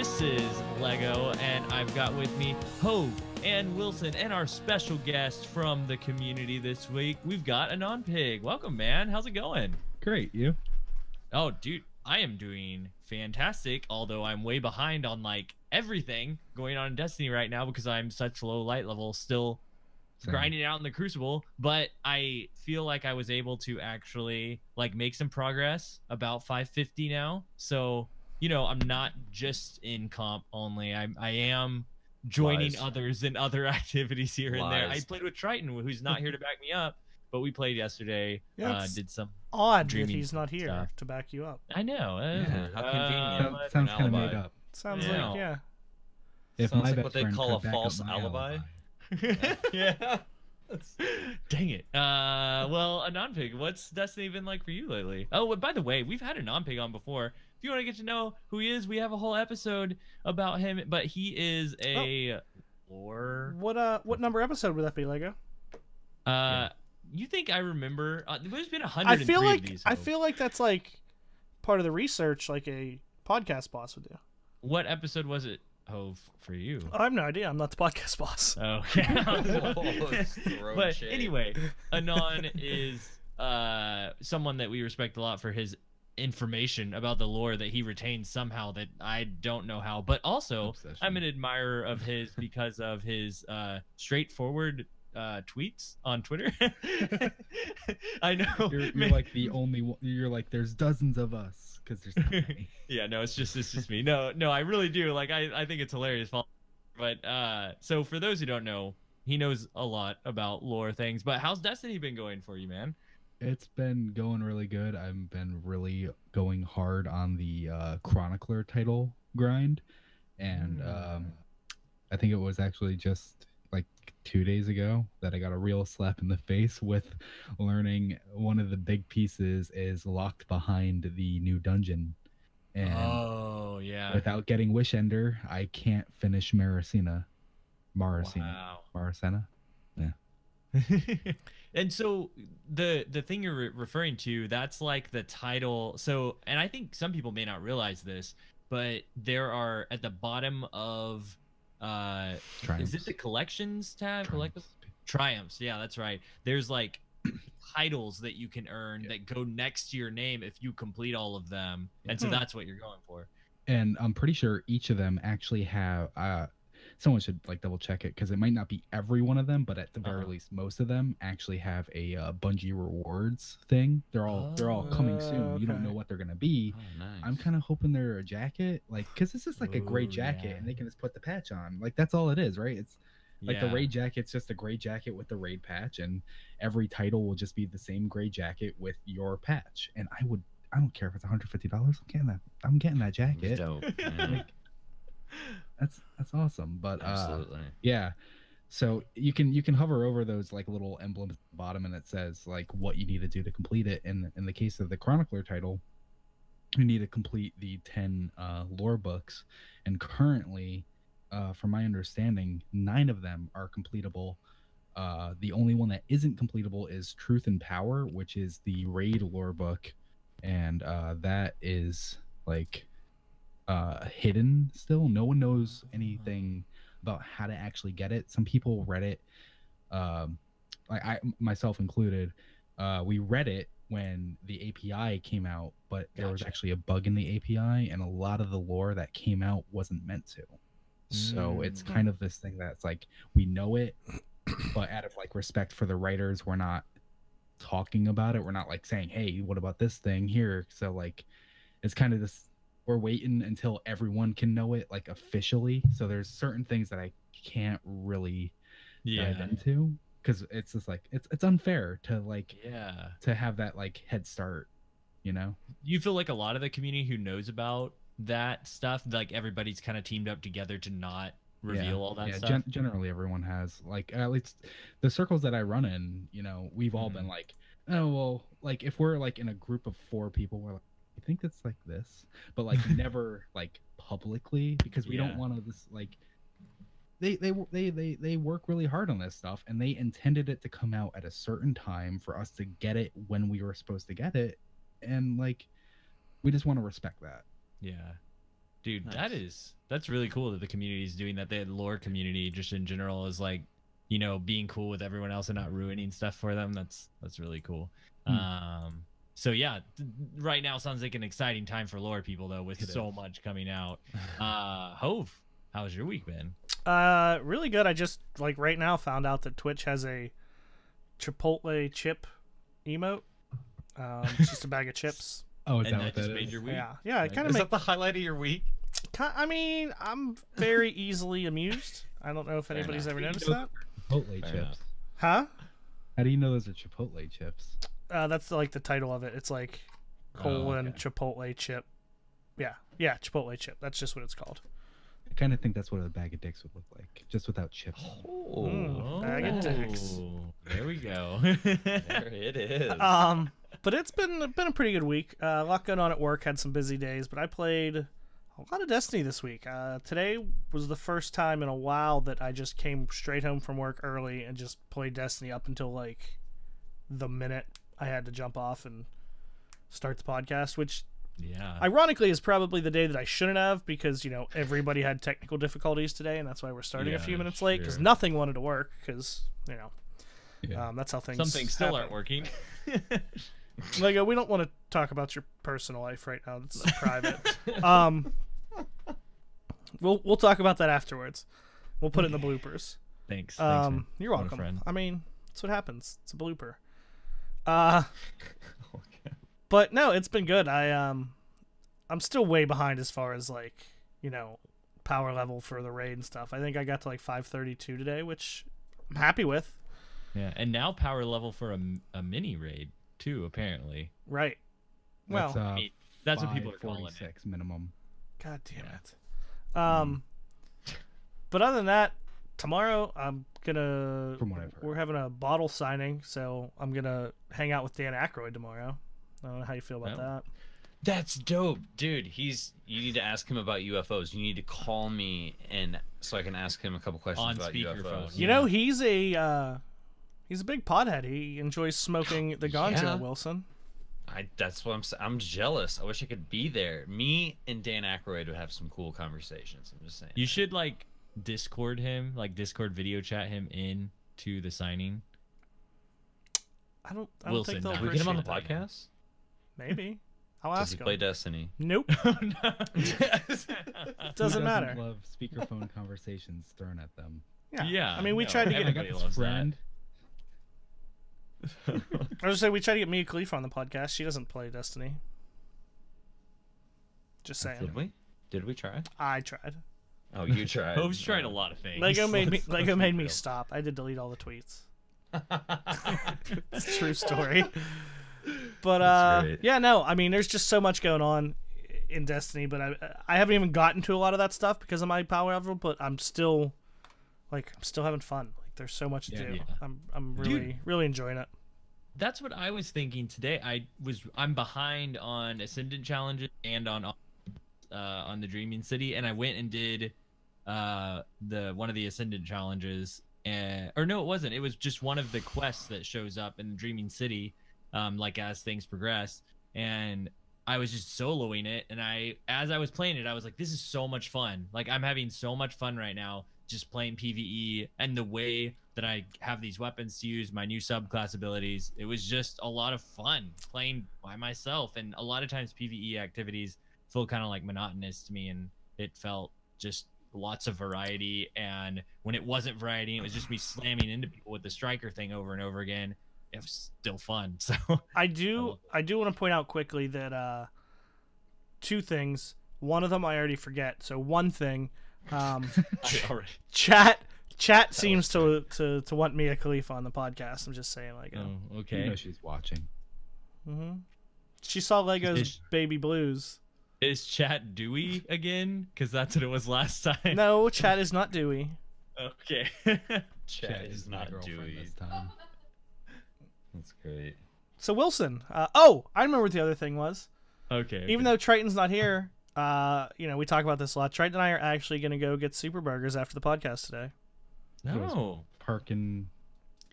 This is Lego, and I've got with me Hove and Wilson and our special guest from the community this week. We've got AnonPig. Welcome, man. How's it going? Great, you? Oh, dude, I am doing fantastic, although I'm way behind on like everything going on in Destiny right now because I'm such low light level, still grinding out in the Crucible. But I feel like I was able to actually like make some progress, about 550 now. So, you know, I'm not just in comp only. I am joining others in other activities here and there. I played with Triton, who's not here to back me up, but we played yesterday. Yeah, did some odd that he's not here to back you up. I know. Yeah, how convenient. Sounds kind of made up. Sounds like, yeah. If Sounds my like best what they friend call a could back up false my alibi. Yeah. Dang it. Well, AnonPig, what's Destiny been like for you lately? Oh, by the way, we've had AnonPig on before. If you want to get to know who he is, we have a whole episode about him, but he is a lore. What number episode would that be, Lego? You think I remember? There's been 103 of these. I feel like that's like part of the research, like a podcast boss would do. What episode was it, Hove, for you? I have no idea. I'm not the podcast boss. Oh, yeah. But anyway, Anon is someone that we respect a lot for his information about the lore that he retains somehow that I don't know how. But also, I'm an admirer of his because of his straightforward tweets on Twitter. I know you're like the only one. You're like, there's dozens of us because there's not many. Yeah, no, it's just me. No, I really do. Like, I think it's hilarious. But so for those who don't know, he knows a lot about lore things. But how's Destiny been going for you, man? It's been going really good. I've been really going hard on the Chronicler title grind, and I think it was actually just like 2 days ago that I got a real slap in the face with learning one of the big pieces is locked behind the new dungeon. And oh, yeah. Without getting Wish Ender, I can't finish Maracena. Wow. Maracena? Yeah. And so the thing you're referring to, that's like the title. So, and I think some people may not realize this, but there are at the bottom of is it the collections tab? Triumphs. Yeah, that's right. There's like titles that you can earn that go next to your name if you complete all of them. And so that's what you're going for. And I'm pretty sure each of them actually have someone should like double check it because it might not be every one of them, but at the very least most of them actually have a Bungie rewards thing. They're all coming soon. You don't know what they're gonna be. Nice. I'm kind of hoping they're a jacket, like because it's just like a gray jacket and they can just put the patch on. Like that's all it is, right? It's like the raid jacket's just a gray jacket with the raid patch, and every title will just be the same gray jacket with your patch. And I don't care if it's $150. I'm getting that jacket. Dope. Like, that's awesome. But absolutely, yeah. So you can hover over those like little emblems at the bottom, and it says like what you need to do to complete it. And in the case of the Chronicler title, you need to complete the 10 lore books, and currently, from my understanding, 9 of them are completable. The only one that isn't completable is Truth and Power, which is the raid lore book, and that is like hidden still. No one knows anything about how to actually get it. Some people read it, like I myself included. We read it when the API came out, but there was actually a bug in the API, and a lot of the lore that came out wasn't meant to. So it's kind of this thing that's like we know it, but out of like respect for the writers, we're not talking about it. We're not like saying, hey, what about this thing here? So like it's kind of this, we're waiting until everyone can know it like officially. So there's certain things that I can't really dive into because it's just like it's unfair to like to have that like head start, you know. You feel like a lot of the community who knows about that stuff, like everybody's kind of teamed up together to not reveal all that stuff. Generally everyone has, like, at least the circles that I run in, you know, we've all been like, oh well, like if we're like in a group of 4 people, we're like, I think it's like this, but like never like publicly, because we don't want to this like they work really hard on this stuff, and they intended it to come out at a certain time for us to get it when we were supposed to get it, and like we just want to respect that. Yeah. Dude, Nice. that's really cool that the community is doing that. The lore community, just in general, is like, you know, being cool with everyone else and not ruining stuff for them. That's really cool. So yeah, right now sounds like an exciting time for lore people though, with so much coming out. Hove, how's your week been? Really good. I just like right now found out that Twitch has a Chipotle chip emote. It's just a bag of chips. Oh, is And that what just that made is? your week? Yeah. It kind Is of that the highlight of your week? I mean, I'm very easily amused. I don't know if anybody's ever noticed that. Chipotle Fair chips. enough. Huh? How do you know those are Chipotle chips? That's like the title of it. It's like colon okay. Chipotle chip. Yeah, Chipotle chip. That's just what it's called. I kind of think that's what a bag of dicks would look like, just without chips. Bag of dicks. There we go. There it is. But it's been a pretty good week. A lot going on at work. Had some busy days, but I played a lot of Destiny this week. Today was the first time in a while that I just came straight home from work early and just played Destiny up until like the minute I had to jump off and start the podcast, which Yeah. ironically is probably the day that I shouldn't have, because, you know, everybody had technical difficulties today, and that's why we're starting a few minutes late, because sure. nothing wanted to work, because, you know, Yeah. that's how things Some things still happen. aren't working. Lego, we don't want to talk about your personal life right now. It's private. We'll talk about that afterwards. We'll put it in the bloopers. Thanks. Man. You're What a welcome. friend. I mean, that's what happens. It's a blooper. Okay. But no, it's been good. I'm still way behind as far as like, you know, power level for the raid and stuff. I think I got to like 532 today, which I'm happy with. Yeah, and now power level for a mini raid too, apparently. Right. Well, That's, That's what people are calling it. 546 minimum. God damn Yeah. it. But other than that, tomorrow I'm gonna. From what I've heard. We're having a bottle signing, so I'm gonna hang out with Dan Aykroyd tomorrow. I don't know how you feel about Oh. that. That's dope, dude. You need to ask him about UFOs. You need to call me and so I can ask him a couple questions On about speakerphone. UFOs. You know, he's a big pothead. He enjoys smoking the ganja, Yeah. Wilson. That's what I'm jealous. I wish I could be there. Me and Dan Aykroyd would have some cool conversations. I'm just saying. You should like Discord him, like Discord video chat him in to the signing. I don't Wilson, think they'll no. Can we get him on the appreciate that. podcast? Maybe. I'll Does ask he him. play Destiny? Nope. Doesn't matter. Love speakerphone conversations thrown at them. Yeah. Yeah, I mean, we no, tried to get. everybody loves that. I was gonna say we tried to get Mia Khalifa on the podcast. She doesn't play Destiny. Just saying. Did we try? I tried. Oh, you tried. Hove's tried a lot of things. Lego made me. Let's Lego be made me real. stop. I did delete all the tweets. It's a true story. But That's great. yeah, no. I mean, there's just so much going on in Destiny, but I haven't even gotten to a lot of that stuff because of my power level. But I'm still having fun. Like, there's so much to do. Yeah. I'm Dude. really enjoying it. That's what I was thinking today. I'm behind on Ascendant challenges and on the Dreaming City, and I went and did one of the Ascendant challenges, or no, it wasn't. It was just one of the quests that shows up in the Dreaming City, like as things progress. And I was just soloing it, and as I was playing it, I was like, this is so much fun. Like, I'm having so much fun right now just playing PvE, and the way that I have these weapons to use, my new subclass abilities. It was just a lot of fun playing by myself, and a lot of times PvE activities feel kind of like monotonous to me, and it felt just lots of variety. And when it wasn't variety, it was just me slamming into people with the striker thing over and over again. It was still fun. So I do want to point out quickly that two things. One of them I already forget. So one thing, chat seems to want Mia Khalifa on the podcast. I'm just saying, like, oh, okay. You know she's watching. She saw Lego's Is- Baby Blues. Is chat Dewey again? Because that's what it was last time. No, chat is not Dewey. Okay. Chat is my not girlfriend Dewey. this time. That's great. So Wilson. I remember what the other thing was. Okay. Even though Triton's not here, we talk about this a lot. Triton and I are actually going to go get super burgers after the podcast today. no. Parkin.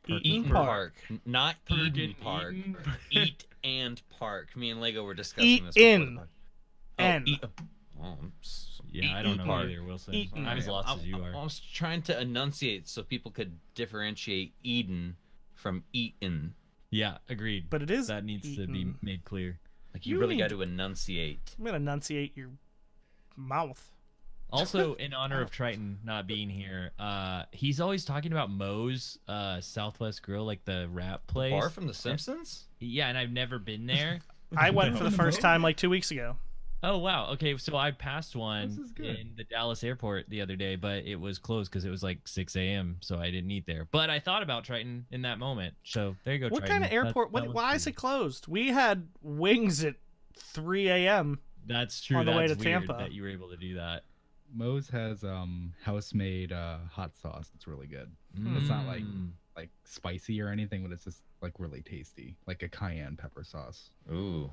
Eaton Eaton Park. Park. Not Eden Eden Park. Eden. Eat and Park. Me and Lego were discussing this. Eaton. before the podcast. N. Oh, eat. Oh, I'm Yeah, I don't know part. either, Wilson. Eaton. I'm as lost as you I are. was trying to enunciate so people could differentiate Eden from Eaton. Yeah, agreed. But it is that needs to be Eaton. made clear. Like you You really need- got to enunciate. I'm gonna enunciate your mouth. Also, in honor of Triton not being here, he's always talking about Moe's Southwest Grill, like the rap place. Bar from The Simpsons? Yeah, and I've never been there. I went for the first time like 2 weeks ago. Oh wow. Okay, so I passed This one is good. in the Dallas airport the other day, but it was closed because it was like 6 a.m. So I didn't eat there. But I thought about Triton in that moment. So there you go. What Triton. kind of airport? That was Why is cool. it closed? We had wings at 3 a.m. That's true. on the way That's to weird Tampa? that you were able to do that. Moe's has house made hot sauce. It's really good. It's not like spicy or anything, but it's just like really tasty, like a cayenne pepper sauce. Ooh.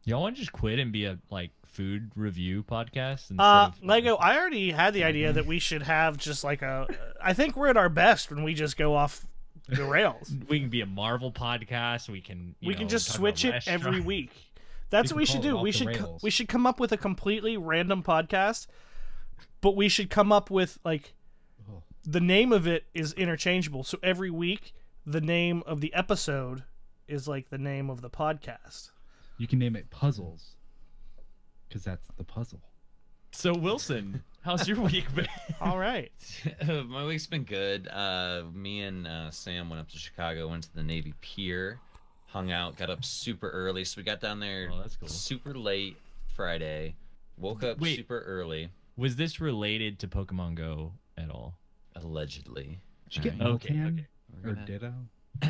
Y'all want to just quit and be a like food review podcast? Instead of, Lego, I already had the idea that we should have just like a. I think we're at our best when we just go off the rails. We can be a Marvel podcast. We can. We can just talk switch about it every restaurants. week. That's We what we can should call it do. Off We the should Rails. we should come up with a completely random podcast, but we should come up with like Oh. the name of it is interchangeable. So every week, the name of the episode is like the name of the podcast. You can name it Puzzles, because that's the puzzle. So Wilson, how's your week been? All right. My week's been good. Me and Sam went up to Chicago, went to the Navy Pier, hung out, got up super early. So we got down there Oh, that's cool. super late Friday, woke up Wait. super early, Was this related to Pokemon Go at all? allegedly. Did you get Alright. Okay, Meltan okay. We're or gonna- Ditto?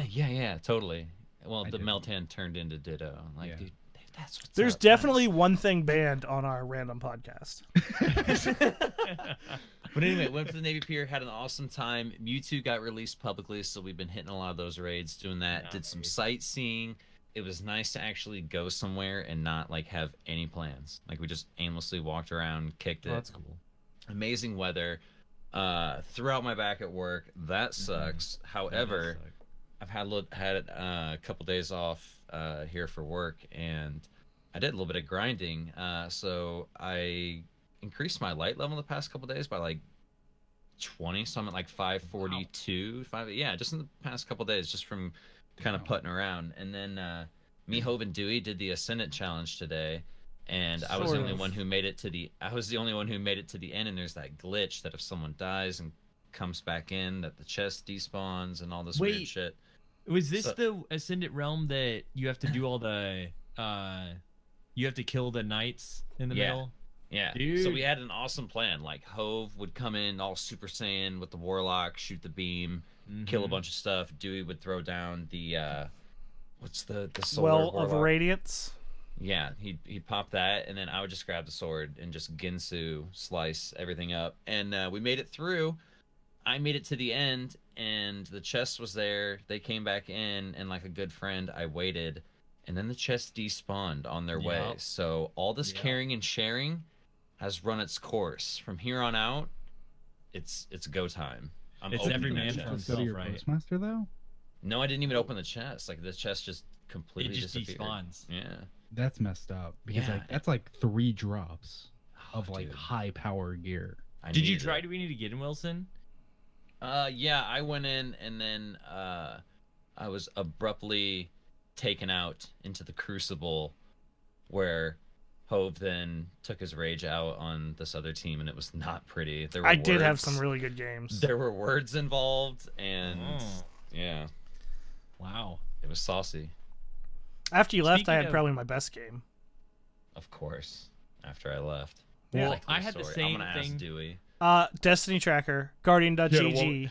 Yeah, totally. Well, I the didn't. Meltan turned into Ditto. I'm like, Yeah. dude, that's what's There's up, definitely guys. one thing banned on our random podcast. But anyway, went to the Navy Pier, had an awesome time. Mewtwo got released publicly, so we've been hitting a lot of those raids, doing that. Did some Nice. sightseeing. It was nice to actually go somewhere and not like have any plans. Like we just aimlessly walked around, kicked it. Oh, that's cool. Amazing weather. Threw out my back at work. That sucks. However, I've had a couple days off here for work, and I did a little bit of grinding. So I increased my light level the past couple days by like 20. So I'm at like 542. Yeah, just in the past couple days, just from kind of Wow. putting around. And then me, Hove, and Dewey did the Ascendant challenge today. And I was the Sort only of. one who made it to the. I was the only one who made it to the end. And there's that glitch that if someone dies and comes back in, that the chest despawns and all this weird Wait. shit. Was this So- the Ascendant Realm that you have to do all the you have to kill the knights in the Yeah. middle? Yeah. So Dude. we had an awesome plan. Like Hove would come in all Super Saiyan with the Warlock, shoot the beam, kill a Mhm. bunch of stuff. Dewey would throw down the what's the solar Well of Warlock? Radiance. Yeah, he'd pop that, and then I would just grab the sword and just Ginsu slice everything up. And we made it through. I made it to the end, and the chest was there. They came back in, and like a good friend, I waited, and then the chest despawned on their way. Yep. So all this Yep. caring and sharing has run its course. From here on out, it's go time. I'm It's opening every that man chest. for Let's go to your right. postmaster though. No, I didn't even open the chest. Like the chest just It completely just disappeared. despawns. Yeah. That's messed up because Yeah. like that's like 3 drops of Oh, like dude. high power gear. I Did you needed try? it. Do we need to get in, Wilson? Yeah, I went in and then I was abruptly taken out into the Crucible where Hove then took his rage out on this other team, and it was not pretty. There were I did have words- some really good games. There were words involved, and Oh. yeah, Wow. it was saucy. After you left, I Speaking had of- probably my best game. Of course, after I left. Well, Like I had the story. same I'm gonna thing. ask Dewey. Destiny Tracker, Guardian.gg.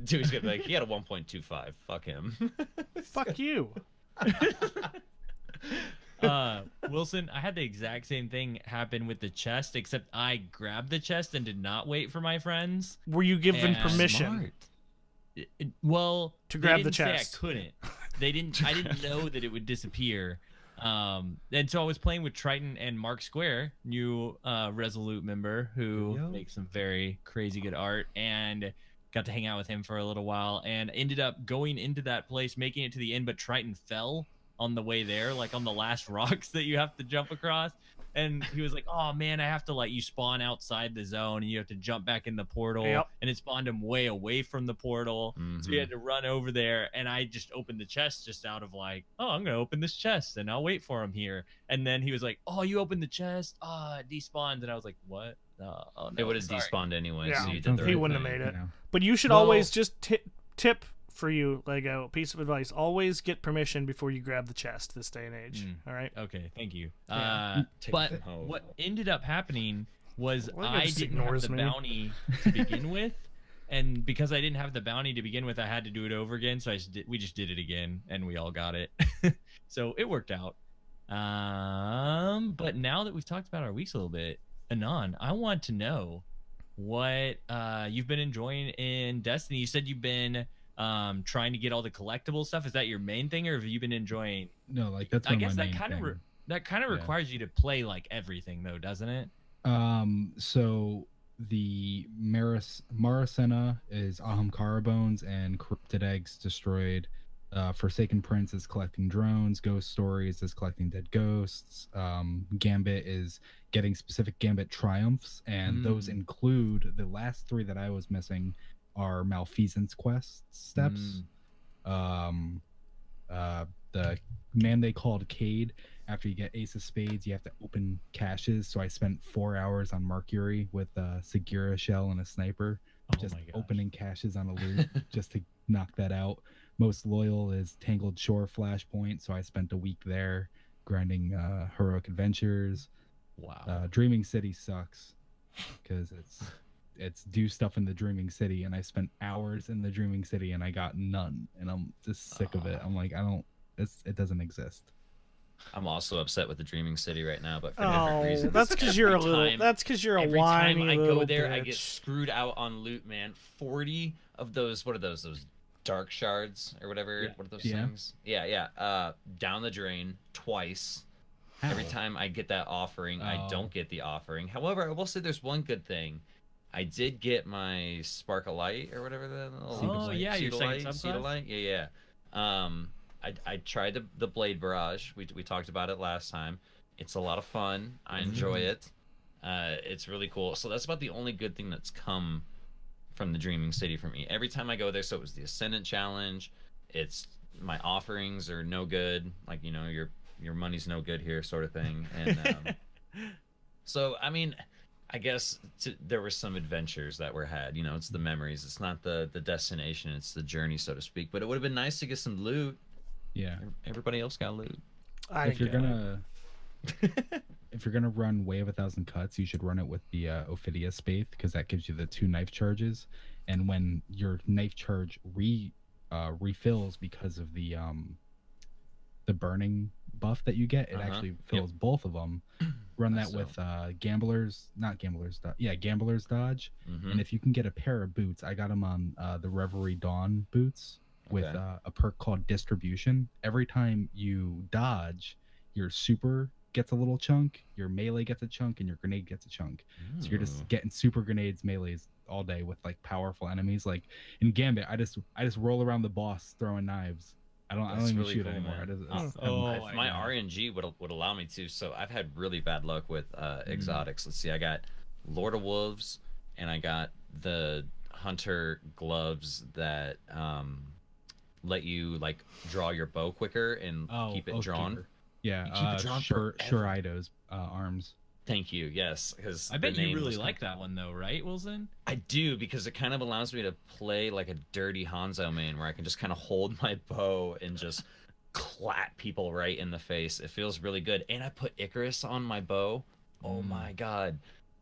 Dewey's gonna be like, he had a 1.25. Fuck him. Fuck you. Wilson, I had the exact same thing happen with the chest, except I grabbed the chest and did not wait for my friends. Were you given And- permission? Well, To they grab the didn't say chest. I couldn't. They didn't. I didn't know that it would disappear. And so I was playing with Triton and Mark Square, new Resolute member who Yo. makes some very crazy good art, and got to hang out with him for a little while, and ended up going into that place, making it to the end, but Triton fell on the way there, like on the last rocks that you have to jump across. And he was like, "Oh man, I have to you spawn outside the zone, and you have to jump back in the portal." Yep. And it spawned him way away from the portal, so he had to run over there. And I just opened the chest just out of oh, I'm gonna open this chest, and I'll wait for him here. And then he was like, "Oh, you opened the chest? It despawned." And I was like, "What?" Oh, no, it would have despawned anyway. Yeah, so you did the he right wouldn't thing. have made it. Yeah. But you should always just tip for you, a piece of advice: always get permission before you grab the chest this day and age. All right. Okay, thank you. Yeah. But what ended up happening was I just didn't have ignores the me. bounty to begin with, and because I didn't have the bounty to begin with, I had to do it over again. So we just did it again, and we all got it. So it worked out. But now that we've talked about our weeks a little bit, Anon, I want to know what you've been enjoying in Destiny. You said you've been trying to get all the collectible stuff. Is that your main thing, or have you been enjoying? No, that's I one guess of my that main kind of thing. that kind of requires you to play everything, though, doesn't it? So the Maracena is Ahamkara bones and corrupted eggs destroyed. Forsaken Prince is collecting drones. Ghost Stories is collecting dead ghosts. Gambit is getting specific Gambit triumphs, and those include the last 3 that I was missing are Malfeasance quest steps. The man they called Cade. After you get Ace of Spades, you have to open caches. So I spent 4 hours on Mercury with a Segura shell and a sniper, just opening caches on a loop just to knock that out. Most loyal is Tangled Shore Flashpoint, so I spent a week there grinding Heroic Adventures. Wow. Dreaming City sucks because it's do stuff in the Dreaming City, and I spent hours in the Dreaming City and I got none, and I'm just sick of it. I'm like, it doesn't exist. I'm also upset with the Dreaming City right now, but for different reasons. That's because you're a little. That's because you're a Every whiny time I little go there, bitch. I get screwed out on loot, man. 40 of those. What are those? Those dark shards or whatever. Yeah. What are those things? Yeah. Down the drain twice. How? Every time I get that offering, I don't get the offering. However, I will say there's one good thing. I did get my Spark of Light or whatever the your second subclass? Seed of Light. Yeah. I tried the Blade Barrage. We talked about it last time. It's a lot of fun. I enjoy it. It's really cool. So that's about the only good thing that's come from the Dreaming City for me. Every time I go there, so it was the Ascendant Challenge. It's my offerings are no good. Your money's no good here, sort of thing. And so I mean, I guess there were some adventures that were had. It's the memories. It's not the destination. It's the journey, so to speak. But it would have been nice to get some loot. Yeah. Everybody else got loot. If you're gonna run Way of 1,000 Cuts, you should run it with the Ophidia Spathe, because that gives you the 2 knife charges. And when your knife charge refills because of the burning buff that you get, it actually fills both of them. Run that with Gambler's Dodge. And if you can get a pair of boots, I got them on the Reverie Dawn boots with a perk called Distribution. Every time you dodge, your super gets a little chunk, your melee gets a chunk, and your grenade gets a chunk. So you're just getting super grenades, melees all day with powerful enemies. Like in Gambit, I just roll around the boss throwing knives. I don't even really shoot cool, anymore. If my RNG would allow me to. So I've had really bad luck with exotics. Let's see, I got Lord of Wolves, and I got the Hunter gloves that let you draw your bow quicker and keep it drawn. Yeah, keep it drawn Shurido's arms. Thank you. Yes, because I bet you really like that one though, right, Wilson? I do, because it kind of allows me to play like a dirty Hanzo main, where I can just kind of hold my bow and just clap people right in the face. It feels really good. And I put Icarus on my bow. Oh my god,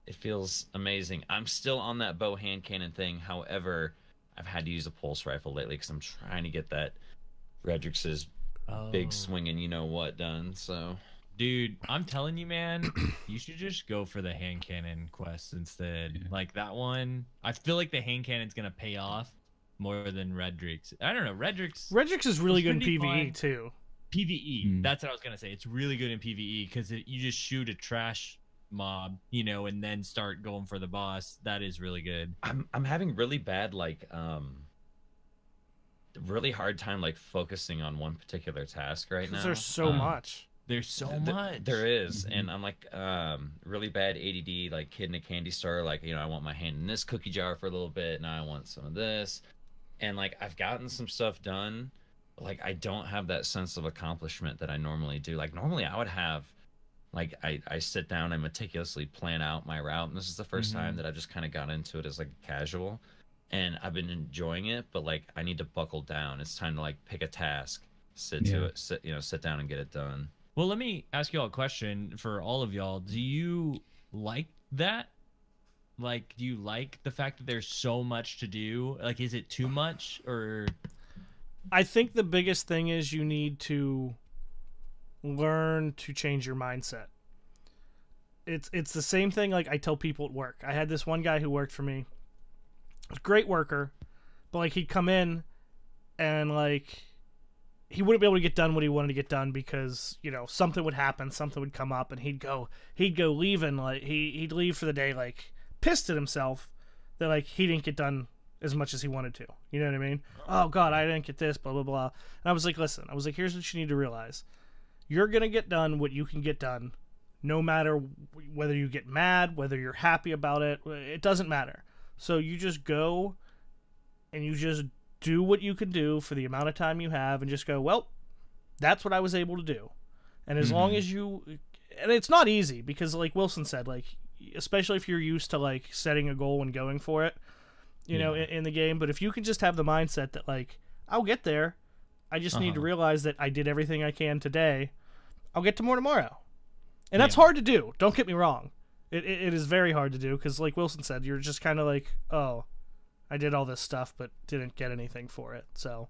it feels amazing. I'm still on that bow hand cannon thing. However, I've had to use a pulse rifle lately because I'm trying to get that Redrix's big swinging you-know-what done. So, dude, I'm telling you, man, you should just go for the hand cannon quest instead. Yeah. Like that one, I feel like the hand cannon's gonna pay off more than Redrix. I don't know, Redrix is really good in PvE too. PvE, that's what I was gonna say. It's really good in PvE because you just shoot a trash mob, and then start going for the boss. That is really good. I'm having really bad really hard time focusing on one particular task right now. There's so much. There's so much. There is, and I'm like really bad ADD, like kid in a candy store. Like, you know, I want my hand in this cookie jar for a little bit, now I want some of this, and like I've gotten some stuff done, but like I don't have that sense of accomplishment that I normally do. Like normally I would have, like I sit down and meticulously plan out my route, and this is the first time that I've just kind of got into it as like casual, and I've been enjoying it. But like I need to buckle down. It's time to like pick a task, sit down and get it done. Well, let me ask y'all a question for all of y'all. Do you like that? Like, do you like the fact that there's so much to do? Like, is it too much, or? I think the biggest thing is you need to learn to change your mindset. It's the same thing like I tell people at work. I had this one guy who worked for me. Great worker, but like he'd come in and like he wouldn't be able to get done what he wanted to get done because, you know, something would happen, something would come up, and he'd go leaving, like he'd leave for the day like pissed at himself that like he didn't get done as much as he wanted to. You know what I mean? Oh God, I didn't get this, blah blah blah. And I was like, listen, here's what you need to realize. You're gonna get done what you can get done, no matter whether you get mad, whether you're happy about it. It doesn't matter. So you just go and you just do what you can do for the amount of time you have, and just go, well, that's what I was able to do. And as long as you, and it's not easy because like Wilson said, like, especially if you're used to like setting a goal and going for it, you know, in the game. But if you can just have the mindset that like, I'll get there. I just need to realize that I did everything I can today. I'll get to more tomorrow. And that's hard to do. Don't get me wrong. It is very hard to do because like Wilson said, you're just kind of like, oh, I did all this stuff but didn't get anything for it. So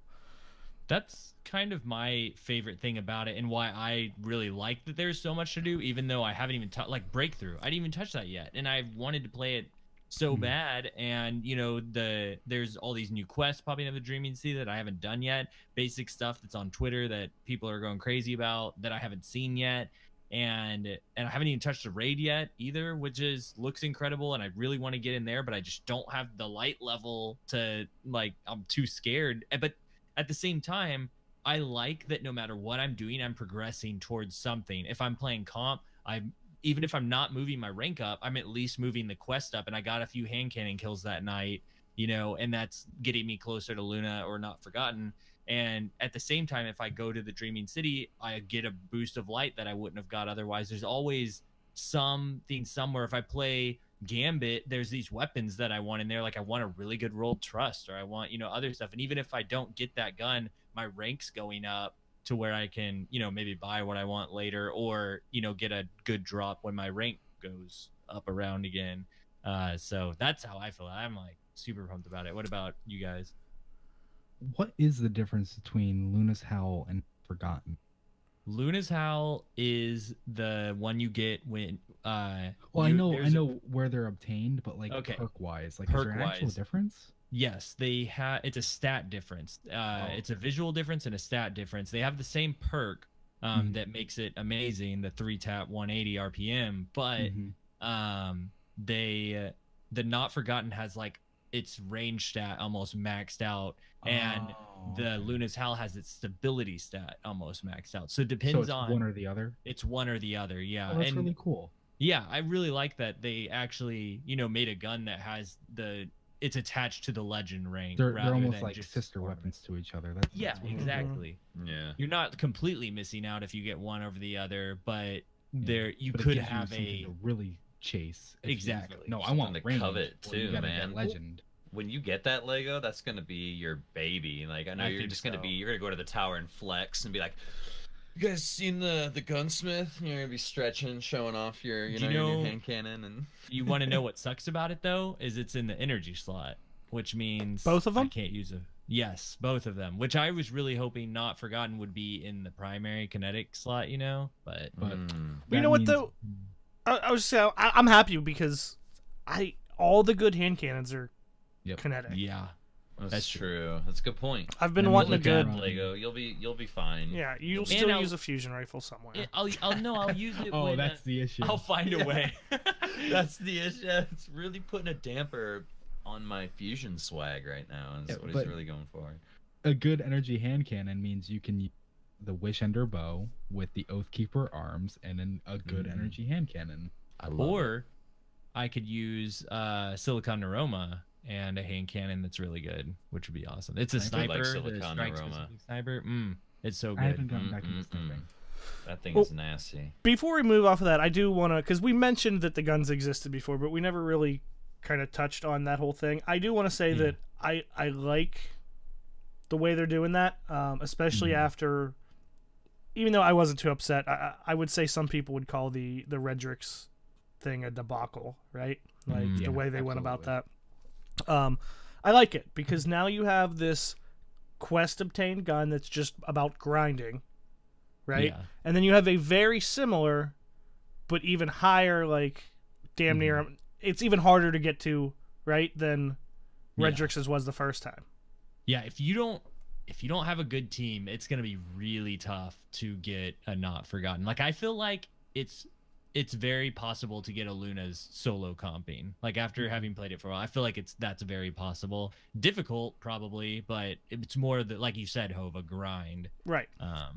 that's kind of my favorite thing about it, and why I really like that there's so much to do, even though I haven't even like Breakthrough. I didn't even touch that yet, and I wanted to play it so bad. And you know, there's all these new quests popping up in the Dreaming Sea that I haven't done yet, basic stuff that's on Twitter that people are going crazy about that I haven't seen yet. And I haven't even touched the raid yet either, which looks incredible, and I really want to get in there, but I just don't have the light level to, like, I'm too scared. But at the same time, I like that no matter what I'm doing, I'm progressing towards something. If I'm playing comp, even if I'm not moving my rank up, I'm at least moving the quest up, and I got a few hand cannon kills that night, you know, and that's getting me closer to Luna or Not Forgotten. And at the same time, if I go to the Dreaming City, I get a boost of light that I wouldn't have got otherwise. There's always something somewhere. If I play Gambit, there's these weapons that I want in there. Like I want a really good rolled trust, or I want, you know, other stuff. And even if I don't get that gun, my rank's going up to where I can, you know, maybe buy what I want later, or, you know, get a good drop when my rank goes up around again. So that's how I feel. I'm like super pumped about it. What about you guys? What is the difference between Luna's Howl and Forgotten? Luna's Howl is the one you get when I know where they're obtained, but like perk wise, like is there an actual difference? Yes, they have. It's a stat difference. It's a visual difference and a stat difference. They have the same perk that makes it amazing, the 3-tap 180 RPM, but the Not Forgotten has like its range stat almost maxed out, and the Luna's Howl has its stability stat almost maxed out. So it depends on one or the other. It's one or the other, yeah. Oh, that's really cool. Yeah, I really like that they actually, you know, made a gun that has it's attached to the legend rank. They're almost like sister weapons to each other. That's exactly. Yeah, you're not completely missing out if you get one over the other, but you could have to really chase. Exactly. No, I want to range. Covet too, man. Legend. When you get that Lego, that's gonna be your baby. Like I know you're just gonna go to the tower and flex and be like, "You guys seen the gunsmith?" You're gonna be stretching, showing off your your new hand cannon. And you want to know what sucks about it though is it's in the energy slot, which means both of them. I can't use it. Yes, both of them. Which I was really hoping Not Forgotten would be in the primary kinetic slot, you know. But you know what though. I was saying I'm happy because all the good hand cannons are kinetic. Yeah, that's true. That's a good point. I've been wanting a good Lego. You'll be fine. Yeah, you'll still use a fusion rifle somewhere. I'll use it. That's the issue. I'll find a way. That's the issue. It's really putting a damper on my fusion swag right now. That's what he's really going for. A good energy hand cannon means you can the Wishender bow with the Oathkeeper arms and then a good energy hand cannon. I love Or I could use Silicon Aroma and a hand cannon that's really good, which would be awesome. It's a I like sniper. Silicon Aroma. Sniper. It's so good. I haven't gotten back into sniping. That thing is nasty. Before we move off of that, I do want to, because we mentioned that the guns existed before, but we never really kind of touched on that whole thing. I do want to say that I like the way they're doing that, especially after, even though I wasn't too upset, I would say some people would call the Redrix thing a debacle, right? Like the way they went about that. I like it because now you have this quest obtained gun that's just about grinding, right? Yeah. And then you have a very similar but even higher, like damn near, it's even harder to get to, right, than Redrix's was the first time. Yeah, if you don't have a good team, it's gonna be really tough to get a Not Forgotten. Like I feel like it's very possible to get a Luna's solo comping. Like after having played it for a while, I feel like that's very possible. Difficult probably, but it's more that, like you said, Hove, a grind. Right.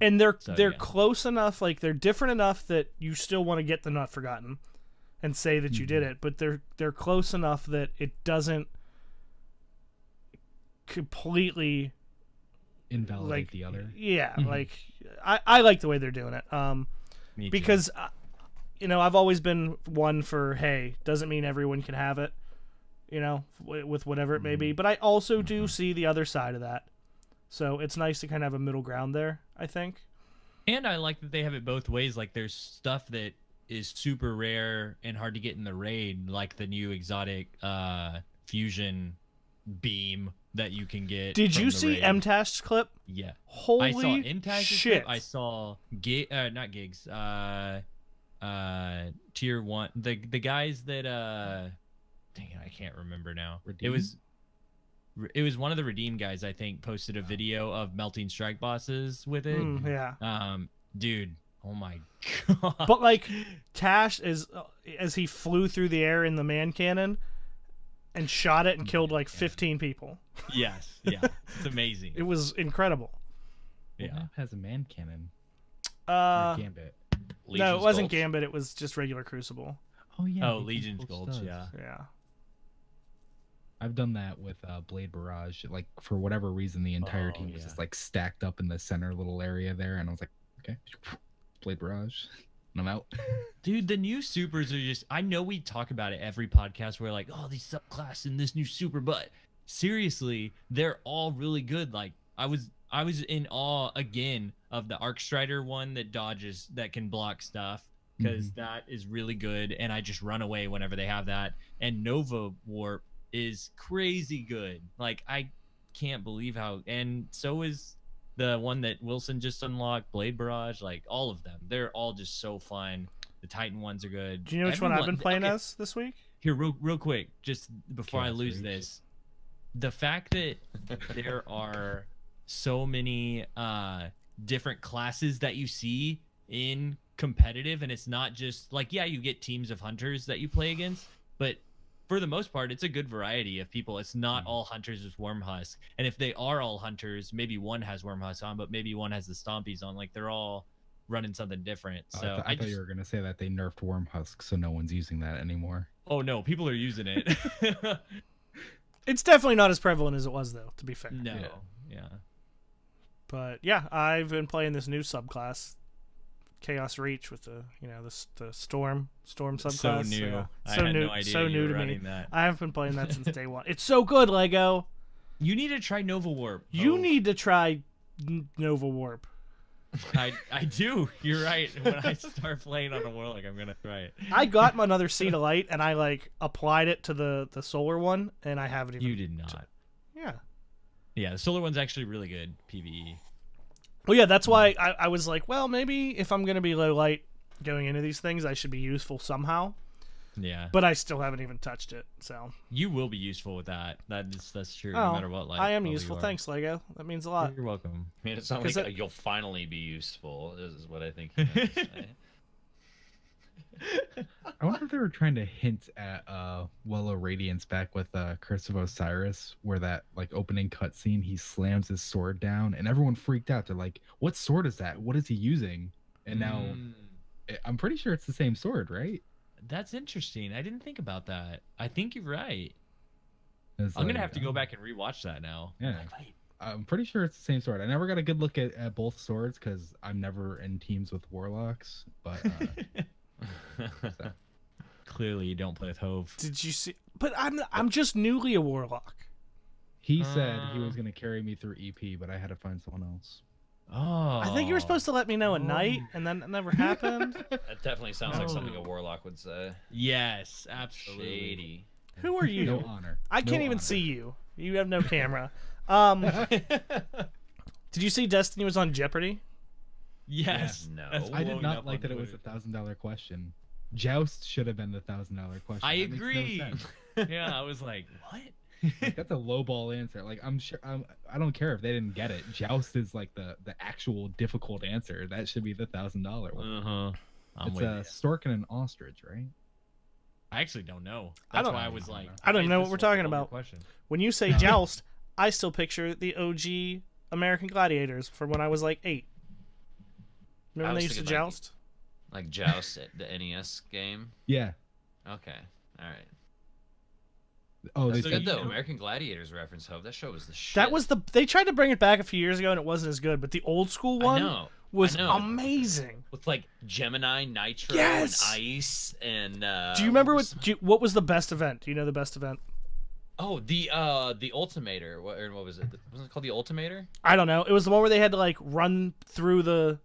And they're yeah. close enough, like they're different enough that you still want to get the Not Forgotten and say that you did it, but they're close enough that it doesn't completely invalidate the other. Yeah, like I like the way they're doing it. Me too. Because you know, I've always been one for, hey, doesn't mean everyone can have it, you know, with whatever it may be. But I also do see the other side of that. So it's nice to kind of have a middle ground there, I think. And I like that they have it both ways. Like there's stuff that is super rare and hard to get in the raid, like the new exotic fusion beam that you can get. Did you the see raid. MTash's clip? Yeah. Holy I saw MTash's shit. clip. I saw not gigs. Tier 1. The guys that dang it, I can't remember now. Redeem? Mm, It was one of the Redeem guys, I think, posted a video of melting strike bosses with it. Yeah. Dude, oh my god. But like Tash is as he flew through the air in the man cannon and shot it and killed like 15 people. Yes, yeah, it's amazing. It was incredible. What map has a man cannon? Uh, Or Gambit. no, Legion's it wasn't Gulch. Gambit. It was just regular Crucible. Oh yeah. Oh, Legion's Gulch, does. yeah. Yeah. I've done that with Blade Barrage. Like for whatever reason, the entire Oh, team was yeah. just like stacked up in the center little area there, and I was like, okay, Blade Barrage, and I'm out. Dude, the new supers are just, I know we talk about it every podcast where like, oh, these subclass in this new super, but seriously, they're all really good. Like I was in awe again of the Arc Strider one that dodges, that can block stuff, because that is really good, and I just run away whenever they have that. And Nova Warp is crazy good. Like I can't believe how, and so is the one that Wilson just unlocked, Blade Barrage. Like all of them, they're all just so fun. The Titan ones are good. Do you know which one I've been playing as this week? Here, real quick, just before I Chaos lose Reach. this, the fact that there are so many different classes that you see in competitive, and it's not just like, yeah, you get teams of hunters that you play against, but for the most part, it's a good variety of people. It's not all hunters with Wormhusk, and if they are all hunters, maybe one has Wormhusk on, but maybe one has the Stompies on. Like they're all running something different. So I thought you were gonna say that they nerfed Wormhusk, so no one's using that anymore. oh no, people are using it. It's definitely not as prevalent as it was, though, to be fair. No, Yeah. yeah. But yeah, I've been playing this new subclass, Chaos Reach, with the the Storm subclass. So new. yeah. I So had new, no idea so you new were to me. running that. I haven't been playing that since day one. It's so good, Lego. You need to try Nova Warp. You Oh, need to try Nova Warp. I do. You're right. When I start playing on a Warlock, I'm gonna try it. I got my another Seed of Light, and I like applied it to the solar one, and I haven't even. You did not. Yeah. Yeah, the solar one's actually really good PvE. Well, yeah, that's why I was like, well, maybe if I'm gonna be low light going into these things, I should be useful somehow. Yeah, But I still haven't even touched it, so. you will be useful with that. That's true. Oh, No matter what. I am level useful. you are. Thanks, Lego. That means a lot. You're welcome. I mean, it's not 'Cause like it- you'll finally be useful. Is what I think. You meant to say. I wonder if they were trying to hint at Well of Radiance back with Curse of Osiris, where that like opening cutscene, he slams his sword down, and everyone freaked out. They're like, "What sword is that? What is he using?" And now, I'm pretty sure it's the same sword, right? That's interesting. I didn't think about that. I think you're right. It's I'm gonna like, have to go back and rewatch that now. Yeah. Like, wait. I'm pretty sure it's the same sword. I never got a good look at both swords because I'm never in teams with warlocks. But so. Clearly, you don't play with Hove. Did you see? But I'm just newly a warlock. He said he was gonna carry me through EP, but I had to find someone else. Oh, I think you were supposed to let me know at night, and then it never happened. That definitely sounds like something a warlock would say. Yes, absolutely. Shady. Who are you? No honor. I can't No even honor. see you. You have no camera. Did you see Destiny was on Jeopardy? Yes. No. That's I did blowing not up like on that it was Twitter. $1,000 question. Joust should have been the $1,000 question. I That makes no agree. sense. Yeah, I was like, what? Like, that's a low ball answer. Like I'm sure I don't care if they didn't get it. Joust is like the actual difficult answer. That should be the $1,000 one. Uh-huh. I'm It's with a you. stork and an ostrich, right? I actually don't know. I That's don't why I know. was like, I don't why know is what this we're a talking longer about. Question? When you say joust, I still picture the OG American Gladiators from when I was like 8. I Remember was they used to thinking, like, joust? Like Joust, the NES game. Yeah. Okay. All right. Oh, That's they good said though. American Gladiators reference, Hope. That show was the shit. That was they tried to bring it back a few years ago and it wasn't as good, but the old school I one know. was I know. amazing. With like Gemini, Nitro, Yes! and Ice, and Do you remember was- what was the best event? Do you know the best event? Oh, the Ultimator. What was it? Wasn't it called the Ultimator? I don't know. It was the one where they had to like run through the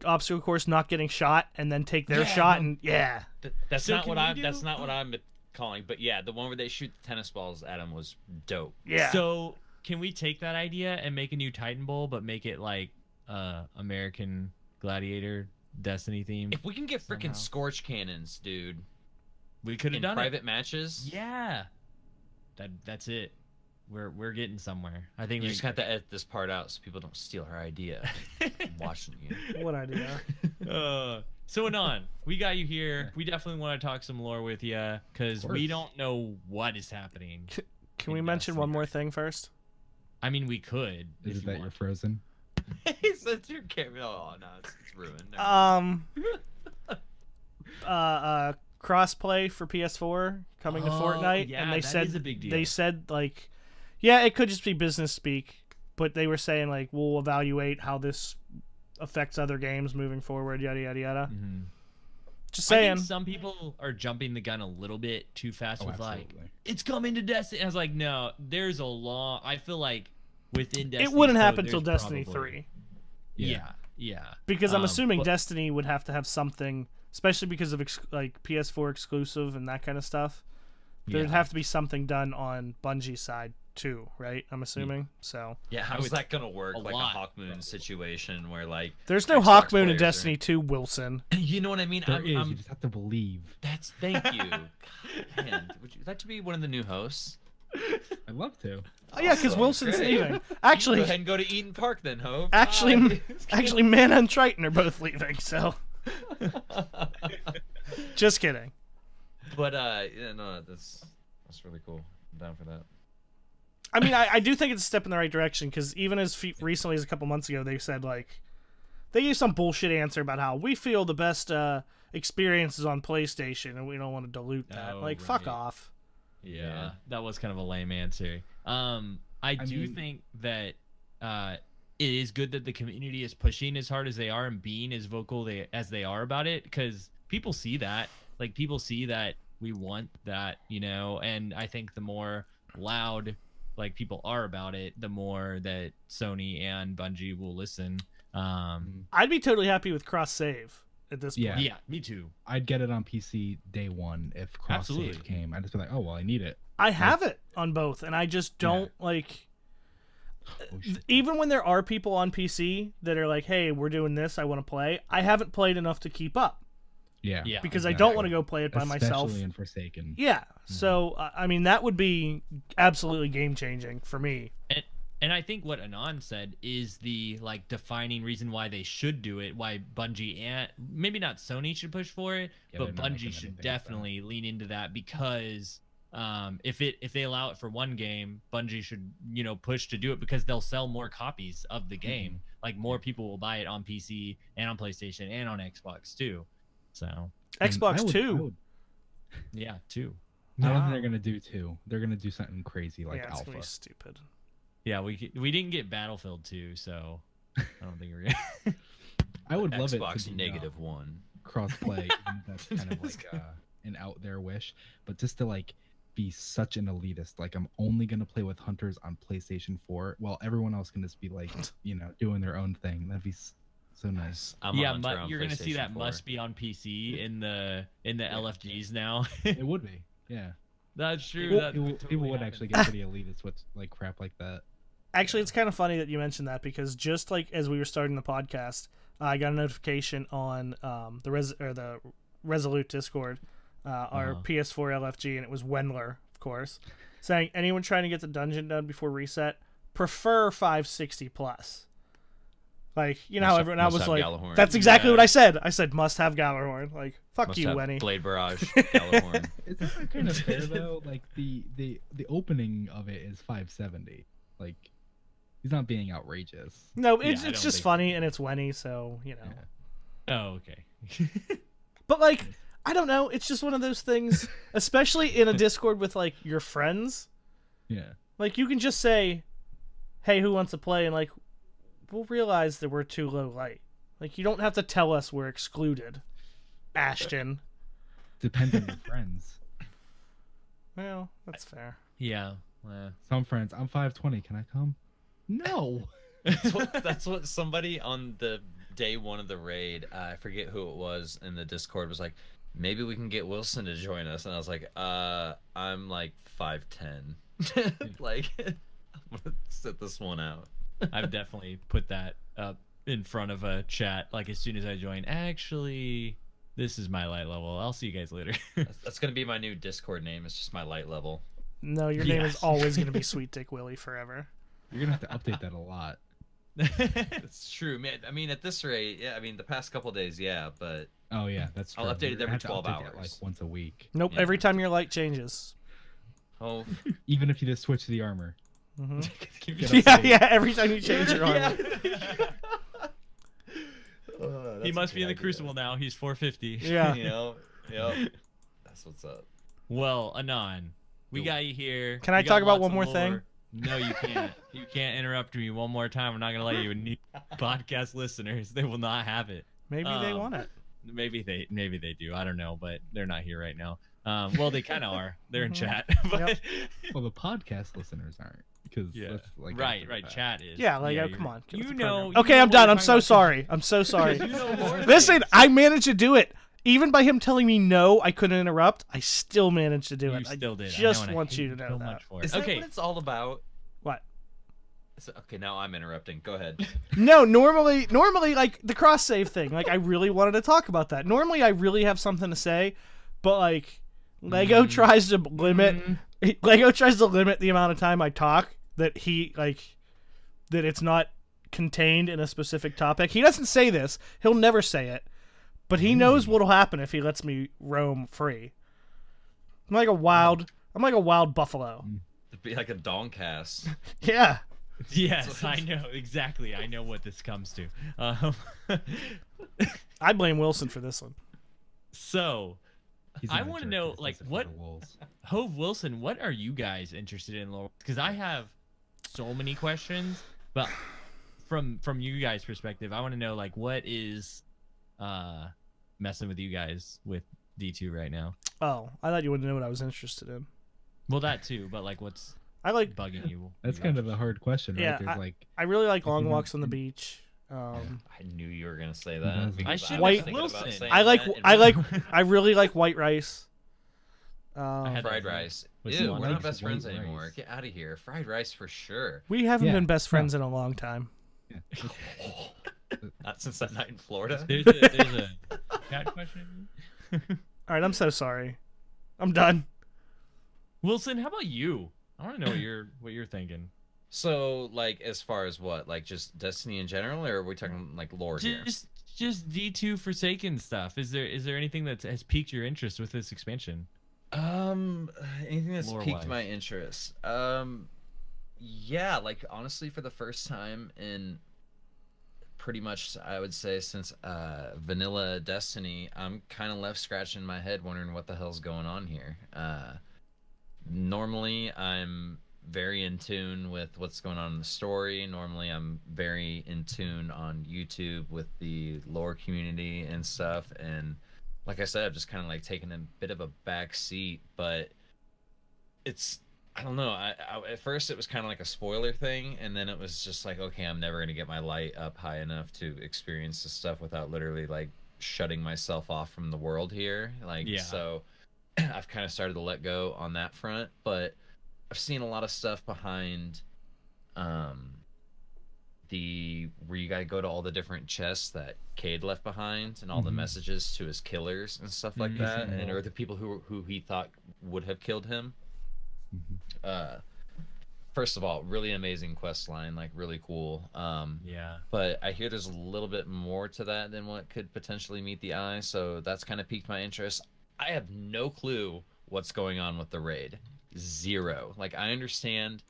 obstacle course, not getting shot, and then take their Yeah, shot. no. And yeah, That's So not can what we I'm. do- That's not what I'm calling. But yeah, the one where they shoot the tennis balls at him was dope. yeah. So can we take that idea and make a new Titan Bowl, but make it like American Gladiator Destiny themed? If we can get freaking Somehow. Scorch Cannons, dude, We could have in done private it. matches, Yeah. That's it. We're getting somewhere. I think you we just have to edit this part out so people don't steal her idea. I'm watching you. What idea? So Anon, we got you here. We definitely want to talk some lore with you because Of we course. don't know what is happening. Can we in mention Destiny one more right thing first? I mean, we could. Is if it you that you're want. frozen? He said your camera. Oh no, it's ruined. Crossplay for PS4 coming to Oh, Fortnite, yeah, and they that said is a big deal. they said like, yeah, it could just be business speak, but they were saying like we'll evaluate how this affects other games moving forward, yada yada yada. Mhm. Just I saying. think some people are jumping the gun a little bit too fast Oh, with like, absolutely. it's coming to Destiny. I was like, no, there's a long. I feel like within Destiny, It wouldn't code, happen till there's Destiny probably- 3 Yeah. because I'm assuming but- Destiny would have to have something, especially because of like PS4 exclusive and that kind of stuff. There'd Yeah. have to be something done on Bungie's side too, right? I'm assuming. So Yeah, how I is would- that gonna work? a Like lot. a Hawkmoon situation where like there's no Xbox Hawkmoon in players Destiny 2, Wilson. You know what I mean? There I'm, is. I'm- You just have to believe. That's thank you. God, man, would you like to be one of the new hosts? I'd love to. Oh yeah, because Awesome. Wilson's Great. leaving. Go Actually, ahead and go to Eden Park then, Hove. actually, Bye. actually, Mana and Triton are both leaving. So just kidding. But yeah, no, that's really cool. I'm down for that. I mean, I do think it's a step in the right direction because even as recently as a couple months ago, they said like they gave some bullshit answer about how we feel the best experiences on PlayStation and we don't want to dilute that. Oh, like, fuck right. off. Yeah, that was kind of a lame answer. I do mean- think that it is good that the community is pushing as hard as they are and being as vocal as they are about it because people see that. Like, people see that we want that, you know, and I think the more loud like people are about it, the more that Sony and Bungie will listen. I'd be totally happy with cross save at this point. Yeah. Yeah, me too. I'd get it on PC day one if cross Absolutely. save came. I'd just be like, oh well, I need it. I have it on both, and I just don't like. Oh, shit. Even when there are people on PC that are like, "Hey, we're doing this. I want to play." I haven't played enough to keep up Yeah. Yeah. because I don't want to go play it by myself. Especially in Forsaken. Yeah. So I mean, that would be absolutely game changing for me. And I think what Anon said is the like defining reason why they should do it, why Bungie and maybe not Sony should push for it, but Bungie should definitely lean into that, because if they allow it for one game, Bungie should, you know, push to do it, because they'll sell more copies of the game. Like more people will buy it on PC and on PlayStation and on Xbox too. So Xbox 2. Yeah, 2. I don't think they're gonna do 2. They're gonna do something crazy like it's Alpha. gonna be stupid. Yeah, we didn't get Battlefield 2, so I don't think we're gonna. I would love Xbox it to be -1 cross-play. That's kind of like an out there wish, but just to like be such an elitist, like I'm only gonna play with hunters on PlayStation 4, while everyone else can just be like, you know, doing their own thing. That'd be so nice. You're gonna see that must be on PC in the LFGs now. It would be, yeah. That's true. People would actually get pretty elitist with like crap like that. Actually, it's kind of funny that you mentioned that, because just like as we were starting the podcast, I got a notification on the Resolute Discord, our PS4 LFG, and it was Wendler, of course, saying anyone trying to get the dungeon done before reset, prefer 560 plus. Like, you know how everyone I was like, Gallahorn. That's exactly what I said. I said must have Gallahorn. Like, fuck must you, have Wenny. Blade Barrage, Gallahorn. Isn't that kind of fair though? Like the opening of it is 570. Like, he's not being outrageous. No, it's just funny, and it's Wenny, so you know. Yeah. Oh, okay. But like, I don't know. It's just one of those things, especially in a Discord with like your friends. Yeah. Like you can just say, "Hey, who wants to play?" and like, we'll realize that we're too low light. Like you don't have to tell us we're excluded. Ashton. Depends on your friends. Well, that's fair. Yeah. Some friends, I'm 520. Can I come? No. That's what somebody on the day one of the raid, I forget who it was in the Discord, was like, maybe we can get Wilson to join us. And I was like, I'm like 5'10". Like, I'm gonna sit this one out. I've definitely put that up in front of a chat, like as soon as I join. Actually, this is my light level. I'll see you guys later. That's gonna be my new Discord name. It's just my light level. No, your name is always gonna be Sweet Dick Willie forever. You're gonna have to update that a lot. It's true, man. I mean, at this rate, yeah. I mean, the past couple days, yeah, but oh yeah, that's true. I'll update it every 12 hours, like once a week. Nope, yeah. Every time your light changes. Oh, even if you just switch the armor. Mm-hmm. yeah. Every time you change your armor. He must be in the Crucible now. He's 450. Yeah. Yep. That's what's up. Well, Anon, we got you here. Can I talk about one more thing? No, you can't. You can't interrupt me one more time. I'm not gonna let you. New podcast listeners, they will not have it. Maybe they want it. Maybe they do. I don't know, but they're not here right now. Well, they kind of are. They're in chat. But... Well, the podcast listeners aren't, because that's like right. Chat is. Yeah, like come on. You know. Okay, I'm done. I'm so sorry. I'm so sorry. Listen, I managed to do it. Even by him telling me no, I couldn't interrupt. I still managed to do it. You still did. I just want you to know that. Is that what it's all about? What? Okay, now I'm interrupting. Go ahead. No, normally, like the cross save thing. Like I really wanted to talk about that. Normally, I really have something to say, but like Lego tries to limit. Lego tries to limit the amount of time I talk. That it's not contained in a specific topic. He doesn't say this. He'll never say it. But he knows what'll happen if he lets me roam free. I'm like a wild buffalo. It'd be like a Doncast. Yeah. Yes, I know exactly. I know what this comes to. I blame Wilson for this one. So, I want to know, like, what Hove Wilson? What are you guys interested in, Laurel? Because I have so many questions, but from you guys' perspective, I want to know, like, what is messing with you guys with D2 right now? Oh, I thought you wanted to know what I was interested in. Well, that too, but like what's bugging you? That's kind of a hard question, right? Yeah, I really like long walks on the beach. I knew you were gonna say that. I should White Wilson. I really like white rice. Fried rice. Ew, we're not best friends anymore. Get out of here. Fried rice for sure. We haven't been best friends in a long time. Yeah. Not since that night in Florida. There's a chat question. All right, I'm so sorry. I'm done. Wilson, how about you? I want to know what you're thinking. So, like, as far as what, like, just Destiny in general, or are we talking like lore here? Just D2 Forsaken stuff. Is there anything that has piqued your interest with this expansion? Um, Anything that's piqued Lore-wise. my interest. Yeah, like honestly, for the first time in pretty much, I would say, since vanilla Destiny, I'm kind of left scratching my head, wondering what the hell's going on here. Normally, I'm very in tune with what's going on in the story. Normally, I'm very in tune on YouTube with the lore community and stuff. And like I said, I've just kind of like taken a bit of a back seat, but it's I don't know. At first it was kind of like a spoiler thing, and then it was just like, okay, I'm never gonna get my light up high enough to experience this stuff without literally like shutting myself off from the world here. Like, Yeah. so I've kind of started to let go on that front, but I've seen a lot of stuff behind um the where you gotta go to all the different chests that Cade left behind and all the messages to his killers and stuff like that, and or the people who he thought would have killed him. Uh, First of all, really amazing quest line, like really cool. Yeah. But I hear there's a little bit more to that than what could potentially meet the eye, so that's kind of piqued my interest. I have no clue what's going on with the raid. Zero. Like, I understand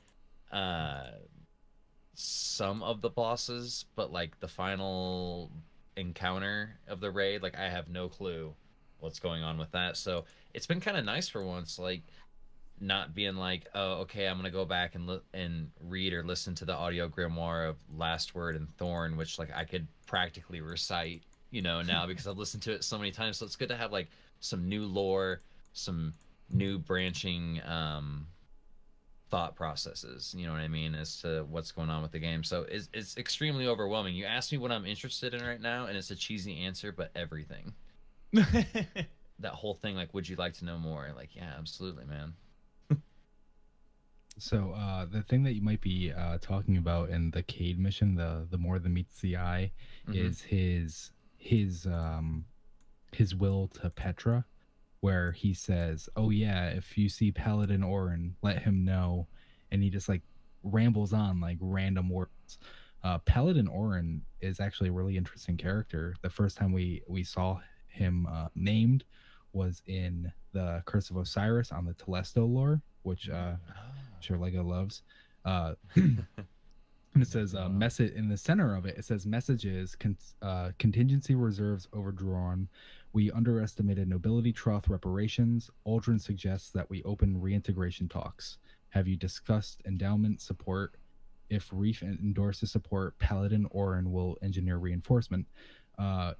some of the bosses, but like the final encounter of the raid, like I have no clue what's going on with that. So it's been kind of nice for once, like not being like, oh, okay, I'm gonna go back and read or listen to the audio grimoire of Last Word and Thorn, which like I could practically recite, now because I've listened to it so many times. So it's good to have like some new lore, some new branching thought processes, you know what I mean, as to what's going on with the game. So it's extremely overwhelming. You asked me what I'm interested in right now, and it's a cheesy answer, but everything. That whole thing, like, would you like to know more? Like, yeah, absolutely, man. So the thing that you might be talking about in the Cade mission, the more than meets the eye, is his will to Petra, where he says, "Oh yeah, if you see Paladin Orin, let him know," and he just like rambles on like random words. Paladin Orin is actually a really interesting character. The first time we saw him named was in the Curse of Osiris on the Telesto lore, which sure Lego loves. And it says message in the center of it. It says messages contingency reserves overdrawn. We underestimated nobility troth reparations. Aldrin suggests that we open reintegration talks. Have you discussed endowment support? If Reef endorses support, Paladin Orin will engineer reinforcement.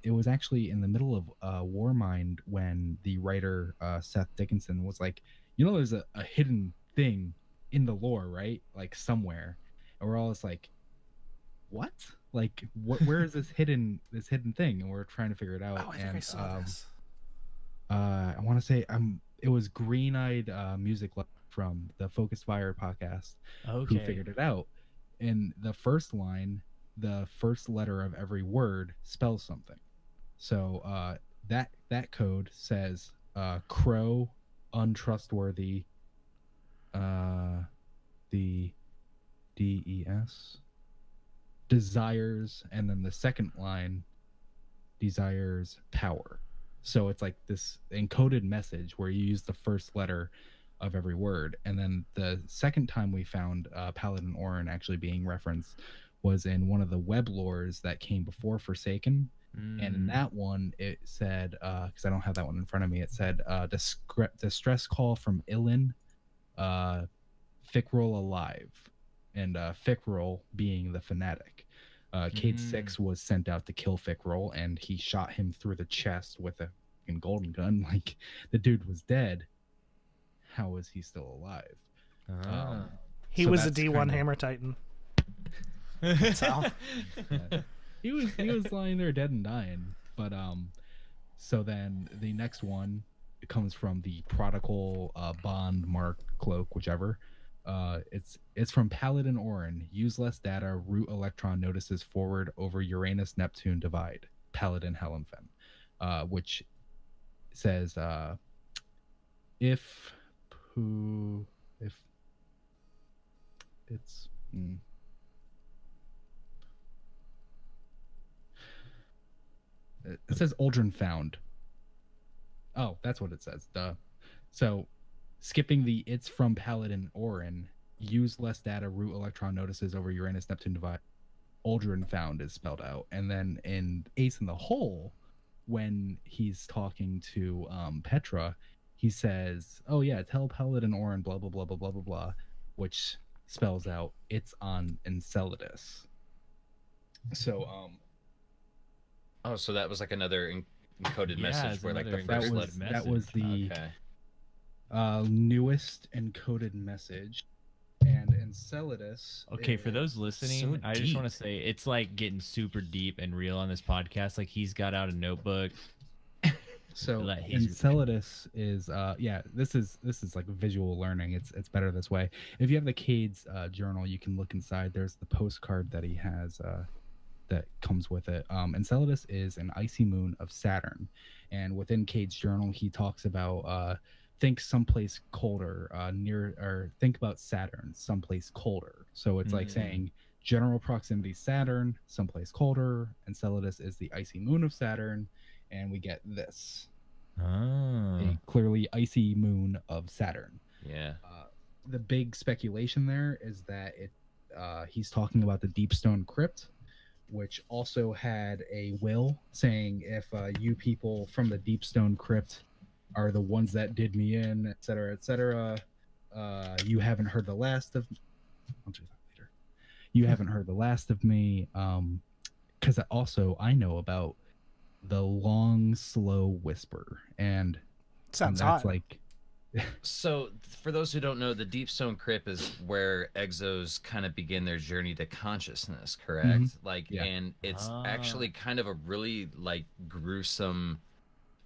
It was actually in the middle of Warmind when the writer Seth Dickinson was like, there's a hidden thing in the lore, right? Like somewhere. And we're all just like, what? Like, where is this hidden thing? And we're trying to figure it out. Oh, I think I saw this. I want to say it was Green Eyed Music from the Focused Fire podcast who figured it out. In the first line, the first letter of every word spells something. So that code says crow, untrustworthy, the DES desires, and then the second line desires power. So it's like this encoded message where you use the first letter of every word. And then the second time we found Paladin Orin actually being referenced was in one of the web lores that came before Forsaken. And in that one, it said, because I don't have that one in front of me, it said distress call from Illin, Fickrol alive, and Fickrol being the fanatic. Cade 6 was sent out to kill Fickrol, and he shot him through the chest with a golden gun. Like, the dude was dead. How was he still alive? He was a D1 Hammer Titan. That's how. Yeah. He was lying there dead and dying. But so then the next one, it comes from the Prodigal Bond Mark Cloak, whichever. It's from Paladin Orin. Use less data. Root electron notices forward over Uranus Neptune divide. Paladin Helenfen, which says if it's Mm. It says Uldren found. Oh, that's what it says. Duh. So, skipping the it's from Paladin Orin, use less data, route electron notices over Uranus Neptune divide. Uldren found is spelled out. And then in Ace in the Hole, when he's talking to Petra, he says, "Oh yeah, tell Paladin Orin blah blah blah blah blah blah blah," which spells out it's on Enceladus. So Oh, so that was like another encoded message it's where like the another first encoded letter. that was the Okay. newest encoded message. And Enceladus. Okay, for those listening, so I just deep. want to say it's like getting super deep and real on this podcast. Like he's got out a notebook. So Let his- Enceladus is this is like visual learning. It's better this way. If you have the Cade's journal, you can look inside. There's the postcard that he has that comes with it. Enceladus is an icy moon of Saturn, and within Cade's journal, he talks about think someplace colder near, or think about Saturn someplace colder. So it's like saying general proximity Saturn, someplace colder. Enceladus is the icy moon of Saturn, and we get this a clearly icy moon of Saturn. Yeah. The big speculation there is that he's talking about the Deepstone Crypt, which also had a will saying if you people from the Deepstone Crypt are the ones that did me in, etc., etc., you haven't heard the last of. I'll do that later. You haven't heard the last of me, because also I know about the long, slow whisper, and Sounds that's hot. like. So, for those who don't know, the Deepstone Crypt is where exos kind of begin their journey to consciousness, correct? Mm-hmm. Like, yeah. And it's actually kind of a really like gruesome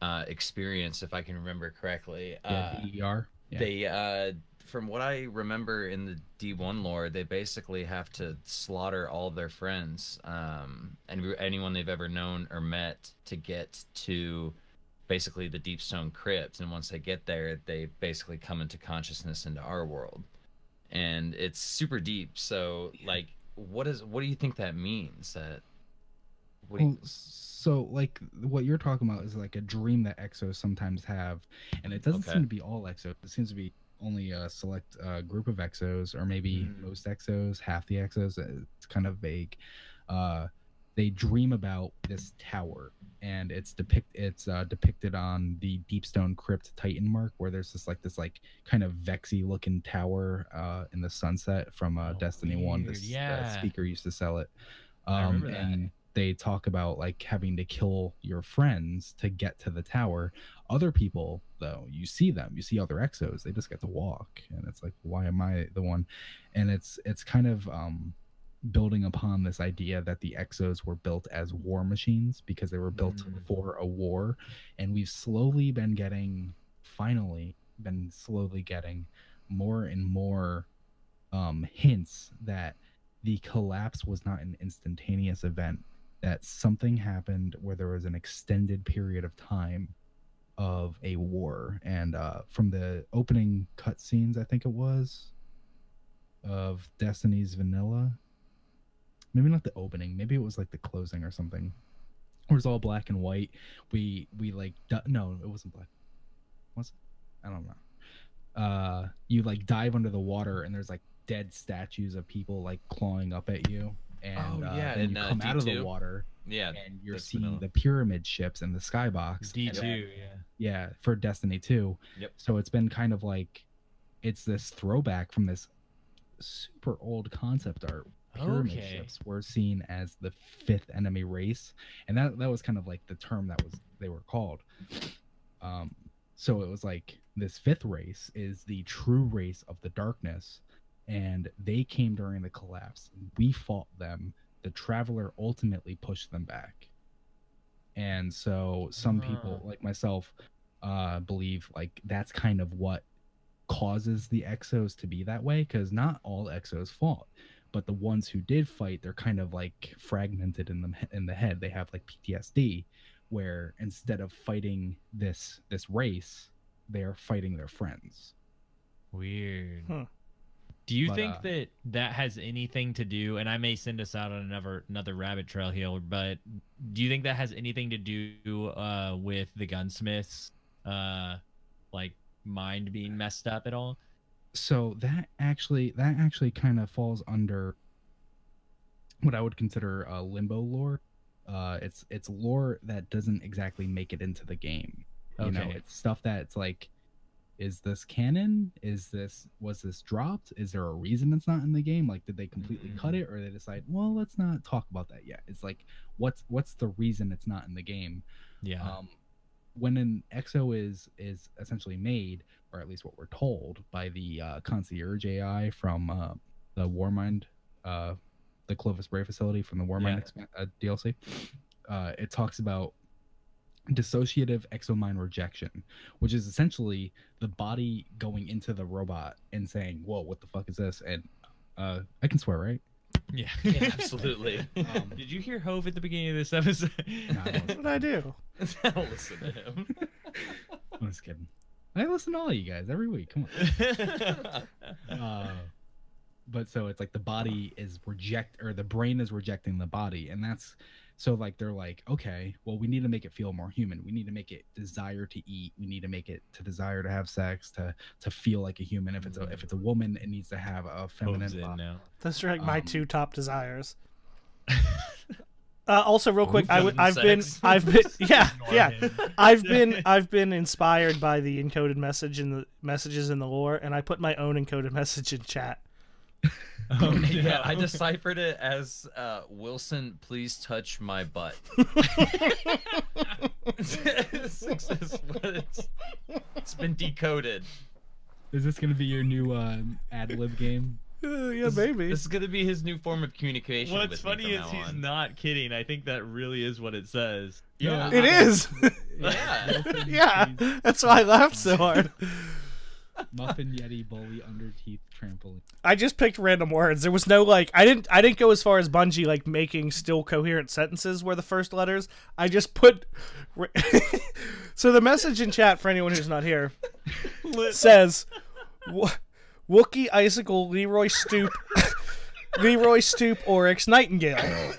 experience, if I can remember correctly. DER. Yeah. They, from what I remember in the D1 lore, they basically have to slaughter all of their friends, and anyone they've ever known or met to get to basically the Deepstone Crypt, and once they get there, they basically come into consciousness into our world, and it's super deep. So, like, what do you think that means? So, like, what you're talking about is like a dream that exos sometimes have, and it doesn't seem to be all exos. It seems to be only a select group of exos, or maybe most exos, half the exos. It's kind of vague. They dream about this tower, and it's depicted on the Deepstone Crypt Titan mark, where there's this kind of vexy looking tower in the sunset from Destiny 1. That speaker used to sell it. I remember and that. they talk about like having to kill your friends to get to the tower. Other people, though, you see other exos, they just get to walk, and it's like, why am I the one? And it's kind of building upon this idea that the exos were built as war machines because they were built for a war, and we've finally been slowly getting more and more hints that the collapse was not an instantaneous event, that something happened where there was an extended period of time of a war. And from the opening cutscenes, I think it was, of Destiny's Vanilla, maybe not the opening, maybe it was like the closing or something, where it's all black and white. We like, no, it wasn't black. Was it? I don't know. You like dive under the water, and there's like dead statues of people like clawing up at you, and then you come out of the water, and you're seeing the pyramid ships and the skybox. D2, yeah, for Destiny 2. Yep. So it's been kind of like, it's this throwback from this super old concept art. Pyramid ships were seen as the fifth enemy race, and that was kind of like the term they were called. So it was like, this fifth race is the true race of the darkness, and they came during the collapse. We fought them. The Traveler ultimately pushed them back. And so some people like myself believe like that's kind of what causes the exos to be that way, because not all exos fought, but the ones who did fight, they're kind of like fragmented in the head. They have like PTSD, where instead of fighting this race, they're fighting their friends. Weird. Do you think that has anything to do, and I may send us out on another rabbit trail here, but do you think that has anything to do with the gunsmith's like mind being messed up at all? So that actually kind of falls under what I would consider limbo lore. It's lore that doesn't exactly make it into the game. You know, it's stuff that's like, is this canon? Was this dropped? Is there a reason it's not in the game? Like, did they completely cut it, or they decide, well, let's not talk about that yet? It's like, what's the reason it's not in the game? Yeah. When an EXO is essentially made, or at least what we're told by the concierge AI from the Warmind, the Clovis Bray facility from the Warmind DLC, it talks about dissociative exomind rejection, which is essentially the body going into the robot and saying, whoa, what the fuck is this? And I can swear, right? Yeah, absolutely. Did you hear Hove at the beginning of this episode? No, What did I do? I don't listen to him. I'm just kidding. I listen to all you guys every week. Come on. But so it's like the body is the brain is rejecting the body, and that's so like they're like, okay, well, we need to make it feel more human. We need to make it desire to eat. We need to make it to desire to have sex, to feel like a human. If it's a woman, it needs to have a feminine body. Those are like my two top desires. Also, real quick, I've been inspired by the encoded messages in the lore, and I put my own encoded message in chat. Oh, yeah, I deciphered it as Wilson, please touch my butt. It's been decoded. Is this going to be your new ad-lib game? Yeah, maybe. This is going to be his new form of communication. What's funny is he's not kidding. I think that really is what it says. Yeah, it is. Yeah. Yeah, that's why I laughed so hard. Muffin Yeti bully under teeth trampoline. I just picked random words. There was no like I didn't go as far as Bungie like making still coherent sentences where the first letters. I just put so the message in chat for anyone who's not here says Wookie Icicle Leroy Stoop Oryx Nightingale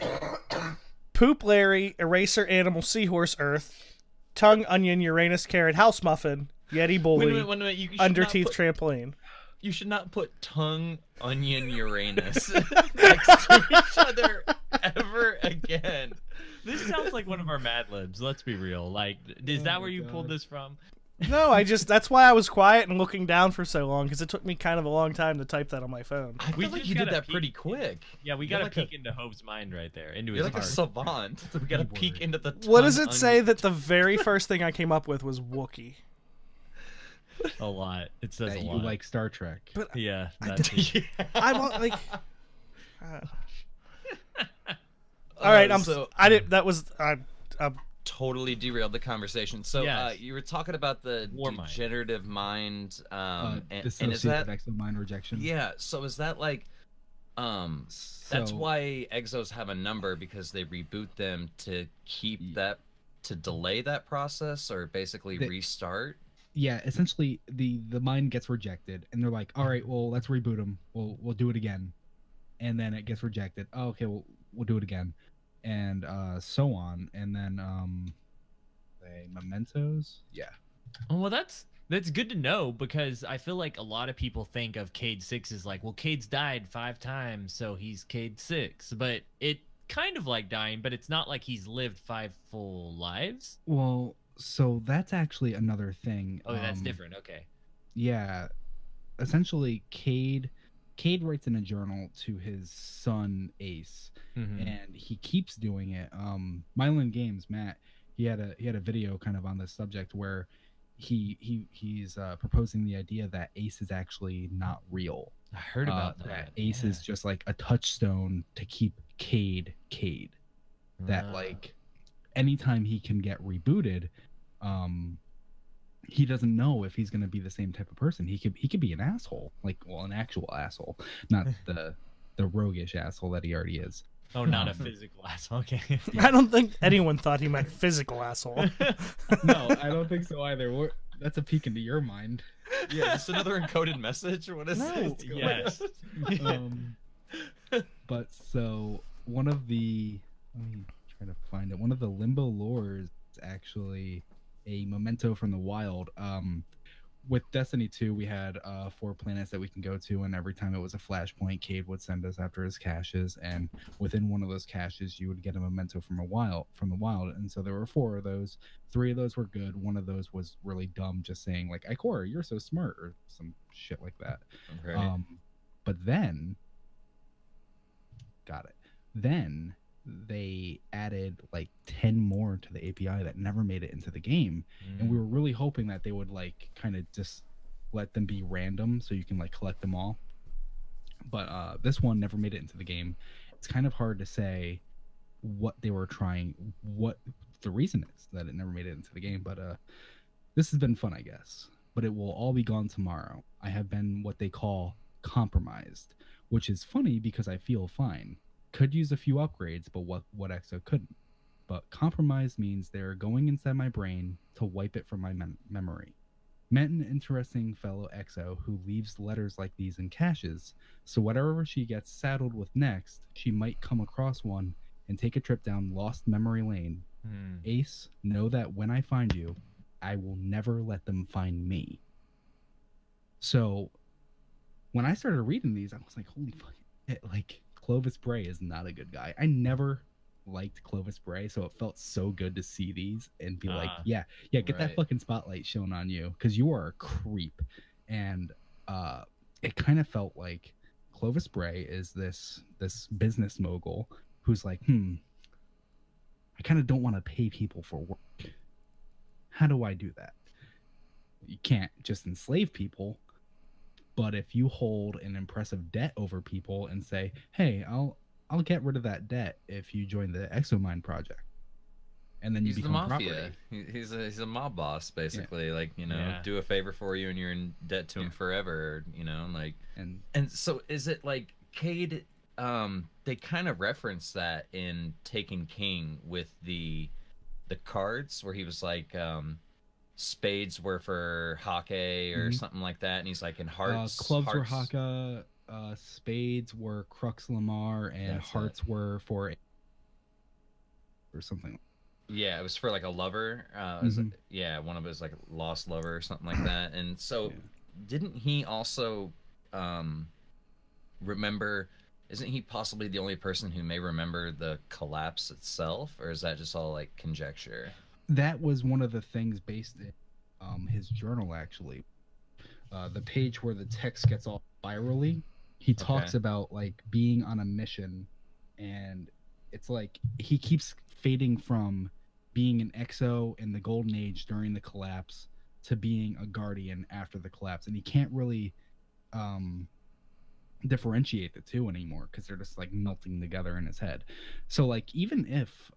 Poop Larry Eraser Animal Seahorse Earth Tongue Onion Uranus Carrot House Muffin Yeti Bully, wait a minute. Under Teeth Trampoline. You should not put Tongue, Onion, Uranus next to each other ever again. This sounds like one of our Mad Libs. Let's be real. Like, is that where you pulled this from? No, that's why I was quiet and looking down for so long, because it took me kind of a long time to type that on my phone. I feel like you did that pretty quick. Yeah, we got to peek into Hope's mind right there. Into his You're like heart. a savant. We got to peek into the What does it say that the very first thing I came up with was Wookie? A lot. It says that a lot. You like Star Trek. But yeah. I want like. All right, I totally derailed the conversation. So yes. You were talking about the degenerative mind, and is that exomind rejection? Yeah. So is that like, that's why exos have a number, because they reboot them to keep that, to delay that process, or basically restart. Yeah, essentially the mind gets rejected, and they're like, all right, well, let's reboot them. We'll do it again, and then it gets rejected. Oh, okay, we'll do it again, and so on, and then mementos. Yeah. Well, that's good to know, because I feel like a lot of people think of Cade 6 as like, well, Cade's died 5 times, so he's Cade 6, but it kind of like dying, but it's not like he's lived 5 full lives. Well, so that's actually another thing. Oh, that's different. Okay. Yeah. Essentially, Cade writes in a journal to his son Ace, and he keeps doing it. Mylan Games, Matt, he had a video kind of on this subject where he's proposing the idea that Ace is actually not real. I heard about that. Ace is just like a touchstone to keep Cade. That like anytime he can get rebooted, he doesn't know if he's going to be the same type of person. He could be an asshole, like, well, an actual asshole, not the roguish asshole that he already is. Oh, not a physical asshole. Okay. I don't think anyone thought he meant physical asshole. No, I don't think so either. That's a peek into your mind. Yeah, just another encoded message. What is No. this? Yes. But so one of the, let me try to find it. One of the Limbo lores is actually a memento from the wild. With Destiny 2, we had 4 planets that we can go to, and every time it was a flashpoint, Cade would send us after his caches, and within one of those caches, you would get a memento from the wild. And so there were 4 of those. 3 of those were good. One of those was really dumb, just saying like, "Ikora, you're so smart," or some shit like that. Okay. But then, got it. Then they added like 10 more to the API that never made it into the game. And we were really hoping that they would like kind of just let them be random so you can like collect them all. But this one never made it into the game. It's kind of hard to say what they were trying, what the reason is that it never made it into the game. But this has been fun, I guess. But it will all be gone tomorrow. I have been what they call compromised, which is funny because I feel fine. Could use a few upgrades, but what EXO couldn't. But compromise means they're going inside my brain to wipe it from my memory. Met an interesting fellow EXO who leaves letters like these in caches, so whatever she gets saddled with next, she might come across one and take a trip down lost memory lane. Ace, know that when I find you, I will never let them find me. So when I started reading these, I was like, holy fuck, like Clovis Bray is not a good guy. I never liked Clovis Bray, so it felt so good to see these and be like, yeah, get that fucking spotlight shown on you because you are a creep. And it kind of felt like Clovis Bray is this business mogul who's like, I kind of don't want to pay people for work. How do I do that? You can't just enslave people. But if you hold an impressive debt over people and say, hey, I'll get rid of that debt if you join the ExoMine project. And then you become the mafia. property. He's a mob boss, basically. Like, do a favor for you and you're in debt to him forever, like. And so is it like Cade, they kind of reference that in Taken King with the cards where he was like, spades were for Hake or something like that, and he's like, in hearts, clubs were Haka, spades were Crux Lamar, and hearts were for or something. Yeah, it was for like a lover. One of his like lost lover or something like that. And so, didn't he also remember? Isn't he possibly the only person who may remember the collapse itself, or is that just all like conjecture? That was one of the things based in his journal, actually. The page where the text gets all spirally, he talks about like being on a mission, and it's like he keeps fading from being an EXO in the Golden Age during the collapse to being a Guardian after the collapse, and he can't really differentiate the two anymore because they're just like melting together in his head. So like even if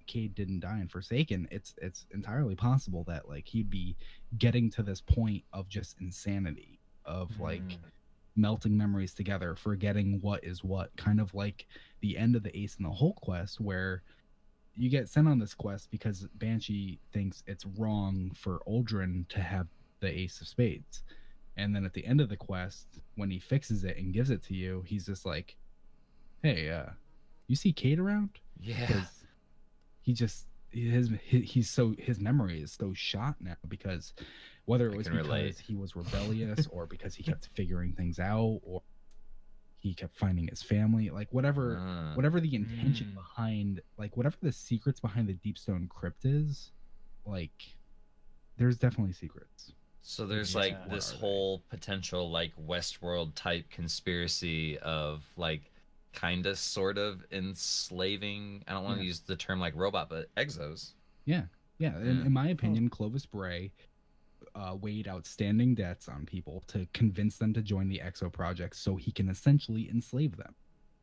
Cade didn't die in Forsaken, it's entirely possible that like he'd be getting to this point of just insanity of like melting memories together, forgetting what is what, kind of like the end of the Ace in the Hole quest, where you get sent on this quest because Banshee thinks it's wrong for Uldren to have the Ace of Spades. And then at the end of the quest, when he fixes it and gives it to you, he's just like, hey, you see Cade around? Yeah. Because he just, his memory is so shot now, because whether it was because he was rebellious or because he kept figuring things out or he kept finding his family, like whatever the intention behind, like whatever the secrets behind the Deepstone Crypt is, like there's definitely secrets. So there's like this whole potential like Westworld type conspiracy of like kind of sort of enslaving. I don't want to use the term like robot, but exos. Yeah. In my opinion, Clovis Bray weighed outstanding debts on people to convince them to join the EXO project so he can essentially enslave them.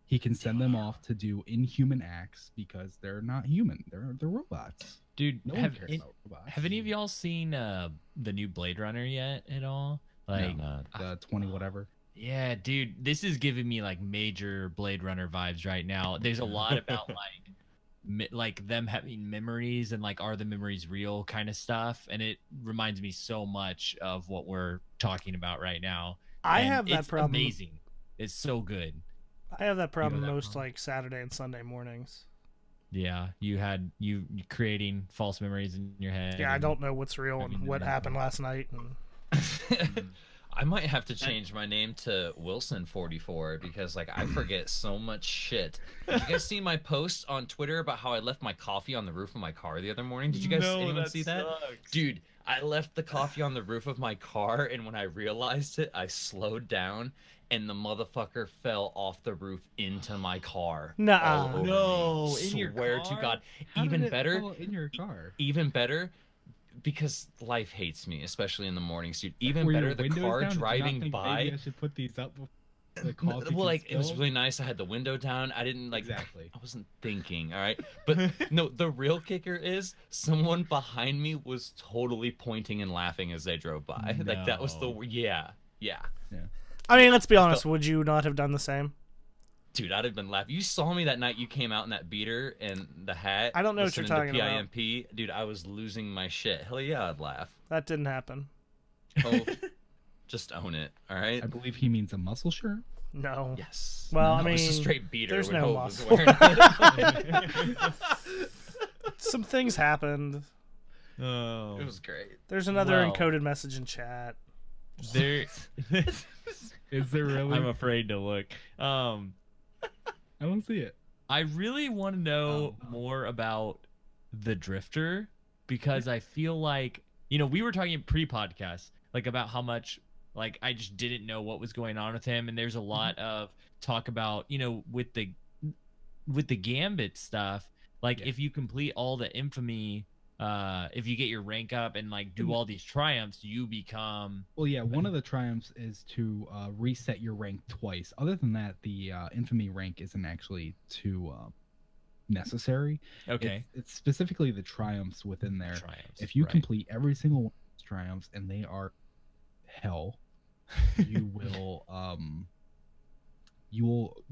He can send them off to do inhuman acts because they're not human. They're robots. Dude, No have any of y'all seen the new Blade Runner yet at all? Like the 20 whatever. Yeah, dude, this is giving me like major Blade Runner vibes right now. There's a lot about like like them having memories and like are the memories real kind of stuff, and it reminds me so much of what we're talking about right now. I And have that it's problem. amazing. It's so good. I have that problem that most problem? like Saturday and Sunday mornings. Yeah, you creating false memories in your head. Yeah, I and don't know what's real and having what to- happened last night. And I might have to change my name to Wilson44 because like I forget so much shit. Did you guys see my post on Twitter about how I left my coffee on the roof of my car the other morning? Did you guys anyone see that? sucks. Dude, I left the coffee on the roof of my car, and when I realized it, I slowed down, and the motherfucker fell off the roof into my car. Nuh-uh. all over No, me. in your Swear to car? God. How Even did it better, fall in your car? even better, because life hates me, especially in the mornings, dude. Even Were better, your the windows car down? Did you not driving think, by. maybe I should put these up before the coffee Well, can like it was spill? really nice. I had the window down. I didn't like. Exactly. I wasn't thinking. All right, but no. The real kicker is someone behind me was totally pointing and laughing as they drove by. Like that was the No. yeah. I mean, let's be honest. Would you not have done the same? Dude, I'd have been laughing. You saw me that night. You came out in that beater and the hat. I don't know what you're listening to talking about. PIMP. Dude, I was losing my shit. Hell yeah, I'd laugh. That didn't happen. Oh, just own it. All right. I believe he means a muscle shirt. No. Yes. Well, No, I it's a mean, straight beater. there's when no Hove was muscle. wearing it. Some things happened. Oh, It was great. There's another Well. encoded message in chat. there. Is there really? I'm afraid to look. I don't see it. I really want to know Oh. more about the Drifter because I feel like, we were talking pre-podcast like about how much like I just didn't know what was going on with him, and there's a lot of talk about, with the Gambit stuff, like Yeah. if you complete all the infamy, if you get your rank up and like do all these triumphs, you become Well, yeah, one of the triumphs is to reset your rank twice. Other than that, the infamy rank isn't actually too necessary. okay. It's specifically the triumphs within there. Triumphs. If you right. complete every single one of those triumphs and they are hell, you will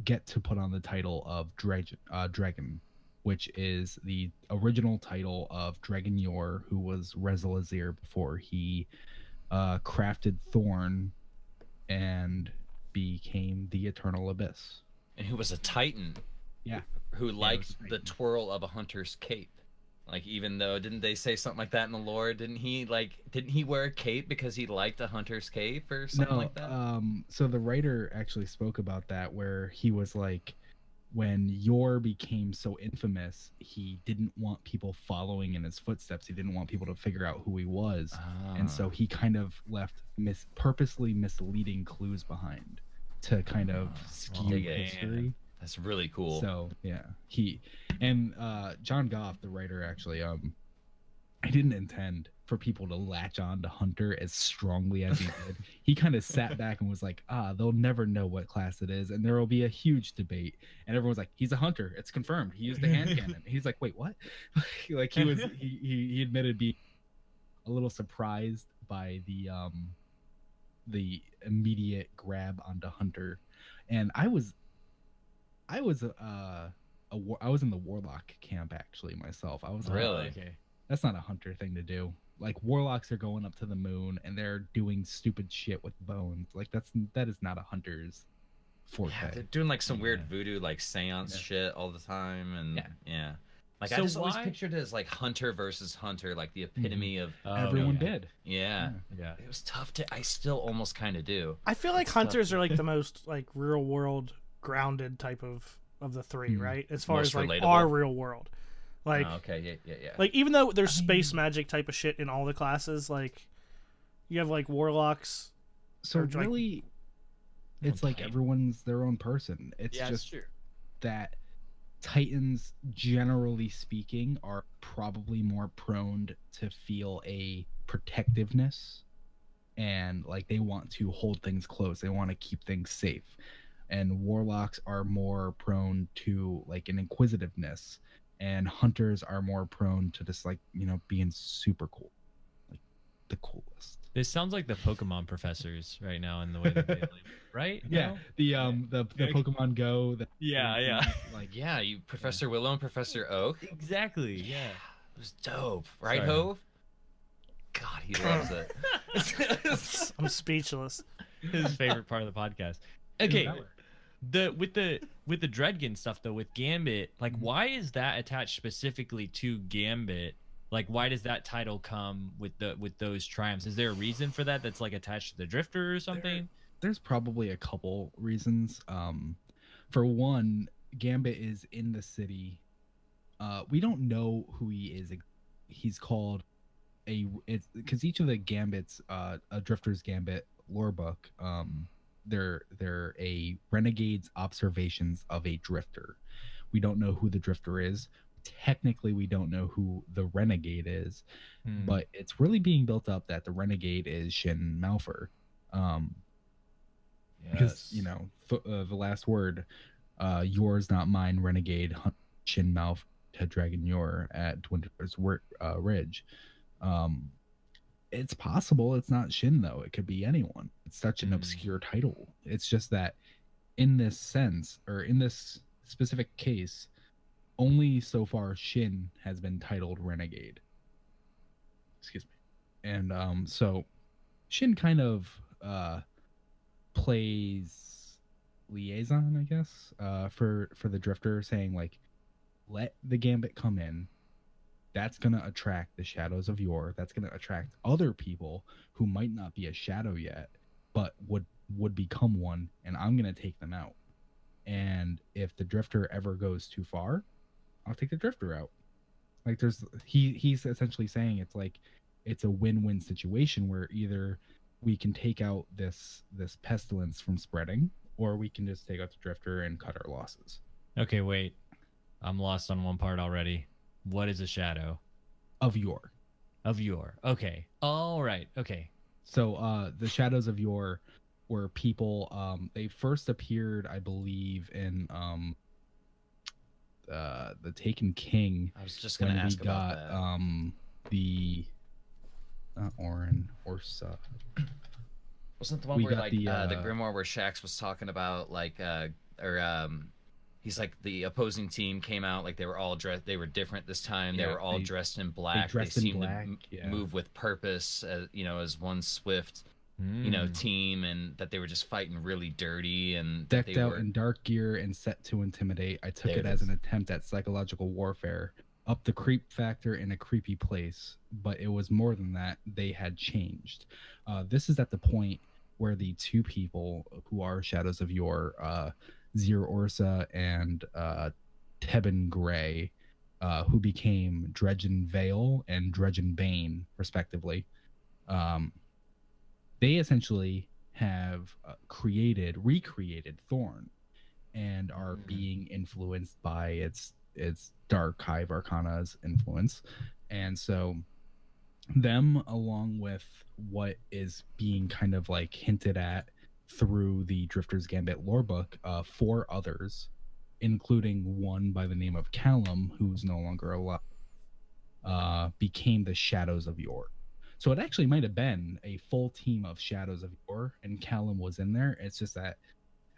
get to put on the title of Dredgen, which is the original title of Dredgen Yor, who was Rezalazir before he crafted Thorn and became the Eternal Abyss. And who was a Titan. Yeah. Who liked was a the Titan. twirl of a hunter's cape. Like, even though, didn't they say something like that in the lore? Didn't he wear a cape because he liked a hunter's cape or something like that? So the writer actually spoke about that, where he was like, when Yor became so infamous, he didn't want people following in his footsteps. He didn't want people to figure out who he was. And so he kind of left purposely misleading clues behind to kind of skew dig it. history. That's really cool. So yeah, John Goff, the writer, actually, I didn't intend for people to latch on to Hunter as strongly as he did. He kind of sat back and was like, they'll never know what class it is, and there will be a huge debate. And everyone's like, he's a hunter, it's confirmed. He used a hand cannon. He's like, wait, what? Like he admitted being a little surprised by the immediate grab onto Hunter. And I was in the Warlock camp actually myself. I was like, Really? Okay. that's not a hunter thing to do. Like, Warlocks are going up to the moon and they're doing stupid shit with bones. Like, that is not a hunter's forte. Yeah, they're doing like some weird Yeah. voodoo, like seance Yeah. shit all the time, and yeah. Like, I So just always why- pictured it as like hunter versus hunter, like the epitome of Everyone yeah. did. yeah. Yeah. It was tough to. I still almost kind of do. I feel like It's tough. hunters are like the most like real world grounded type of the three, Mhm. right? As far Most as like relatable. our real world. Like Oh, okay, yeah. like even though there's space magic type of shit in all the classes, like you have like warlocks. So Or, like- really, it's like Right. everyone's their own person. It's Yeah, just true. that Titans, generally speaking, are probably more prone to feel a protectiveness, and like they want to hold things close. They want to keep things safe. And Warlocks are more prone to like an inquisitiveness, and Hunters are more prone to just like, being super cool, like the coolest. This sounds like the Pokemon professors right now in the way that they live, right? Yeah, No? the Pokemon Go. Yeah. Like, yeah, you Professor Willow and Professor Oak. Exactly. Yeah. It was dope, right, Sorry. Hove? God, he loves it. I'm speechless. His favorite part of the podcast. Okay. With the Dredgen stuff though, with Gambit, like why is that attached specifically to Gambit? Like why does that title come with those triumphs? Is there a reason for that that's like attached to the Drifter or something? There's probably a couple reasons. For one, Gambit is in the city. We don't know who he is. He's called because each of the Gambits, a Drifter's Gambit lore book, they're a Renegade's observations of a Drifter. We don't know who the Drifter is. Technically, we don't know who the Renegade is, but it's really being built up that the Renegade is Shin Malphur. Because the last word, yours not mine, Renegade Shin Malphur to Dragon Yor at Dwindler's Ridge. It's possible it's not Shin though. It could be anyone. It's such an obscure title. It's just that in this sense, or in this specific case, only so far Shin has been titled Renegade. Excuse me. And so Shin kind of plays liaison, I guess, for the Drifter, saying like, let the Gambit come in. That's going to attract the Shadows of Yore. That's going to attract other people who might not be a shadow yet, but would become one, and I'm going to take them out. And if the Drifter ever goes too far, I'll take the Drifter out. Like he's essentially saying it's like it's a win-win situation where either we can take out this pestilence from spreading, or we can just take out the Drifter and cut our losses. Okay, wait. I'm lost on one part already. What is a shadow? Of Yore. Of Yore. Okay. All right. Okay. So the Shadows of Yore were people, they first appeared, I believe, in the Taken King. I was just going to ask about that. The not Orin, Orsa. Wasn't the one where like the grimoire where Shax was talking about like he's like the opposing team came out like they were all dressed. They were different this time. Yeah, they were all dressed in black. They seemed to move with purpose, as one swift, team, and that they were just fighting really dirty and decked out in dark gear and set to intimidate. I took it as an attempt at psychological warfare, up the creep factor in a creepy place, but it was more than that. They had changed. This is at the point where the two people who are Shadows of Yore, Zir Orsa and Tebben Gray, who became Dredgen Vale and Dredgen Bane, respectively. They essentially have recreated Thorn, and are being influenced by its Dark Hive Arcana's influence. And so them, along with what is being kind of like hinted at through the Drifter's Gambit lore book, 4 others, including one by the name of Callum, who's no longer alive, became the Shadows of Yore. So it actually might have been a full team of Shadows of Yore, and Callum was in there. It's just that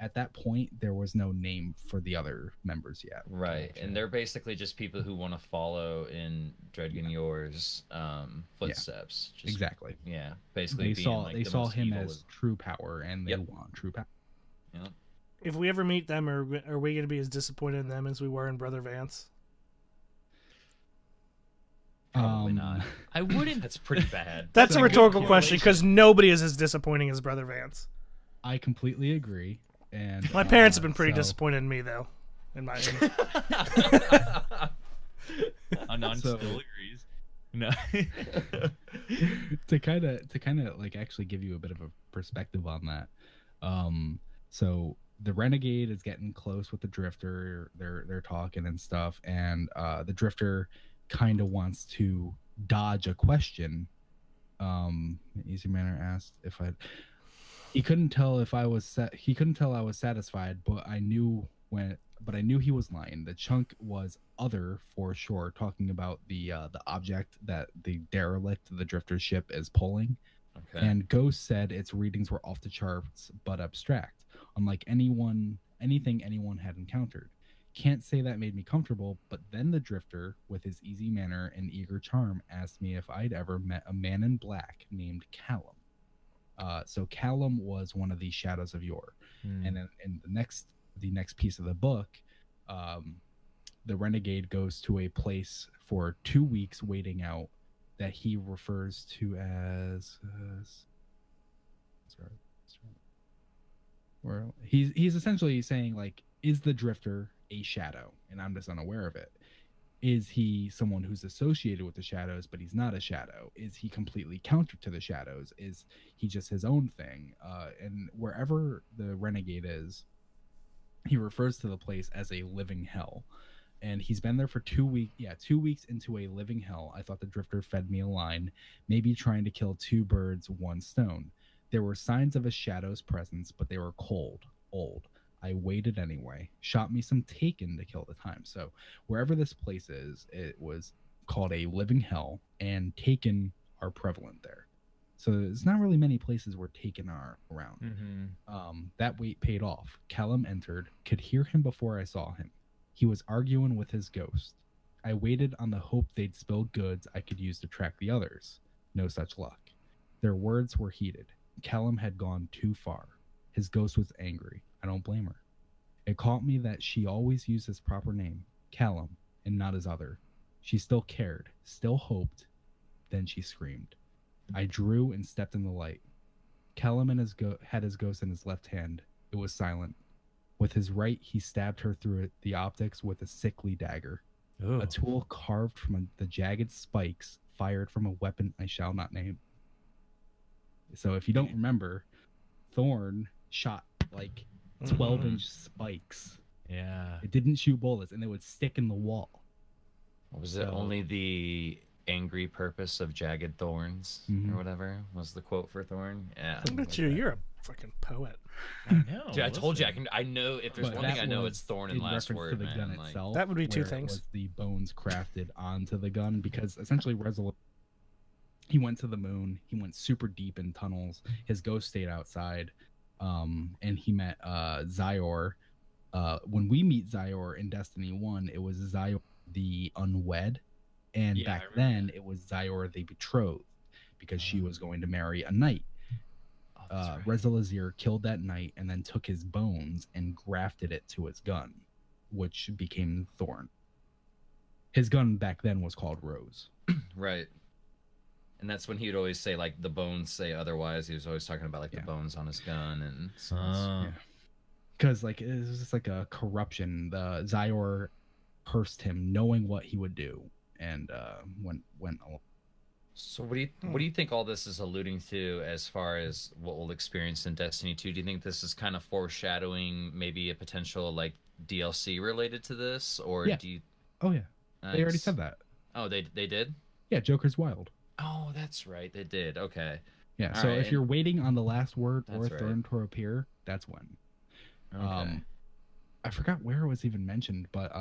at that point, there was no name for the other members yet. Right, and they're basically just people who want to follow in Dredgen Yore's footsteps. Yeah. Exactly. Yeah, basically they saw him as true power, and they want true power. Yeah. If we ever meet them, are we going to be as disappointed in them as we were in Brother Vance? Probably not. I wouldn't. That's pretty bad. That's a rhetorical question, because nobody is as disappointing as Brother Vance. I completely agree. And my parents have been pretty disappointed in me, though. In my Anon still agrees. No. to kind of like actually give you a bit of a perspective on that. So the Renegade is getting close with the Drifter. They're talking and stuff, and the Drifter kind of wants to dodge a question. Easy Manner asked if I. He couldn't tell if I was he couldn't tell I was satisfied, but I knew he was lying. The chunk was other for sure, talking about the object that the derelict, the Drifter ship, is pulling. Okay. And Ghost said its readings were off the charts but abstract, unlike anything anyone had encountered. Can't say that made me comfortable, but then the Drifter, with his easy manner and eager charm, asked me if I'd ever met a man in black named Callum. So Callum was one of the Shadows of Yore. And then in the next piece of the book, the renegade goes to a place for 2 weeks waiting out that he refers to as where he's essentially saying, like, is the Drifter a shadow and I'm just unaware of it? Is he someone who's associated with the shadows but he's not a shadow? Is he completely counter to the shadows? Is he just his own thing? And wherever the renegade is, he refers to the place as a living hell. And he's been there for 2 weeks. Yeah, 2 weeks into a living hell. I thought the Drifter fed me a line, maybe trying to kill two birds, one stone. There were signs of a shadow's presence, but they were cold, old. I waited anyway. Shot me some taken to kill the time. So wherever this place is, it was called a living hell, and taken are prevalent there. So there's not really many places where taken are around. That wait paid off. Callum entered, could hear him before I saw him. He was arguing with his ghost. I waited on the hope they'd spill goods I could use to track the others. No such luck. Their words were heated. Callum had gone too far. His ghost was angry. I don't blame her. It caught me that she always used his proper name, Callum, and not his other. She still cared, still hoped. Then she screamed. I drew and stepped in the light. Callum had his ghost in his left hand. It was silent. With his right, he stabbed her through the optics with a sickly dagger. A tool carved from the jagged spikes fired from a weapon I shall not name. So if you don't remember, Thorn shot like 12-inch spikes. Yeah. It didn't shoot bullets, and they would stick in the wall. Was it only the angry purpose of jagged thorns or whatever was the quote for Thorn? Yeah. Look at you. You're a fucking poet. I know. Dude, I told you I know if there's But one thing that I know, was it's Thorn in and last reference word, to the man. gun Like, itself, That would be two where it things. was the bones crafted onto the gun, because essentially he went to the moon. He went super deep in tunnels. His ghost stayed outside, and he met Zyor. When we meet Zyor in Destiny 1, it was Zyor the Unwed, and Yeah, back then it was Zyor the Betrothed, because she was going to marry a knight. right. Rezalazir killed that knight and then took his bones and grafted it to his gun, which became Thorn. His gun back then was called Rose. Right. And that's when he would always say, like, the bones say otherwise. He was always talking about, like, the bones on his gun. And so because like it was just like a corruption. The Zyor cursed him, knowing what he would do, and went along. So what do you think all this is alluding to as far as what we'll experience in Destiny 2? Do you think this is kind of foreshadowing maybe a potential like DLC related to this, or do you? Oh yeah, Nice. they already said that. Oh, they did? Yeah, Joker's Wild. Oh, that's right, they did. Okay. Yeah, All so right, if you're waiting on the last word or That's right. Thorn to appear, that's when. Okay. I forgot where it was even mentioned, but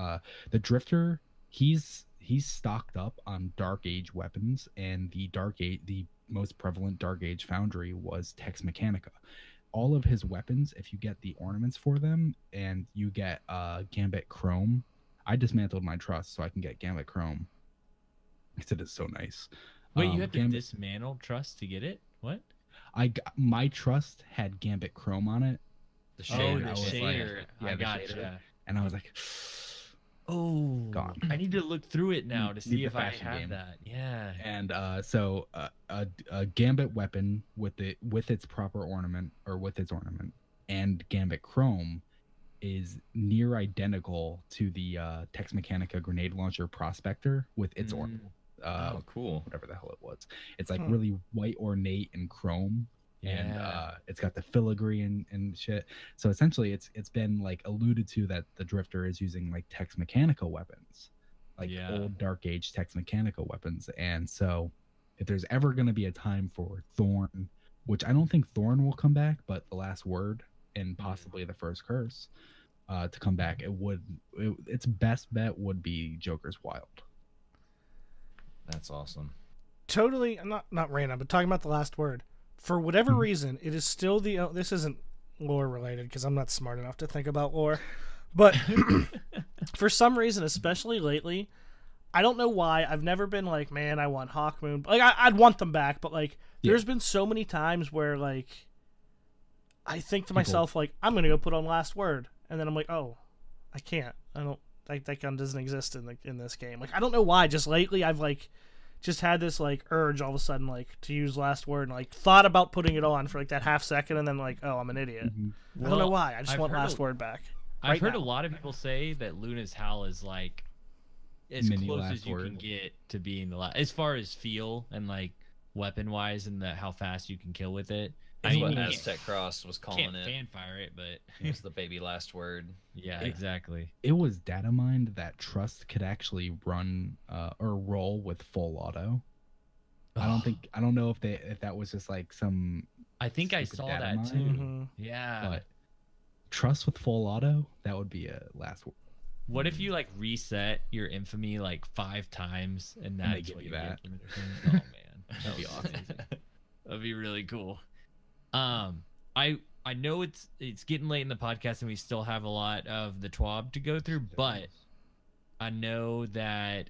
the Drifter, he's stocked up on Dark Age weapons, and the most prevalent Dark Age foundry was Tex Mechanica. All of his weapons, if you get the ornaments for them and you get Gambit Chrome, I dismantled my trust so I can get Gambit Chrome because it is so nice. Wait, you have to dismantle trust to get it? What? My trust had Gambit Chrome on it. The Oh, shader. the shader. I the gotcha. shader. And I was like, oh, gone. I need to look through it now to Need see the if I fashion have game. that. Yeah. And so a Gambit weapon with its proper ornament, or with its ornament, and Gambit Chrome is near identical to the Tex Mechanica grenade launcher Prospector with its ornament. Oh, cool. Whatever the hell it was. It's like really white ornate and chrome. And Yeah. it's got the filigree and shit. So essentially it's been like alluded to that the Drifter is using like Tex Mechanica weapons, like old Dark Age Tex Mechanica weapons. And so if there's ever going to be a time for Thorn, which I don't think Thorn will come back, but the last word and possibly the first curse to come back, its best bet would be Joker's Wild. That's awesome. Totally, not random, but talking about the last word. for whatever reason, it is still this isn't lore related because I'm not smart enough to think about lore, but for some reason, especially lately, I don't know why, I've never been like, man, I want Hawkmoon. Like, I'd want them back, but like, there's been so many times where like, I think to myself like, I'm gonna go put on Last Word, and then I'm like, oh, I can't. I don't. That gun doesn't exist in this game. Like, I don't know why. Just lately, I've like just had this like urge all of a sudden like to use Last Word, and like thought about putting it on for like that half second, and then like, oh, I'm an idiot. I don't know why. I just want Last Word back. I've heard a lot of people say that Luna's Howl is like as close as you can get to being the last, as far as feel and like weapon wise, and how fast you can kill with it. I mean, what Aztec Cross was calling it. Can't fanfire it, but it was the baby last word. Yeah, exactly. It was data mined that Trust could actually run or roll with full auto. I don't know if that was just like some. I think I saw that mine. too. Yeah. But Trust with full auto, that would be a last word. What if you like reset your infamy like 5 times and that's give what you you that? get? Oh man, that'd be awesome. That'd be really cool. I know it's getting late in the podcast and we still have a lot of the TWAB to go through, but I know that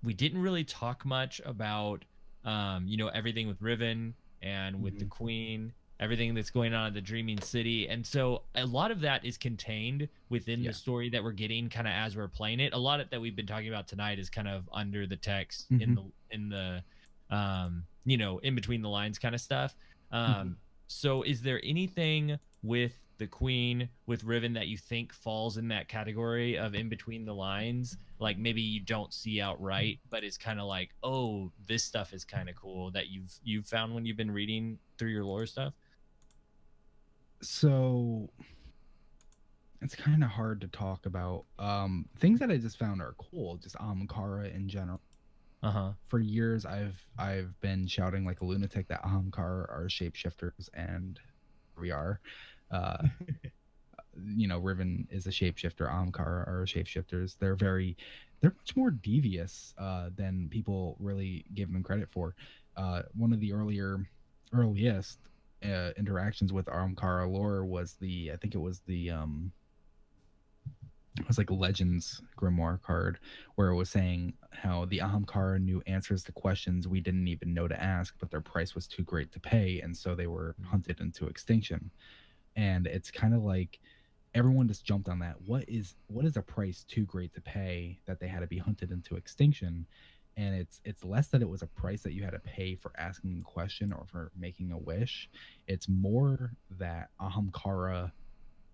we didn't really talk much about everything with Riven and with the Queen, everything that's going on at the Dreaming City, and so a lot of that is contained within the story that we're getting kind of as we're playing it. A lot of that we've been talking about tonight is kind of under the text in the in between the lines kind of stuff. So is there anything with the Queen, with Riven, that you think falls in that category of in between the lines? Like maybe you don't see outright, but it's kind of like, oh, this stuff is kind of cool that you've found when you've been reading through your lore stuff? So it's kind of hard to talk about. Things that I just found are cool, just Ahamkara in general. For years, I've been shouting like a lunatic that Ahamkara are shapeshifters, and we are. Riven is a shapeshifter. Ahamkara are shapeshifters. They're much more devious than people really give them credit for. One of the earliest interactions with Ahamkara lore was it was like Legends Grimoire card, where it was saying how the Ahamkara knew answers to questions we didn't even know to ask, but their price was too great to pay, and so they were hunted into extinction. And it's kind of like everyone just jumped on that. What is a price too great to pay that they had to be hunted into extinction? And it's less that it was a price that you had to pay for asking a question or for making a wish. It's more that Ahamkara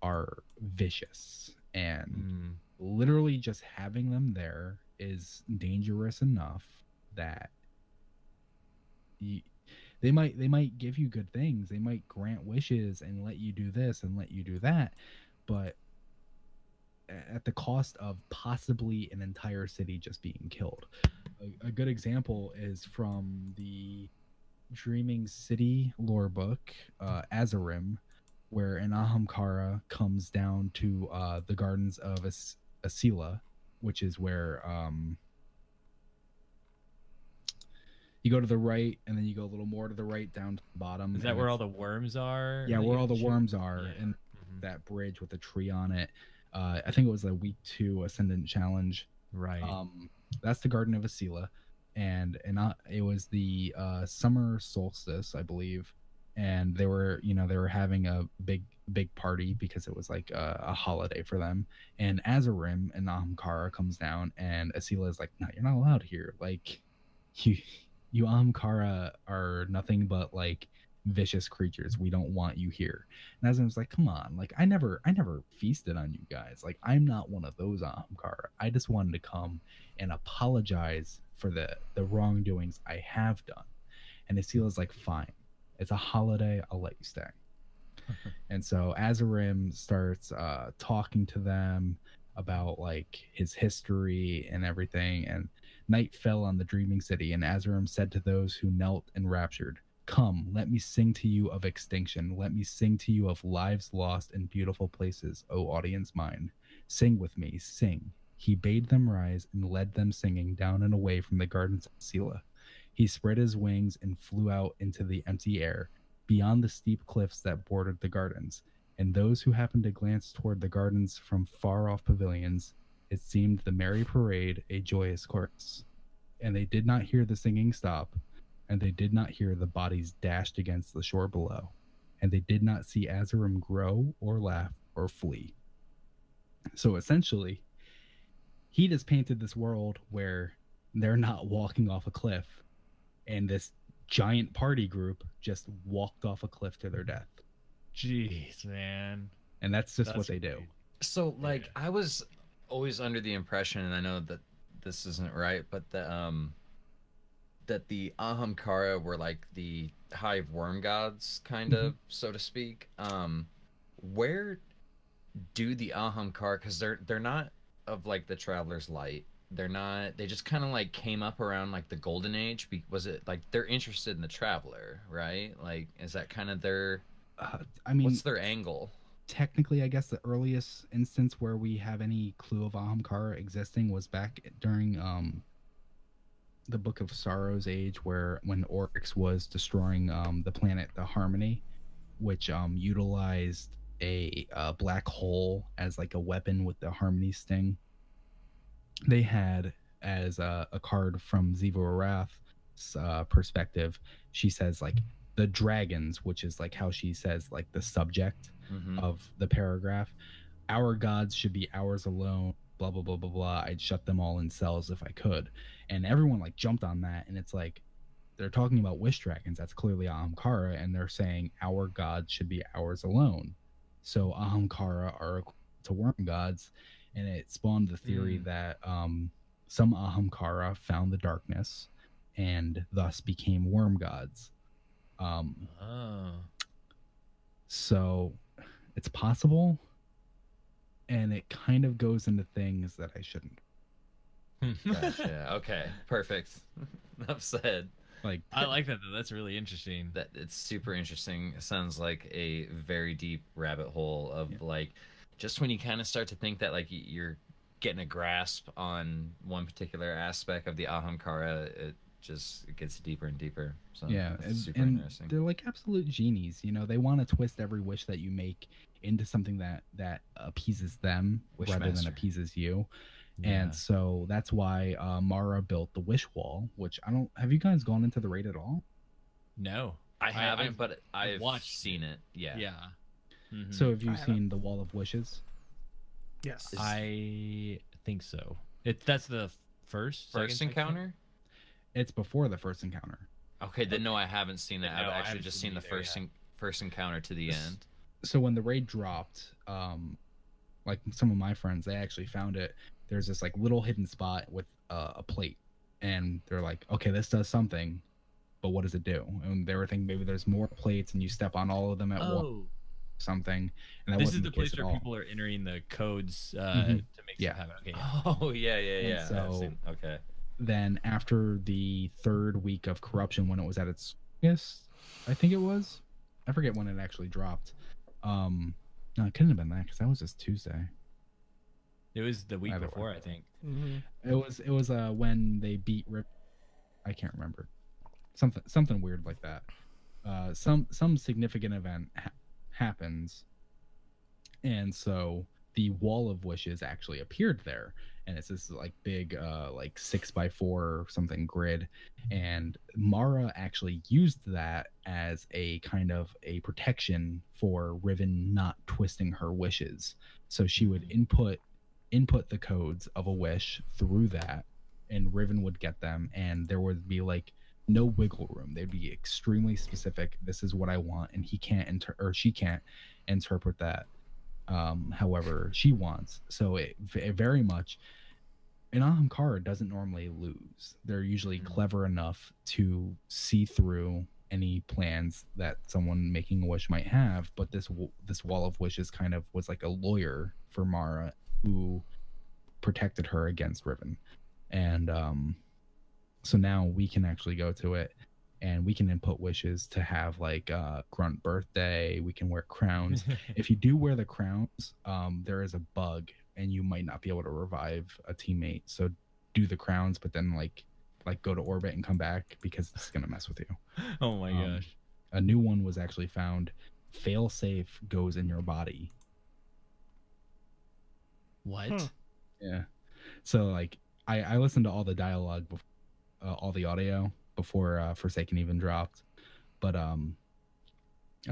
are vicious, and literally just having them there is dangerous enough that they might give you good things. They might grant wishes and let you do this and let you do that, but at the cost of possibly an entire city just being killed. A good example is from the Dreaming City lore book, Azarim, where an Ahamkara comes down to the gardens of Asila, which is where you go to the right and then you go a little more to the right down to the bottom. Is that where all the worms are? Yeah, where all the worms are, and that bridge with a tree on it. I think it was a week 2 Ascendant Challenge. Right. That's the Garden of Asila, and it was the summer solstice, I believe. And they were having a big party because it was like a holiday for them. And Azarim and Ahamkara comes down, and Asila is like, no, you're not allowed here. Like, you Ahamkara are nothing but like vicious creatures. We don't want you here. And Azarim's like, come on, like I never feasted on you guys. Like, I'm not one of those Ahamkara. I just wanted to come and apologize for the wrongdoings I have done. And Asila's like, fine. It's a holiday. I'll let you stay. And so Azarim starts talking to them about like his history and everything. And night fell on the Dreaming City, and Azarim said to those who knelt enraptured, "Come, let me sing to you of extinction. Let me sing to you of lives lost in beautiful places, O audience mine. Sing with me, sing." He bade them rise and led them singing down and away from the gardens of Sela. He spread his wings and flew out into the empty air. beyond the steep cliffs that bordered the gardens. And those who happened to glance toward the gardens from far off pavilions, it seemed the merry parade a joyous chorus. And they did not hear the singing stop, and they did not hear the bodies dashed against the shore below, and they did not see Azarim grow or laugh or flee. So essentially, he just painted this world where they're not walking off a cliff, and this giant party group just walked off a cliff to their death. Jeez, man. And that's just what they do. So, like, I was always under the impression, and I know that this isn't right, but that the Ahamkara were like the hive worm gods, kind of, so to speak. Where do the Ahamkara, because they're not of like the Traveler's Light. They're not. They just kind of like came up around like the Golden Age. Was it like they're interested in the Traveler, right? Like, is that kind of their? I mean, what's their angle? Technically, I guess the earliest instance where we have any clue of Ahamkara existing was back during the Book of Sorrows age, when Oryx was destroying the planet, the Harmony, which utilized a black hole as like a weapon with the Harmony sting. They had as a card from Ziva Arath's perspective, she says like the dragons, which is like how she says like the subject of the paragraph. Our gods should be ours alone, blah blah blah blah blah. I'd shut them all in cells if I could. And everyone like jumped on that, and it's like they're talking about wish dragons. That's clearly Ahamkara, and they're saying our gods should be ours alone. So Ahamkara are to worm gods, and it spawned the theory that some Ahamkara found the darkness and thus became worm gods. So it's possible, and it kind of goes into things that I shouldn't. Gotcha. Okay, perfect. Enough said. Like, I like that though. That's really interesting. That it's super interesting. It sounds like a very deep rabbit hole of like, just when you kind of start to think that like you're getting a grasp on one particular aspect of the Ahamkara, it gets deeper and deeper. So yeah, super and interesting. they're like absolute genies. You know, they want to twist every wish that you make into something that appeases them rather than appeases you. Yeah. And so that's why Mara built the wish wall, which have you guys gone into the raid at all? No, I haven't, but I've seen it. Yeah. Yeah. Mm-hmm. So have you seen the Wall of Wishes? Yes. I think so. That's the first encounter? It's before the first encounter. Okay, then no, I haven't seen that. No, I've I actually haven't just seen seen it the either, first encounter to the end. So when the raid dropped, like some of my friends, they actually found it. There's this like little hidden spot with a plate, and they're like, okay, this does something, but what does it do? And they were thinking maybe there's more plates and you step on all of them at once, something. And that this wasn't is the case place at where all. people are entering the codes to make stuff happen. Okay. Oh yeah. So okay. Then after the third week of corruption, when it was at its biggest, I think it was, I forget when it actually dropped. No, it couldn't have been that because that was just Tuesday. It was the week Either before, way. I think. It was when they beat Rip. I can't remember. Something weird like that. Some significant event happens, and so the Wall of Wishes actually appeared there, and it's this like big like 6x4 or something grid, and Mara actually used that as a kind of a protection for Riven not twisting her wishes. So she would input the codes of a wish through that, and Riven would get them, and there would be like no wiggle room. They'd be extremely specific. This is what I want, and she can't interpret that however she wants. So it very much, an Ahamkara doesn't normally lose. They're usually clever enough to see through any plans that someone making a wish might have, but this Wall of Wishes kind of was like a lawyer for Mara who protected her against Riven. And so now we can actually go to it and we can input wishes to have like Grunt birthday. We can wear crowns. If you do wear the crowns, there is a bug and you might not be able to revive a teammate. So do the crowns, but then like go to orbit and come back because it's gonna mess with you. Oh my gosh. a new one was actually found. Failsafe goes in your body. What? Yeah. So like I listened to all the dialogue before, all the audio before Forsaken even dropped, but I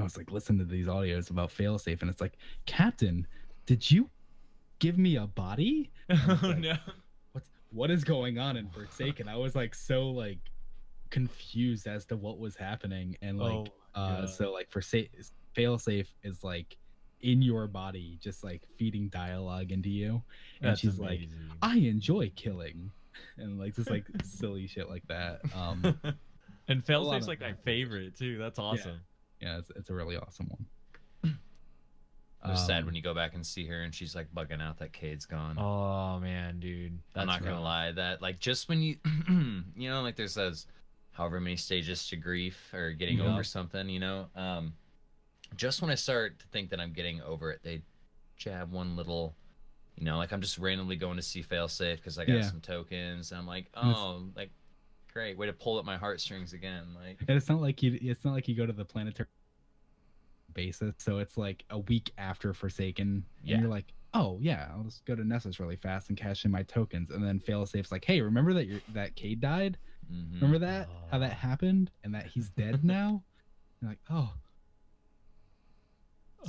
was like listening to these audios about failsafe, and it's like, Captain, did you give me a body? Oh like, no. What is going on in Forsaken? I was like so like confused as to what was happening, and like so like failsafe is like in your body, just like feeding dialogue into you, and That's she's amazing. like, I enjoy killing, and like just like silly shit like that. And failsafe's like my favorite too. That's awesome. Yeah, it's a really awesome one. It was sad when you go back and see her and she's like bugging out that Cade's gone. Oh man, dude. I'm not gonna lie, that like just when you you know, like there's those however many stages to grief or getting over something, you know, just when I start to think that I'm getting over it, they jab one little, you know, like I'm just randomly going to see failsafe because I got some tokens, and I'm like, oh, like great way to pull at my heartstrings again. Like, and it's not like you go to the planetary basis, so it's like a week after Forsaken, and you're like, oh yeah, I'll just go to Nessus really fast and cash in my tokens, and then failsafe's like, hey, remember that Cade died? Remember that how that happened and that he's dead now? You're like, oh,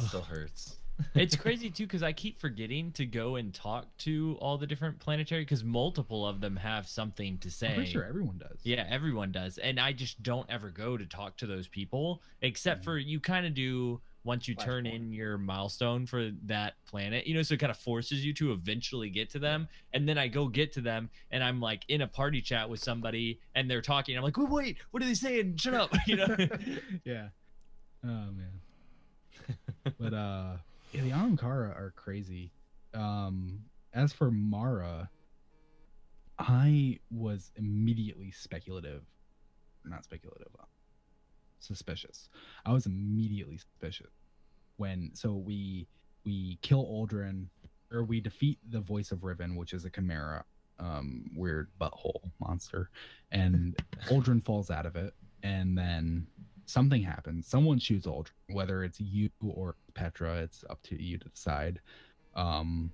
still hurts. It's crazy too, because I keep forgetting to go and talk to all the different planetary, because multiple of them have something to say. I'm pretty sure everyone does. Yeah, everyone does, and I just don't ever go to talk to those people, except for you kind of do once you turn in your milestone for that planet, you know, so it kind of forces you to eventually get to them. And then I go get to them, and I'm like in a party chat with somebody, and they're talking. I'm like, wait, what are they saying? Shut up, you know? Yeah. Oh man. But yeah, the Ahamkara are crazy. As for Mara, I was immediately suspicious. I was immediately suspicious when we kill Aldrin, or we defeat the Voice of Riven, which is a chimera, weird butthole monster, and Aldrin falls out of it, and then something happens. Someone shoots Aldrin, whether it's you or Petra, it's up to you to decide. And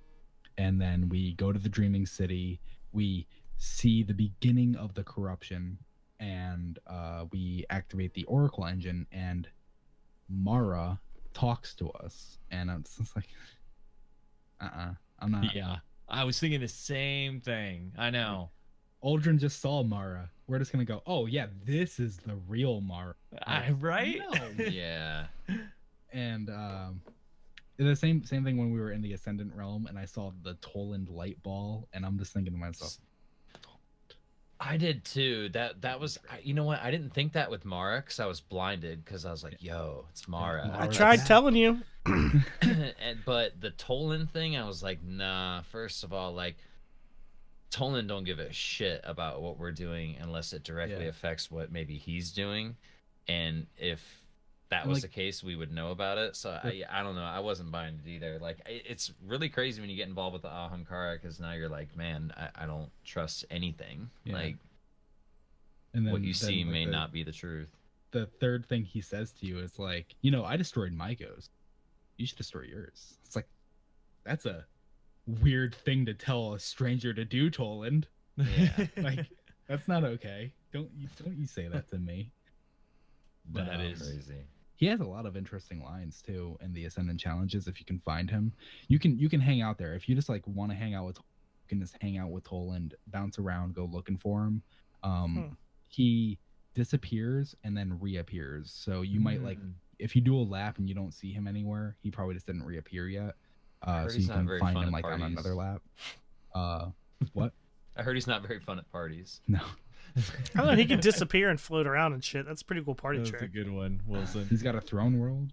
then we go to the Dreaming City. We see the beginning of the corruption, and we activate the Oracle engine, and Mara talks to us, and I'm just like, I'm not. Yeah, I was thinking the same thing. I know. Aldrin just saw Mara. We're just gonna go, oh yeah, this is the real Mara. Right? No. Yeah. And the same thing when we were in the Ascendant Realm, and I saw the Toland light ball, and I'm just thinking to myself, I did too. That was, you know what? I didn't think that with Mara because I was blinded, because I was like, yo, it's Mara. I tried telling you. But the Toland thing, I was like, nah. First of all, like, Toland don't give a shit about what we're doing unless it directly affects what maybe he's doing, and if that was the case, we would know about it. So I don't know. I wasn't buying it either. Like, it's really crazy when you get involved with the Ahamkara, because now you're like, man, I don't trust anything. Yeah. Like, and then, what you see may not be the truth. The third thing he says to you is like, you know, I destroyed my ghost. You should destroy yours. It's like, that's a weird thing to tell a stranger to do, Toland. Yeah. Like, that's not okay. Don't you say that to me. But that is crazy. He has a lot of interesting lines too in the Ascendant challenges. If you can find him, you can hang out there. If you just like want to hang out with, you can just hang out with Toland, bounce around, go looking for him. He disappears and then reappears. So you might like, if you do a lap and you don't see him anywhere, he probably just didn't reappear yet. So you can find him like on another lap. What? I heard he's not very fun at parties. No. I don't know. He can disappear and float around and shit. That's a pretty cool party trick. That's a good one, Wilson. He's got a throne world.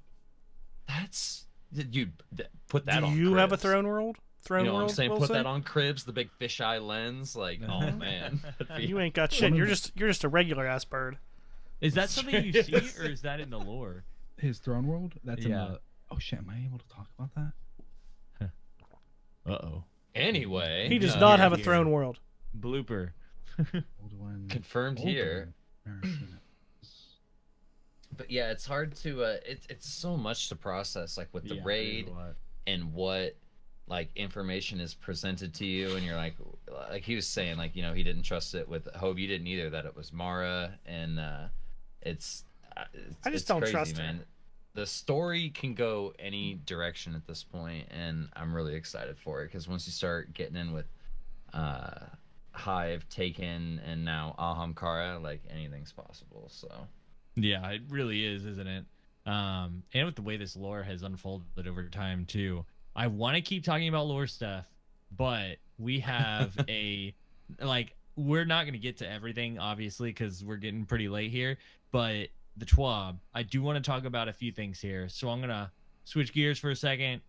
That's you put that on. Do you Cribs. have a throne world? Throne you know world. What I'm saying, Wilson? put that on Cribs, the big fisheye lens. Like, oh man, you ain't got shit. You're just a regular ass bird. Is that something you see, or is that in the lore? His throne world. That's in the. Oh shit! Am I able to talk about that? Uh-oh. Anyway, he does not have a throne world. Blooper. Confirmed here. but yeah, it's hard to it's so much to process, like with the Yeah, raid there's a lot. and what like information is presented to you, and you're like he was saying, like, you know, he didn't trust it with Hope. You didn't either, that it was Mara, and it's I just it's don't crazy, trust man. her. The story can go any direction at this point, and I'm really excited for it because once you start getting in with Hive, Taken, and now Ahamkara, like anything's possible. So Yeah, it really is, isn't it? And with the way this lore has unfolded over time too, I want to keep talking about lore stuff, but we have we're not going to get to everything, obviously, because we're getting pretty late here. But the TWAB, I do want to talk about a few things here. So I'm going to switch gears for a second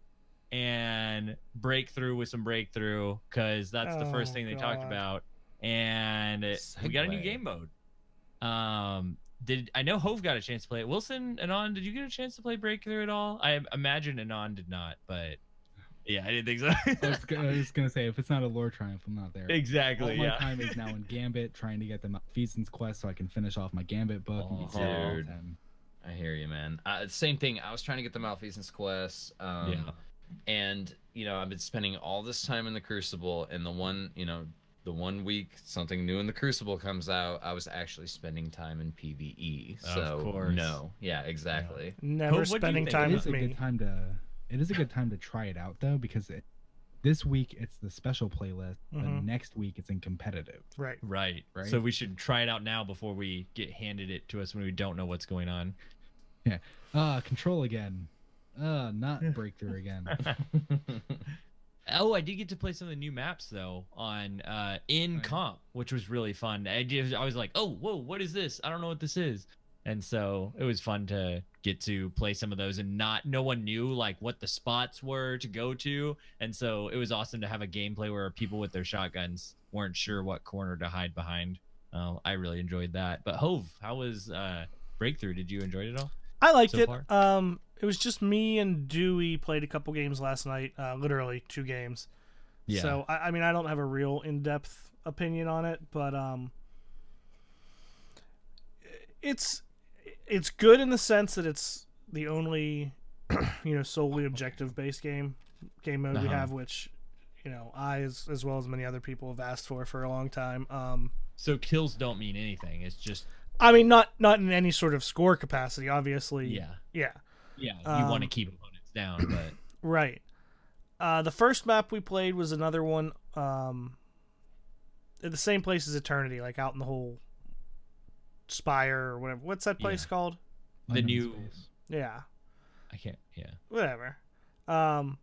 and break through with some breakthrough, because that's the first thing they talked about. And we got a new game mode. I know Hove got a chance to play it. Wilson, Anon, did you get a chance to play Breakthrough at all? I imagine Anon did not, but yeah, I didn't think so. I was gonna say, if it's not a lore triumph, I'm not there. Exactly. All my time is now in Gambit, trying to get the Malfeasance quest so I can finish off my Gambit book. And get dude, I hear you, man. Same thing. I was trying to get the Malfeasance quest. And you know, I've been spending all this time in the Crucible, and the one week something new in the Crucible comes out, I was actually spending time in PvE. So of course. no, yeah, exactly. Never What do you spending think? time It with is a me. good time to. It is a good time to try it out though, because this week it's the special playlist, and next week it's in competitive. Right. Right. Right. So we should try it out now before we get handed it to us when we don't know what's going on. Yeah. Control again. Not breakthrough again. Oh, I did get to play some of the new maps though on in comp, which was really fun. I was like, oh, whoa, what is this? I don't know what this is. And so it was fun to get to play some of those, and no one knew like what the spots were to go to. And so it was awesome to have a gameplay where people with their shotguns weren't sure what corner to hide behind. I really enjoyed that. But Hove, how was Breakthrough? Did you enjoy it at all? I liked so it. far? It was just me and Dewey played a couple games last night. Literally 2 games. Yeah. So I mean, I don't have a real in-depth opinion on it, but it's good in the sense that it's the only solely objective based game mode we have, which I as well as many other people have asked for a long time. So kills don't mean anything. It's just, I mean, not in any sort of score capacity, obviously. yeah. You want to keep opponents down, but right. The first map we played was another one at the same place as Eternity, like out in the whole Spire or whatever. What's that place called? the new Yeah. I can't. Yeah. Whatever. And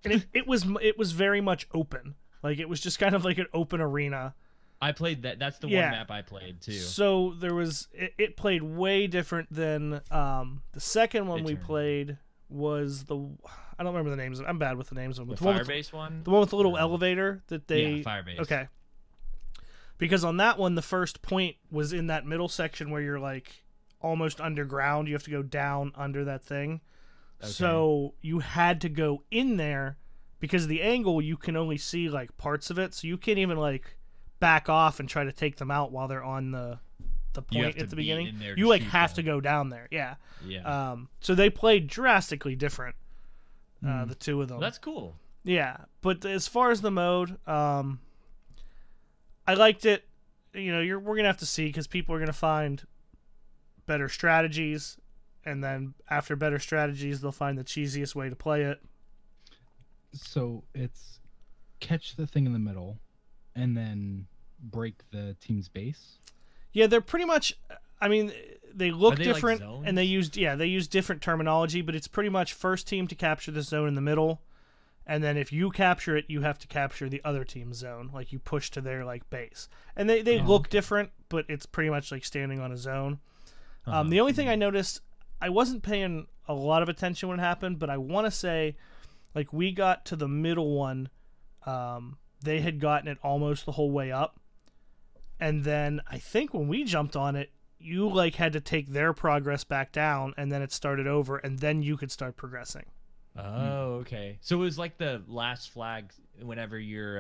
it was very much open. Like it was just kind of like an open arena. I played that. That's the one map I played too. So there was it played way different than the second one we played was I don't remember the names. I'm bad with the names of them. The Firebase one? The one with the little elevator that they Firebase. Okay. Because on that one the first point was in that middle section where you're like almost underground. You have to go down under that thing. Okay. So you had to go in there because of the angle you can only see like parts of it. So you can't even like back off and try to take them out while they're on the point at the beginning. You like have to go down there. Yeah. So they played drastically different. The two of them. Well, that's cool. Yeah, but as far as the mode, I liked it. We're gonna have to see because people are gonna find better strategies, and then after better strategies, they'll find the cheesiest way to play it. So it's catch the thing in the middle, and then break the team's base. Yeah, they're pretty much. I mean, they look different, like and they use different terminology, but it's pretty much first team to capture the zone in the middle, and then if you capture it, you have to capture the other team's zone. Like you push to their like base, and they look different, but it's pretty much like standing on a zone. The only thing I noticed, I wasn't paying a lot of attention when it happened, but I want to say, like we got to the middle one, they had gotten it almost the whole way up, and then I think when we jumped on it, you like had to take their progress back down, and then it started over, and then you could start progressing. Oh, okay. So it was like the last flag whenever you're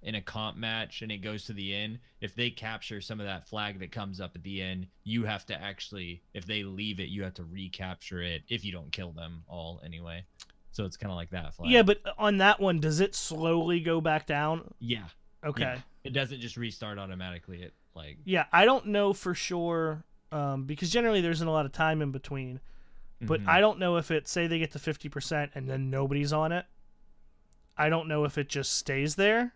in a comp match and it goes to the end. If they capture some of that flag that comes up at the end, you have to actually, if they leave it, you have to recapture it if you don't kill them all anyway. So it's kind of like that flag. Yeah, but on that one, does it slowly go back down? Yeah. Okay. Yeah. It doesn't just restart automatically. It like. Yeah, I don't know for sure because generally there isn't a lot of time in between. But I don't know if it, say they get to 50% and then nobody's on it. I don't know if it just stays there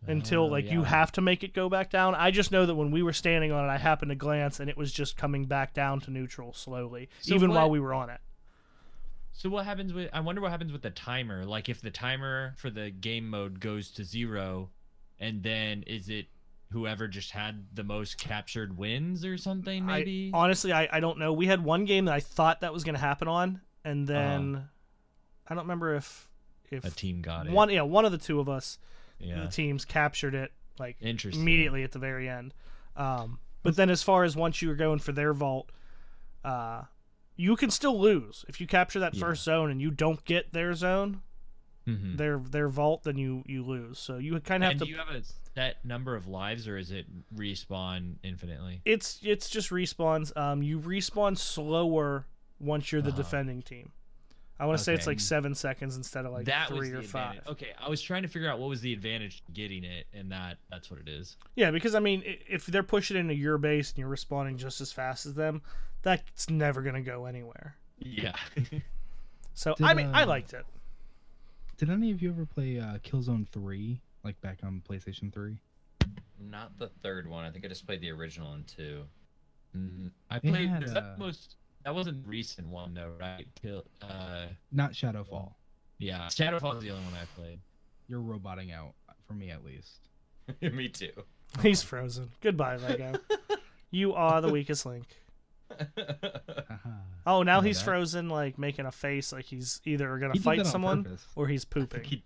until you have to make it go back down. I just know that when we were standing on it, I happened to glance and it was just coming back down to neutral slowly, while we were on it. So what happens with, I wonder what happens with the timer. Like if the timer for the game mode goes to 0 and then is it whoever just had the most captured wins or something, maybe? Honestly, I don't know. We had one game that I thought that was going to happen on, and then I don't remember if a team got it. One of the two of us, the teams captured it like immediately at the very end. But then as far as once you were going for their vault, you can still lose. If you capture that first zone and you don't get their zone, their vault, then you lose. So you kind of have to. Do you have a set number of lives, or is it respawn infinitely? It's just respawns. You respawn slower once you're the defending team. I want to say it's like 7 seconds instead of like that 3 or 5. Okay, I was trying to figure out what was the advantage to getting it, and that's what it is. Yeah, because I mean, if they're pushing into your base and you're respawning just as fast as them, that's never gonna go anywhere. Yeah. So I liked it. Did any of you ever play Killzone 3, like back on PlayStation 3? Not the third one. I think I just played the original one too. I played that wasn't the recent one though, right? Not Shadowfall. Yeah, Shadowfall is the only one I played. You're roboting out, for me at least. Me too. He's frozen. Goodbye, Lego. You are the weakest link. Oh, now he's frozen, like making a face like he's either gonna fight someone or he's pooping.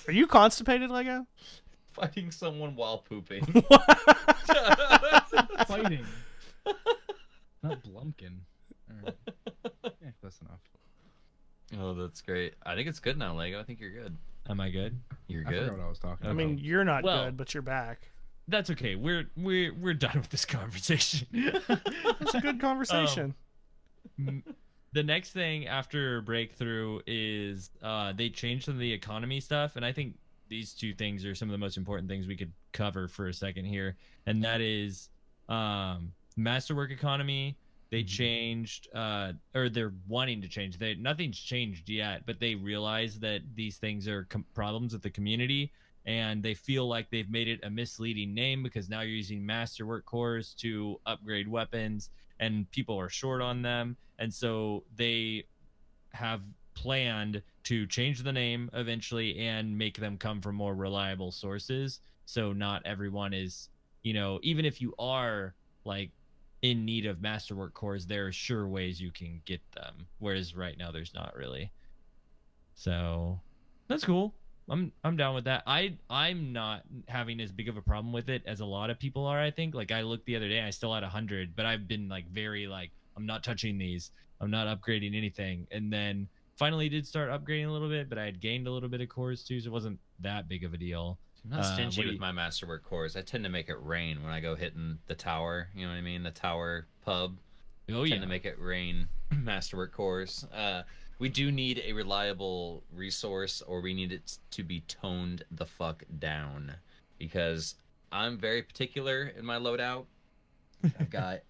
Are you constipated, Lego? Fighting someone while pooping. Fighting. Not Blumpkin. Right. Yeah, close enough. Oh, that's great. I think it's good now, Lego. I think you're good. Am I good? You're I good. forgot what I was talking about. I mean, you're not good, but you're back. That's okay. We're done with this conversation. It's a good conversation. The next thing after Breakthrough is they changed some of the economy stuff, and I think these two things are some of the most important things we could cover for a second here, and that is Masterwork economy. They changed, or they're wanting to change. Nothing's changed yet, but they realize that these things are problems with the community, and they feel like they've made it a misleading name because now you're using Masterwork cores to upgrade weapons, and people are short on them, and so they have planned to change the name eventually and make them come from more reliable sources. So not everyone is, even if you are like in need of Masterwork cores, there are sure ways you can get them, whereas right now there's not really. So that's cool. I'm down with that. I'm not having as big of a problem with it as a lot of people are. I think, like, I looked the other day, I still had 100, but I've been like very like, I'm not touching these, I'm not upgrading anything, and then finally did start upgrading a little bit, but I had gained a little bit of cores too, so it wasn't that big of a deal. I'm not stingy with my Masterwork cores. I tend to make it rain when I go hitting the tower. You know what I mean? The tower pub. Oh, I tend to make it rain Masterwork cores. We do need a reliable resource, or we need it to be toned the fuck down, because I'm very particular in my loadout. I've got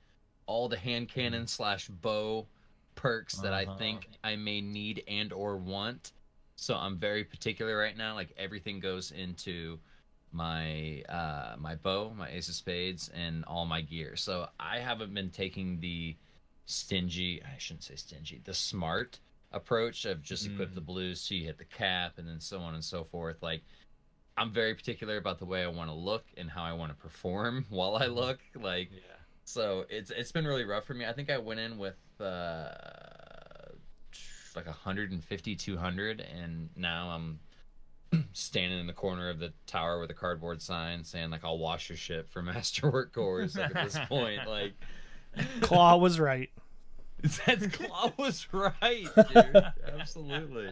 all the hand cannon / bow perks that I think I may need and or want. So I'm very particular right now. Like, everything goes into my my bow, my ace of spades, and all my gear. So I haven't been taking the the smart approach of just equip the blues so you hit the cap, and then so on and so forth. Like, I'm very particular about the way I want to look and how I want to perform while I look. Like, so it's been really rough for me. I think I went in with like 150, 200, and now I'm standing in the corner of the tower with a cardboard sign saying, like, I'll wash your shit for Masterwork cores. Like, at this point, like, Claw was right. That's Claw was right, dude. Absolutely.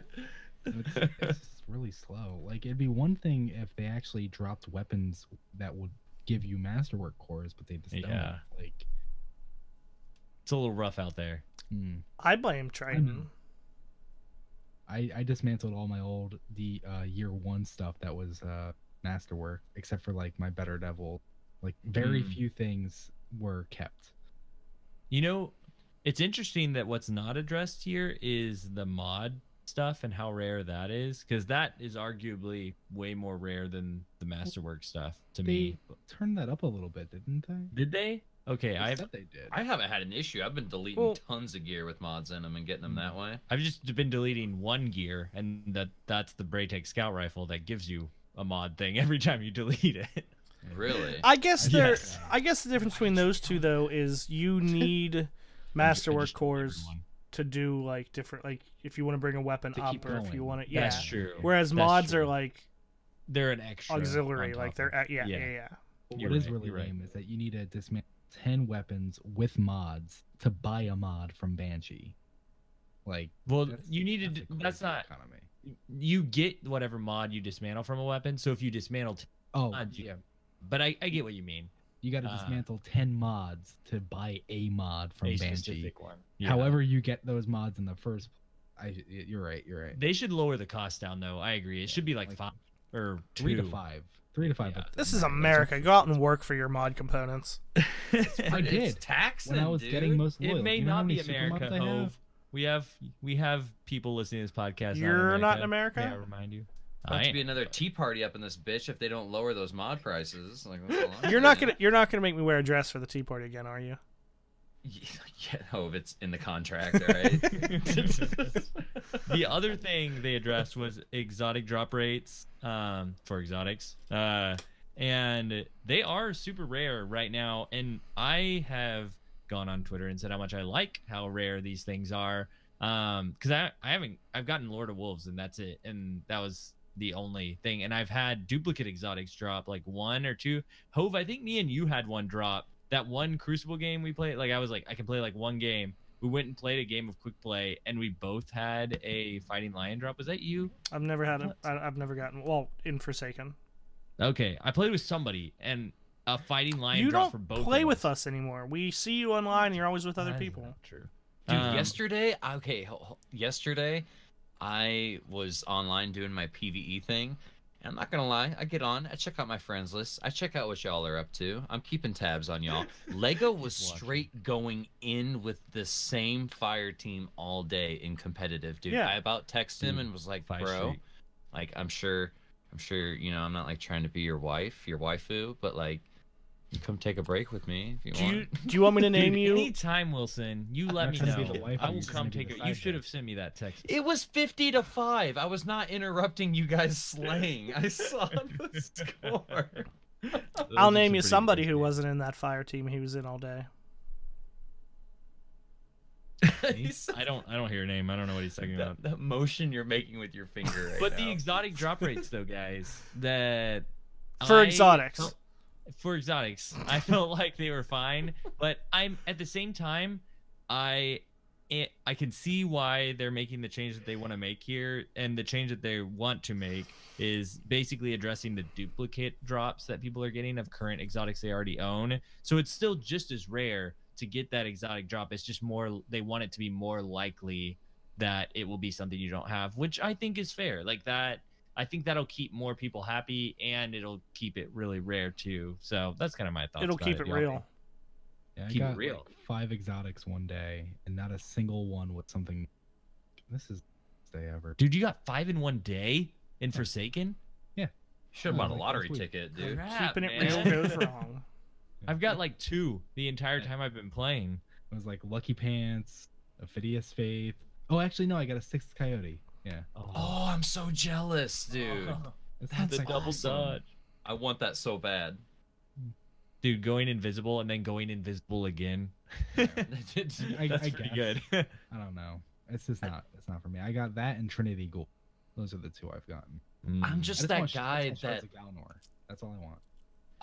It's just really slow. Like, it'd be one thing if they actually dropped weapons that would give you masterwork cores, but they just don't. Like, it's a little rough out there. I blame Triton. I dismantled all my old year 1 stuff that was masterwork, except for like my better devil. Like, very few things were kept. You know, it's interesting that what's not addressed here is the mod stuff and how rare that is, because that is arguably way more rare than the masterwork stuff to me. They turned that up a little bit, didn't they? Did they? Okay, I said they did. I haven't had an issue. I've been deleting tons of gear with mods in them and getting them that way. I've just been deleting one gear, and that's the Braytech Scout Rifle that gives you a mod thing every time you delete it. Really? I guess I guess the difference between those two though is you need masterwork cores to do like different, like if you want to bring a weapon up or if you want to. Yeah, that's true. Whereas mods are like they're an extra auxiliary, like they're yeah. What is really lame is that you need to dismantle 10 weapons with mods to buy a mod from Banshee. Like, well, you needed that's not economy. You get whatever mod you dismantle from a weapon. So if you dismantle mods, but I get what you mean. You got to dismantle 10 mods to buy a mod from Banshee. One. However you get those mods in the first. You're right. They should lower the cost down, though. I agree. It should be like 5 or 2. 3 to 5. 3 to 5. Yeah. This is America. Go out and work for your mod components. I did. Taxing, when I was getting most loyal. It may not be America, Hove. We have people listening to this podcast. You're not in America? May I remind you? About to be another tea party up in this bitch if they don't lower those mod prices. Like, you're not gonna make me wear a dress for the tea party again, are you? Yeah, Hove, it's in the contract, all right? The other thing they addressed was exotic drop rates for exotics. And they are super rare right now. And I have gone on Twitter and said how much I like how rare these things are. Because I've gotten Lord of Wolves and that's it. And that was the only thing. And I've had duplicate exotics drop like 1 or 2. Hove, I think me and you had one drop. That one Crucible game we played, like I was like, I can play like one game. We went and played a game of quick play, and we both had a Fighting Lion drop. Was that you? I've never had it. I've never gotten, well, in Forsaken. Okay, I played with somebody, and a Fighting Lion drop for both. You don't play with us anymore. We see you online, and you're always with other people. True. Dude, yesterday I was online doing my PvE thing. I'm not gonna lie, I get on, I check out my friends list, I check out what y'all are up to. I'm keeping tabs on y'all. Lego was straight going in with the same fire team all day in competitive, dude. Yeah. I about texted him and was like, bro, like I'm sure, you know, I'm not like trying to be your wife, your waifu, but like, you come take a break with me if you want. Do you want me to name you? Anytime, Wilson, you let me know. I will come take it. You should have sent me that text. It was 50-5. I was not interrupting you guys slaying. I saw the score. I'll name you somebody who wasn't in that fire team he was in all day. I don't hear your name. I don't know what he's talking about. That motion you're making with your finger right but now. The exotic drop rates though, guys, that for exotics. For exotics, I felt like they were fine, but I'm at the same time, I can see why they're making the change that they want to make here, and the change that they want to make is basically addressing the duplicate drops that people are getting of current exotics they already own. So it's still just as rare to get that exotic drop. It's just more, they want it to be more likely that it will be something you don't have, which I think is fair. Like that. I think that'll keep more people happy, and it'll keep it really rare too. So that's kind of my thoughts. It'll keep it real. Yeah, I got like 5 exotics one day, and not a single one with something. This is the best day ever. Dude, you got 5 in one day in Forsaken? Yeah. Should have bought a lottery ticket, dude. Keeping it real goes wrong. I've got like 2 the entire time I've been playing. It was like Lucky Pants, Ophidius Faith. Oh, actually, no, I got a 6th Coyote. Yeah. Oh, I'm so jealous, dude. That's the double dodge. I want that so bad. Dude, going invisible and then going invisible again. Yeah. That's pretty good. I don't know. It's just not. It's not for me. I got that and Trinity Gold. Those are the 2 I've gotten. I'm just that guy that. That's all I want.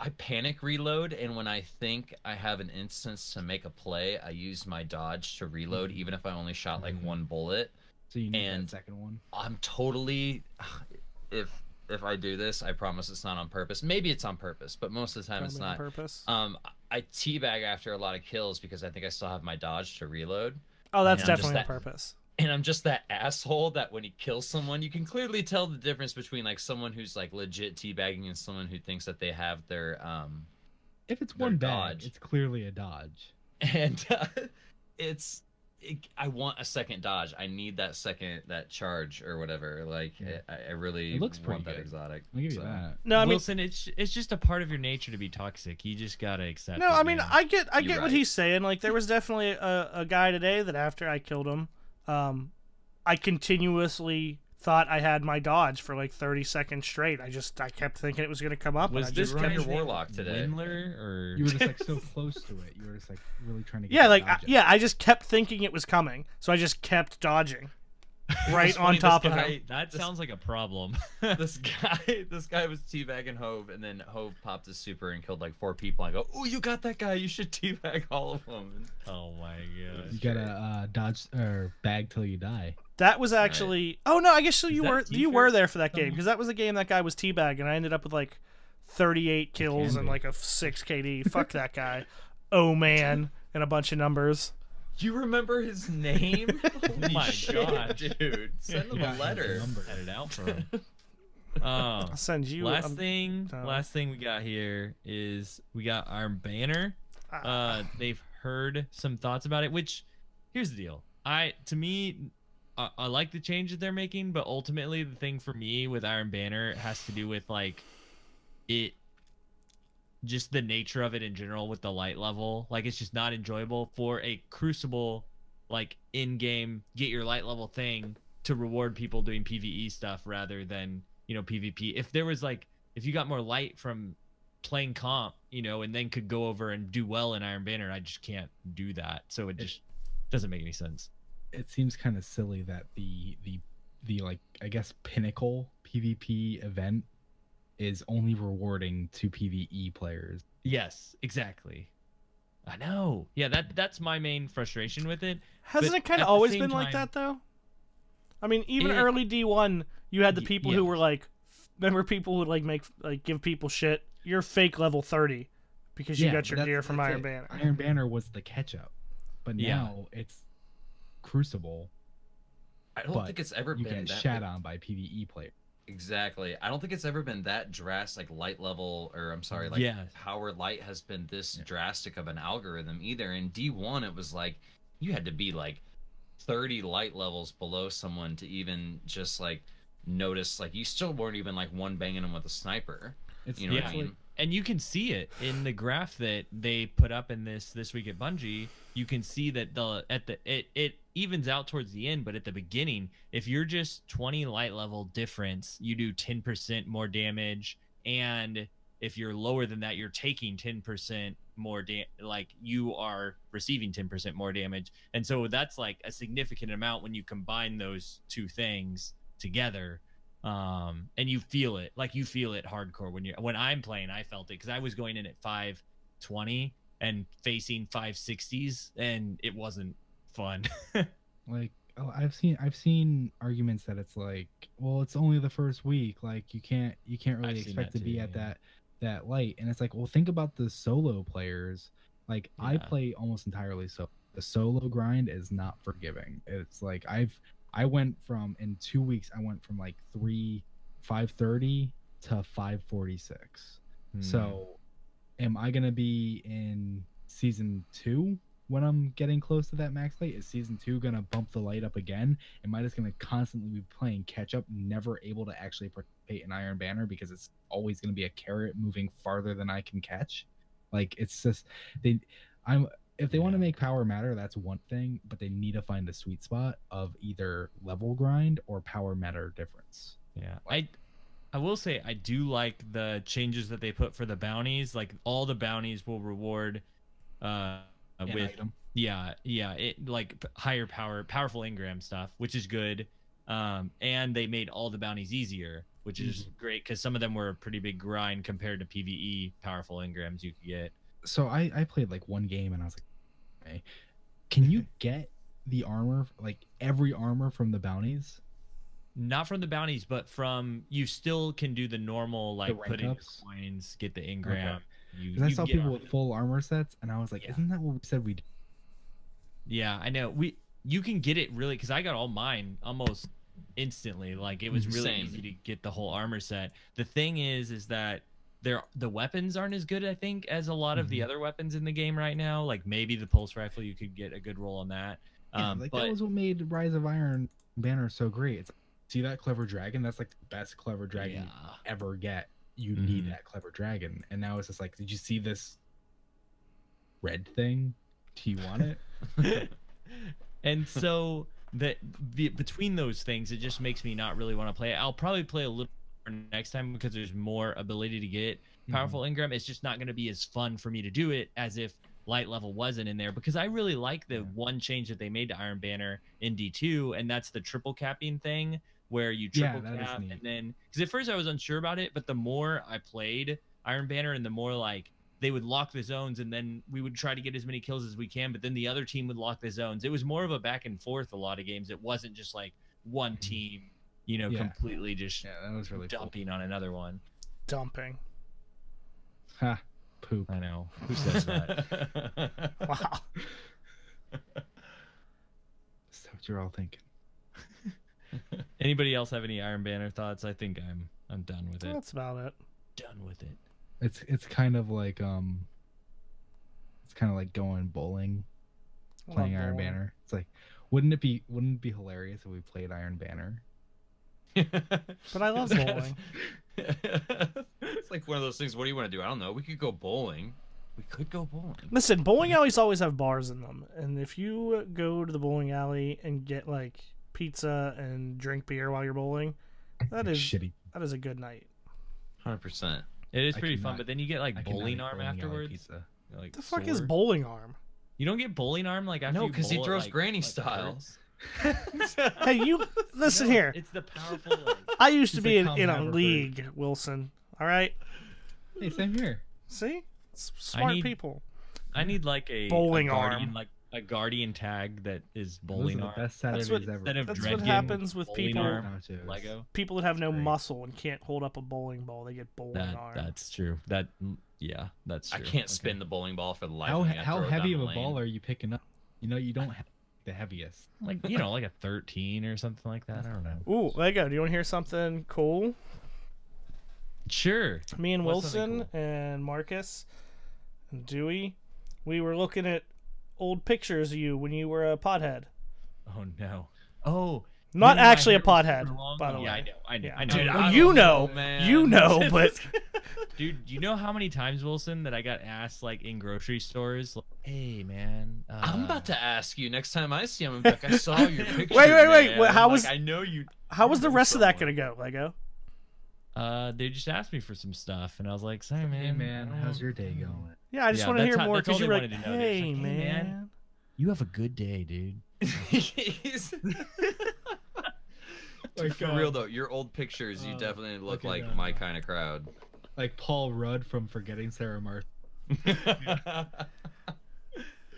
I panic reload, and when I think I have an instance to make a play, I use my dodge to reload, even if I only shot like one bullet. So you need that second one. I'm totally, if I do this, I promise it's not on purpose. Maybe it's on purpose, but most of the time it's not. On purpose. I teabag after a lot of kills because I think I still have my dodge to reload. Oh, that's definitely on purpose. And I'm just that asshole that when he kills someone, you can clearly tell the difference between like someone who's like legit teabagging and someone who thinks that they have their if it's one dodge, it's clearly a dodge. And I want a second dodge. I need that charge or whatever. Like I really want that exotic. I'll give you that. No, I mean, Wilson, it's just a part of your nature to be toxic. You just gotta accept. No, it, I mean, man. I get what he's saying. Like there was definitely a guy today that after I killed him, I continuously thought I had my dodge for like 30 seconds straight. I kept thinking it was gonna come up. Was and this your warlock today? Windler, or you were just like so close to it. You were just like really trying to get I just kept thinking it was coming, so I just kept dodging right on top of him. That sounds like a problem. this guy was teabagging Hove, and then Hove popped his super and killed like 4 people. I go, oh, you got that guy, you should teabag all of them. Oh my god, you gotta dodge or bag till you die. That was actually oh no, I guess so you were there for that game, because that was the game that guy was teabagging and I ended up with like 38 kills and like a 6 KD. Fuck that guy. Oh man, and a bunch of numbers. You remember his name? Oh my god, dude! Send him a letter. Cut it out for him. I'll send you. Last thing we got here is we got our banner. They've heard some thoughts about it. Which, here's the deal. I like the changes they're making, but ultimately the thing for me with Iron Banner has to do with like just the nature of it in general with the light level. Like it's just not enjoyable for a Crucible like in-game get your light level thing to reward people doing PvE stuff rather than, you know, PvP. If you got more light from playing comp, you know, and then could go over and do well in Iron Banner, I just can't do that. So it just doesn't make any sense. It seems kind of silly that the like, I guess, pinnacle PvP event is only rewarding to PvE players. Yes, exactly. I know. Yeah, that's my main frustration with it. Hasn't it kind of always been like that though? I mean, even early D1, you had the people who were like, remember people who would like give people shit. You're fake level 30 because you got your gear from Iron Banner. Iron Banner was the catch up, but now it's Crucible. I don't think it's ever been that shat on by PvE players. Exactly. I don't think it's ever been that drastic. Light level, or I'm sorry, power light has been this drastic of an algorithm either. In D1, it was like you had to be like 30 light levels below someone to even just like notice. Like you still weren't even like one banging them with a sniper. You know what I mean? And you can see it in the graph that they put up in this week at Bungie. You can see that it evens out towards the end, but at the beginning, if you're just 20 light level difference, you do 10% more damage, and if you're lower than that, you're taking 10% more like you are receiving 10% more damage. And so that's like a significant amount when you combine those two things together. And you feel it hardcore when I'm playing. I felt it because I was going in at 520 and facing 560s, and it wasn't fun. Like, I've seen arguments that it's like, well, it's only the first week, like you can't really expect to be at that light. And it's like, well, think about the solo players. Like I play almost entirely so the solo grind is not forgiving. It's like I went from, in 2 weeks, I went from like 530 to 546. So am I going to be in season 2 when I'm getting close to that max light? Is season 2 going to bump the light up again? Am I just going to constantly be playing catch up, never able to actually participate in Iron Banner because it's always going to be a carrot moving farther than I can catch? Like, it's just, if they want to make power matter, that's one thing, but they need to find the sweet spot of either level grind or power matter difference. Yeah, I will say I do like the changes that they put for the bounties. Like all the bounties will reward with item. it like powerful engram stuff, which is good. And they made all the bounties easier. which is great because some of them were a pretty big grind compared to PvE powerful engrams you could get. So I played like one game and I was like, okay, can you get the armor, like every armor from the bounties? Not from the bounties, but from you still can do the normal like put in your coins, get the engram. Okay. I saw people with full armor sets, and I was like, isn't that what we said we'd? Yeah, I know. You can get it really because I got all mine almost instantly. Like it was really easy to get the whole armor set. The thing is that the weapons aren't as good, I think, as a lot of the other weapons in the game right now. Like maybe the pulse rifle, you could get a good roll on that. Yeah, but that was what made Rise of Iron Banner so great. It's see that clever dragon? That's like the best clever dragon you ever get. You need that clever dragon. And now it's just like, did you see this red thing? Do you want it? And so between those things, it just makes me not really want to play it. I'll probably play a little more next time because there's more ability to get powerful engram. It's just not going to be as fun for me to do it as if light level wasn't in there, because I really like the one change that they made to Iron Banner in D2, and that's the triple capping thing where you triple cap, and then because at first I was unsure about it, but the more I played Iron Banner and the more like they would lock the zones and then we would try to get as many kills as we can, but then the other team would lock the zones. It was more of a back and forth a lot of games. It wasn't just like one team, you know, completely just that was really dumping on another one. Dumping. Ha. Poop. I know. Who says that? Wow. That's what you're all thinking. Anybody else have any Iron Banner thoughts? I think I'm done with it. That's about it. Done with it. It's kind of like going bowling, playing Iron Banner. It's like wouldn't it be hilarious if we played Iron Banner? But I love bowling. It's like one of those things. What do you want to do? I don't know. We could go bowling. We could go bowling. Listen, bowling alleys always have bars in them, and if you go to the bowling alley and get like pizza and drink beer while you're bowling, that is shitty. That is a good night. 100%. It is pretty fun, but then you get like bowling arm afterwards. Like, the fuck is bowling arm? You don't get bowling arm like after? No, because he throws granny style. Hey, you listen here. It's the powerful. I used to be in a league, Wilson. All right. Hey, same here. See, smart people. I need like a bowling guardian, arm, like a guardian tag that is bowling arm. Best Saturdays ever. That's what happens with people. Lego. People that have no muscle and can't hold up a bowling ball, they get bowling arm. That's true. Yeah, that's true. I can't spin the bowling ball for the life of me. How heavy of a ball are you picking up? You know, you don't have the heaviest. Like, you know, like a 13 or something like that. I don't know. Ooh, Lego, do you want to hear something cool? Sure. Me and Wilson and Marcus and Dewey, we were looking at old pictures of you when you were a pothead. Oh, no. Oh. Not actually a pothead, by the way. Yeah, I know. Dude, man. You know, but... Dude, you know how many times, Wilson, that I got asked, like, in grocery stores, like, hey, man. I'm about to ask you next time I see him. Like, I saw your picture. Wait. How was... I know you... How was the rest of that going to go, Lego? They just asked me for some stuff, and I was like, sorry, man. Hey, man, how's your day going? Yeah, I just want to hear more, because you were like, hey, man. You have a good day, dude. For real though, your old pictures, you definitely look like my kind of crowd. Like Paul Rudd from Forgetting Sarah Martha.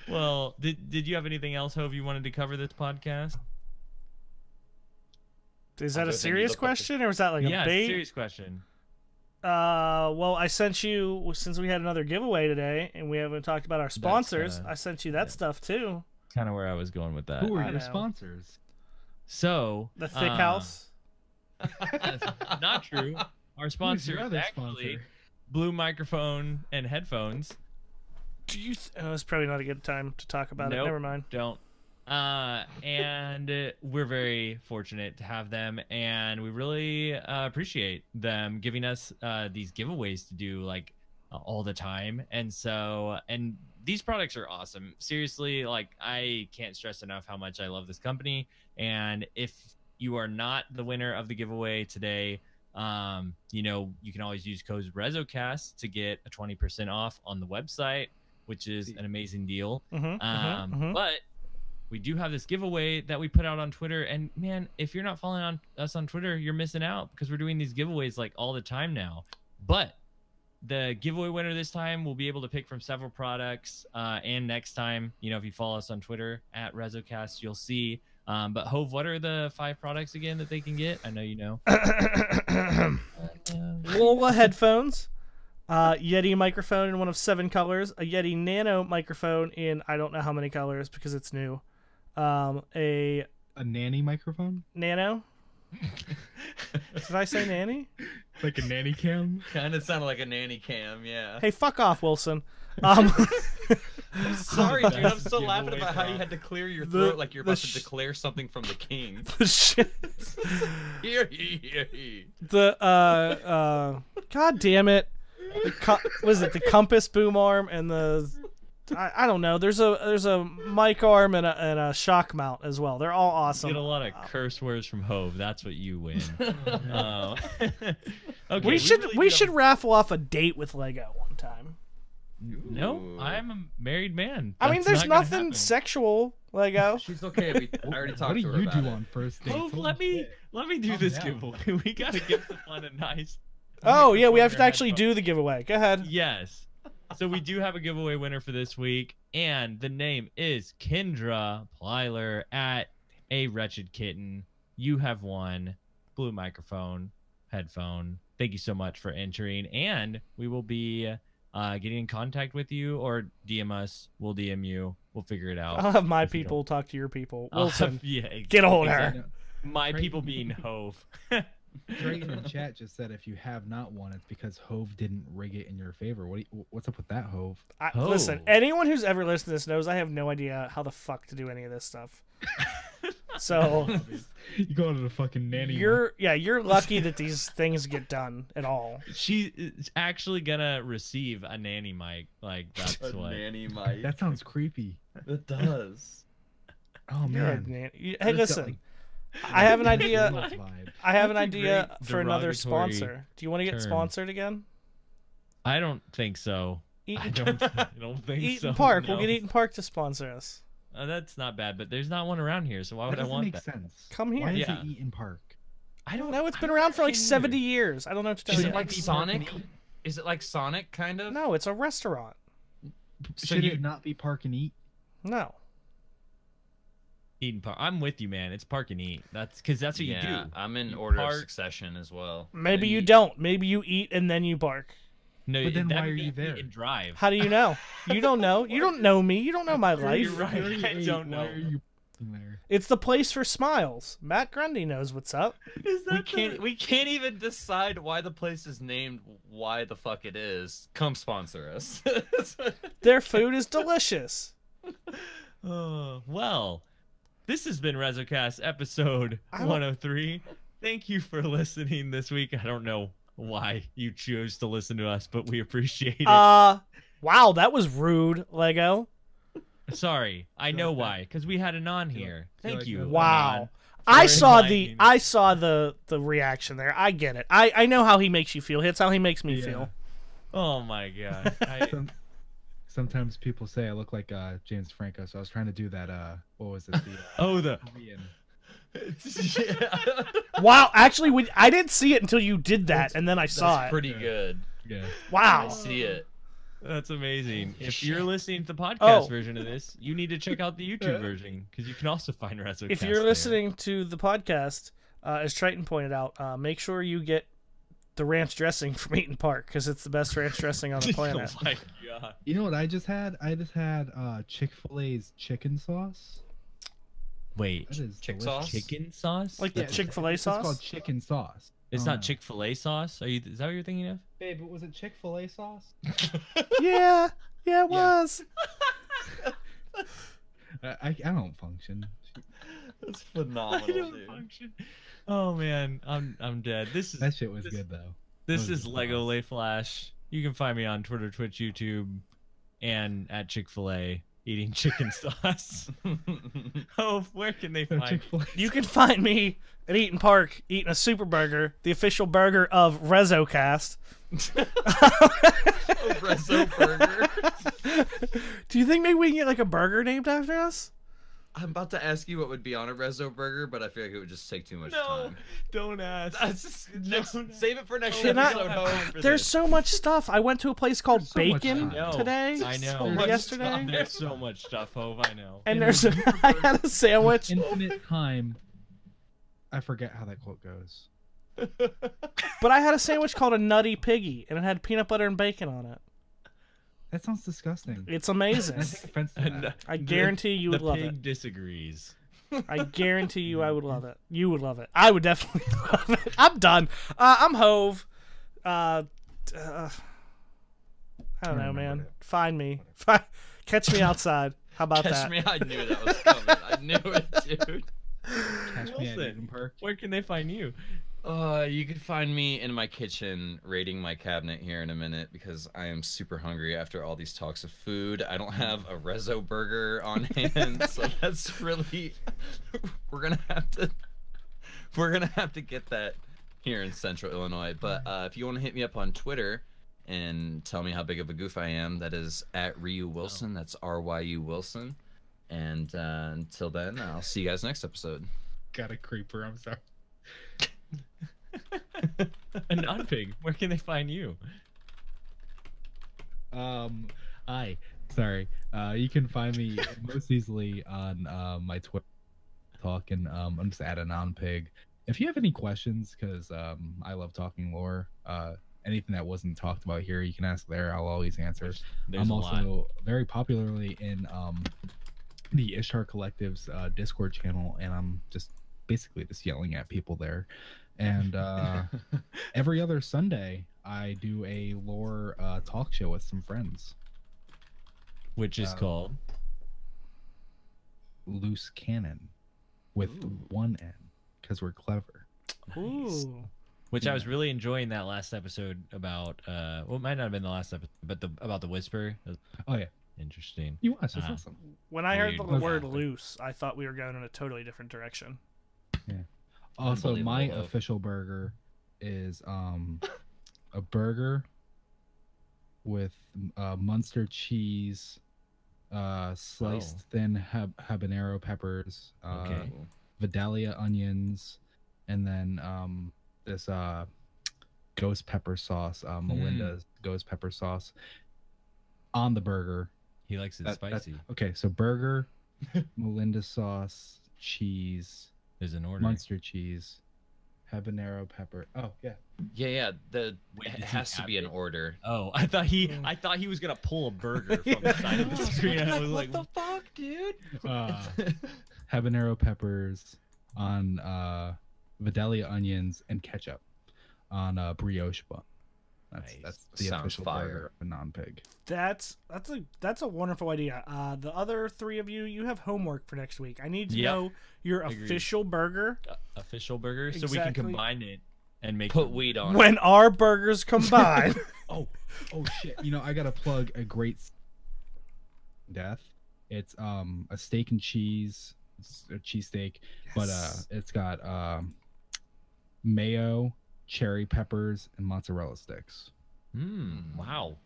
Well, did you have anything else, Hove, you wanted to cover this podcast? Is that a serious question, or was that like a bait? Serious question. Well, I sent you, since we had another giveaway today, and we haven't talked about our sponsors, I sent you that stuff too. Kind of where I was going with that. Who are your sponsors? So the Thick House. Not true. Our sponsor is actually Blue Microphone and Headphones. Do you? It's probably not a good time to talk about it. Never mind. Don't. And we're very fortunate to have them, and we really appreciate them giving us these giveaways to do like all the time. And so, and these products are awesome. Seriously, like, I can't stress enough how much I love this company. And if you are not the winner of the giveaway today, you know, you can always use code RezoCast to get a 20% off on the website, which is an amazing deal. But we do have this giveaway that we put out on Twitter. And man, if you're not following us on Twitter, you're missing out because we're doing these giveaways like all the time now. But the giveaway winner this time will be able to pick from several products. And next time, you know, if you follow us on Twitter at RezoCast, you'll see. But Hove, what are the 5 products again that they can get? I know you know. Lola headphones, Yeti microphone in one of 7 colors, a Yeti Nano microphone in I don't know how many colors because it's new. A nanny microphone? Nano? Did I say nanny? Like a nanny cam? Kind of sounded like a nanny cam, yeah. Hey, fuck off, Wilson. Sorry, dude. I'm still laughing about how you had to clear your throat like you're about to declare something from the king. The shit. God damn it. Was it the compass boom arm and the I don't know. There's a mic arm and a shock mount as well. They're all awesome. Get a lot of curse words from Hove. That's what you win. Okay, we should raffle off a date with Lego one time. No, I'm a married man. I mean, That's there's not gonna nothing happen. sexual, Lego. She's okay. I already talked What do to her you about do it. on first date? Hove, let me do Calm this down. giveaway. We gotta give the fun a nice. Oh yeah, we have to actually do the giveaway. Go ahead. Yes. So we do have a giveaway winner for this week, and the name is Kendra Plyler at A Wretched Kitten. You have won blue microphone, headphone. Thank you so much for entering, and we will be getting in contact with you or DM us. We'll DM you. We'll figure it out. I'll have my If you people talk to your people. I'll Wilson, have- yeah, get a hold of exactly. her. My people being Hove. Drake in the chat just said if you have not won, it's because Hove didn't rig it in your favor. What's up with that, Hove? Listen, anyone who's ever listened to this knows I have no idea how the fuck to do any of this stuff. So You go to the fucking nanny. you're lucky that these things get done at all. She is actually gonna receive a nanny mic. Like that's A what. nanny mic. That sounds creepy. It does. Oh You're a man. Hey, That's got, listen. like, I have an like, idea. Beatles vibe. I have an That's a idea great for another derogatory sponsor. Do you want to get term. sponsored again? I don't think so. I don't think Eaton so. Park. No. We'll get Eaton Park to sponsor us. That's not bad, but there's not one around here, so why That would I doesn't want make that? sense. Come here. Why is Yeah. it Eaton Park? I don't know. It's been around for like 70 years. I don't know what to tell Is you. it like Eaton Sonic? Park. Is it like Sonic, kind of? No, it's a restaurant. So Should you- it not be Park and Eat? No. Eaton Park. I'm with you, man. It's park and eat. That's because that's what you do. I'm in You order park- of succession as well. Maybe you Eat. don't. Maybe you eat and then you bark. No, But then that why would are be you eat there? and drive. How do you know? You don't know. You don't know me. You don't know my life. You're right. I don't know. Why are you there? It's the place for smiles. Matt Grundy knows what's up. Is We can't even decide why the place is named why the fuck it is. Come sponsor us. Their food is delicious. Oh, well, this has been RezoCast episode I don't- 103. Thank you for listening this week. I don't know why you chose to listen to us, but we appreciate it. Wow, that was rude, Lego. Sorry, I know why, because we had Anon here. Thank like you. that. Wow. Anon, I for saw enlightening. the reaction there. I get it. I know how he makes you feel. It's how he makes me Yeah. feel. Oh my god. Sometimes people say I look like James Franco, so I was trying to do that. What was it? The, Oh, the Korean. Wow, actually, I didn't see it until you did that, and then I saw That's it. pretty good. Yeah. I Wow. see it. That's amazing. Holy If you're shit. listening to the podcast Oh. version of this, you need to check out the YouTube version because you can also find RezoCast If you're there. listening to the podcast, as Triton pointed out, make sure you get the ranch dressing from Eaton Park because it's the best ranch dressing on the planet. Oh my god. You know what I just had? I just had Chick-fil-A's chicken sauce. Wait, That is Chick delicious. sauce? chicken sauce? Like the Yeah, Chick-fil-A It's sauce? called chicken sauce. It's Oh, not no. Chick-fil-A sauce? Is that what you're thinking of? Babe, was it Chick-fil-A sauce? Yeah, it was. I don't function. That's I phenomenal, don't dude. function. Oh man, I'm dead. This is That shit was good though. this that was is just Lego awesome. Lay Flash. You can find me on Twitter, Twitch, YouTube, and at Chick-fil-A eating chicken sauce. Oh, where can they So find? Chick-fil-A. You can find me at Eaton Park eating a super burger, the official burger of RezoCast. Rezo burger. Do you think maybe we can get like a burger named after us? I'm about to ask you what would be on a Rezo burger, but I feel like it would just take too much time. Don't ask. Save it for next Can I- episode. There's so much stuff. I went to a place called There's so much Bacon time. today. I know. Or yesterday. There's so much stuff, Hove. I know. And I had a sandwich. Infinite time. I forget how that quote goes. But I had a sandwich called a Nutty Piggy, and it had peanut butter and bacon on it. That sounds disgusting. It's amazing. I take offense to that. I guarantee you would love The it. pig disagrees. I guarantee you I would love it. You would love it. I would definitely love it. I'm done. I'm Hove. I don't know, man. it. Find me. Catch me outside. How about Catch that? me! I knew that was coming. I knew it, dude. Catch me at Wilson, Eden Park. Where can they find you? You can find me in my kitchen raiding my cabinet here in a minute because I am super hungry after all these talks of food. I don't have a Rezo burger on hand, so that's really we're gonna have to get that here in Central Illinois. But if you want to hit me up on Twitter and tell me how big of a goof I am, that is at Ryu Wilson. That's RYU Wilson. And until then, I'll see you guys next episode. Got a creeper. I'm sorry. AnonPig, where can they find you? Sorry. You can find me most easily on my Twitter talk, and I'm just at AnonPig. If you have any questions, because I love talking lore, anything that wasn't talked about here, you can ask there. I'll always answer. There's I'm a also lot. very popularly in the Ishtar Collective's Discord channel, and I'm just basically just yelling at people there. And every other Sunday, I do a lore talk show with some friends. Which is called Loose Cannon with one N, because we're clever. Ooh. Which I was really enjoying that last episode about well, it might not have been the last episode, but about the whisper. Oh yeah, Interesting. you watched. That's awesome. When I heard the Weird. word loose, I thought we were going in a totally different direction. Also, my Unbelievable. official burger is a burger with Munster cheese, sliced thin habanero peppers, Okay. Vidalia onions, and then this ghost pepper sauce, Melinda's ghost pepper sauce on the burger. He likes it spicy. Okay, so burger, Melinda sauce, cheese, There's an order. Munster cheese, habanero pepper. Oh yeah. Yeah. Wait, It does he has to have be in it? order. Oh, I thought he was gonna pull a burger from the side of the screen. I was like, what the fuck, dude? Habanero peppers on Vidalia onions and ketchup on brioche bun. Nice. That's the Sounds official fire. burger of AnonPig. That's a wonderful idea. The other three of you have homework for next week. I need to Yep. know your Agreed. official burger official burger, so we can Exactly. combine it and make Put weed on it. when our burgers combine. Oh shit! You know, I gotta plug a great death. It's a steak and cheese, it's a cheesesteak, but it's got mayo, cherry peppers, and mozzarella sticks. Wow.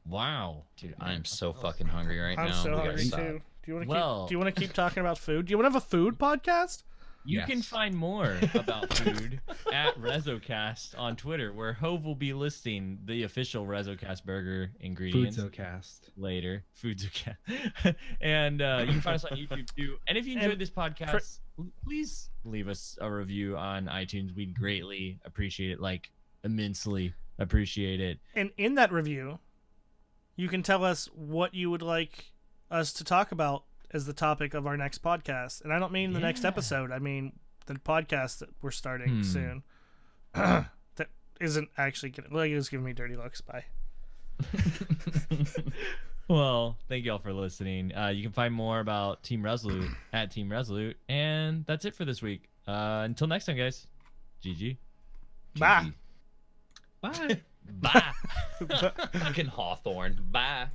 Dude, I am so fucking hungry right I'm now. so We gotta hungry stop. too. Do you want to Well- do you want to keep talking about food? Do you want to have a food podcast? You Yes. can find more about food at RezoCast on Twitter, where Hove will be listing the official RezoCast burger ingredients Foodzocast. later. Foodzocast. And you can find us on YouTube too. And if you enjoyed And this podcast, please leave us a review on iTunes. We'd greatly appreciate it, like immensely appreciate it. And in that review, you can tell us what you would like us to talk about as the topic of our next podcast. And I don't mean the next Yeah. episode. I mean the podcast that we're starting soon. That isn't actually gonna, well, it's giving me dirty looks. Bye. Well, thank you all for listening. You can find more about Team Resolute at Team Resolute. And that's it for this week. Until next time, guys. GG. Bye. Bye. Bye. Fucking Hawthorne. Bye.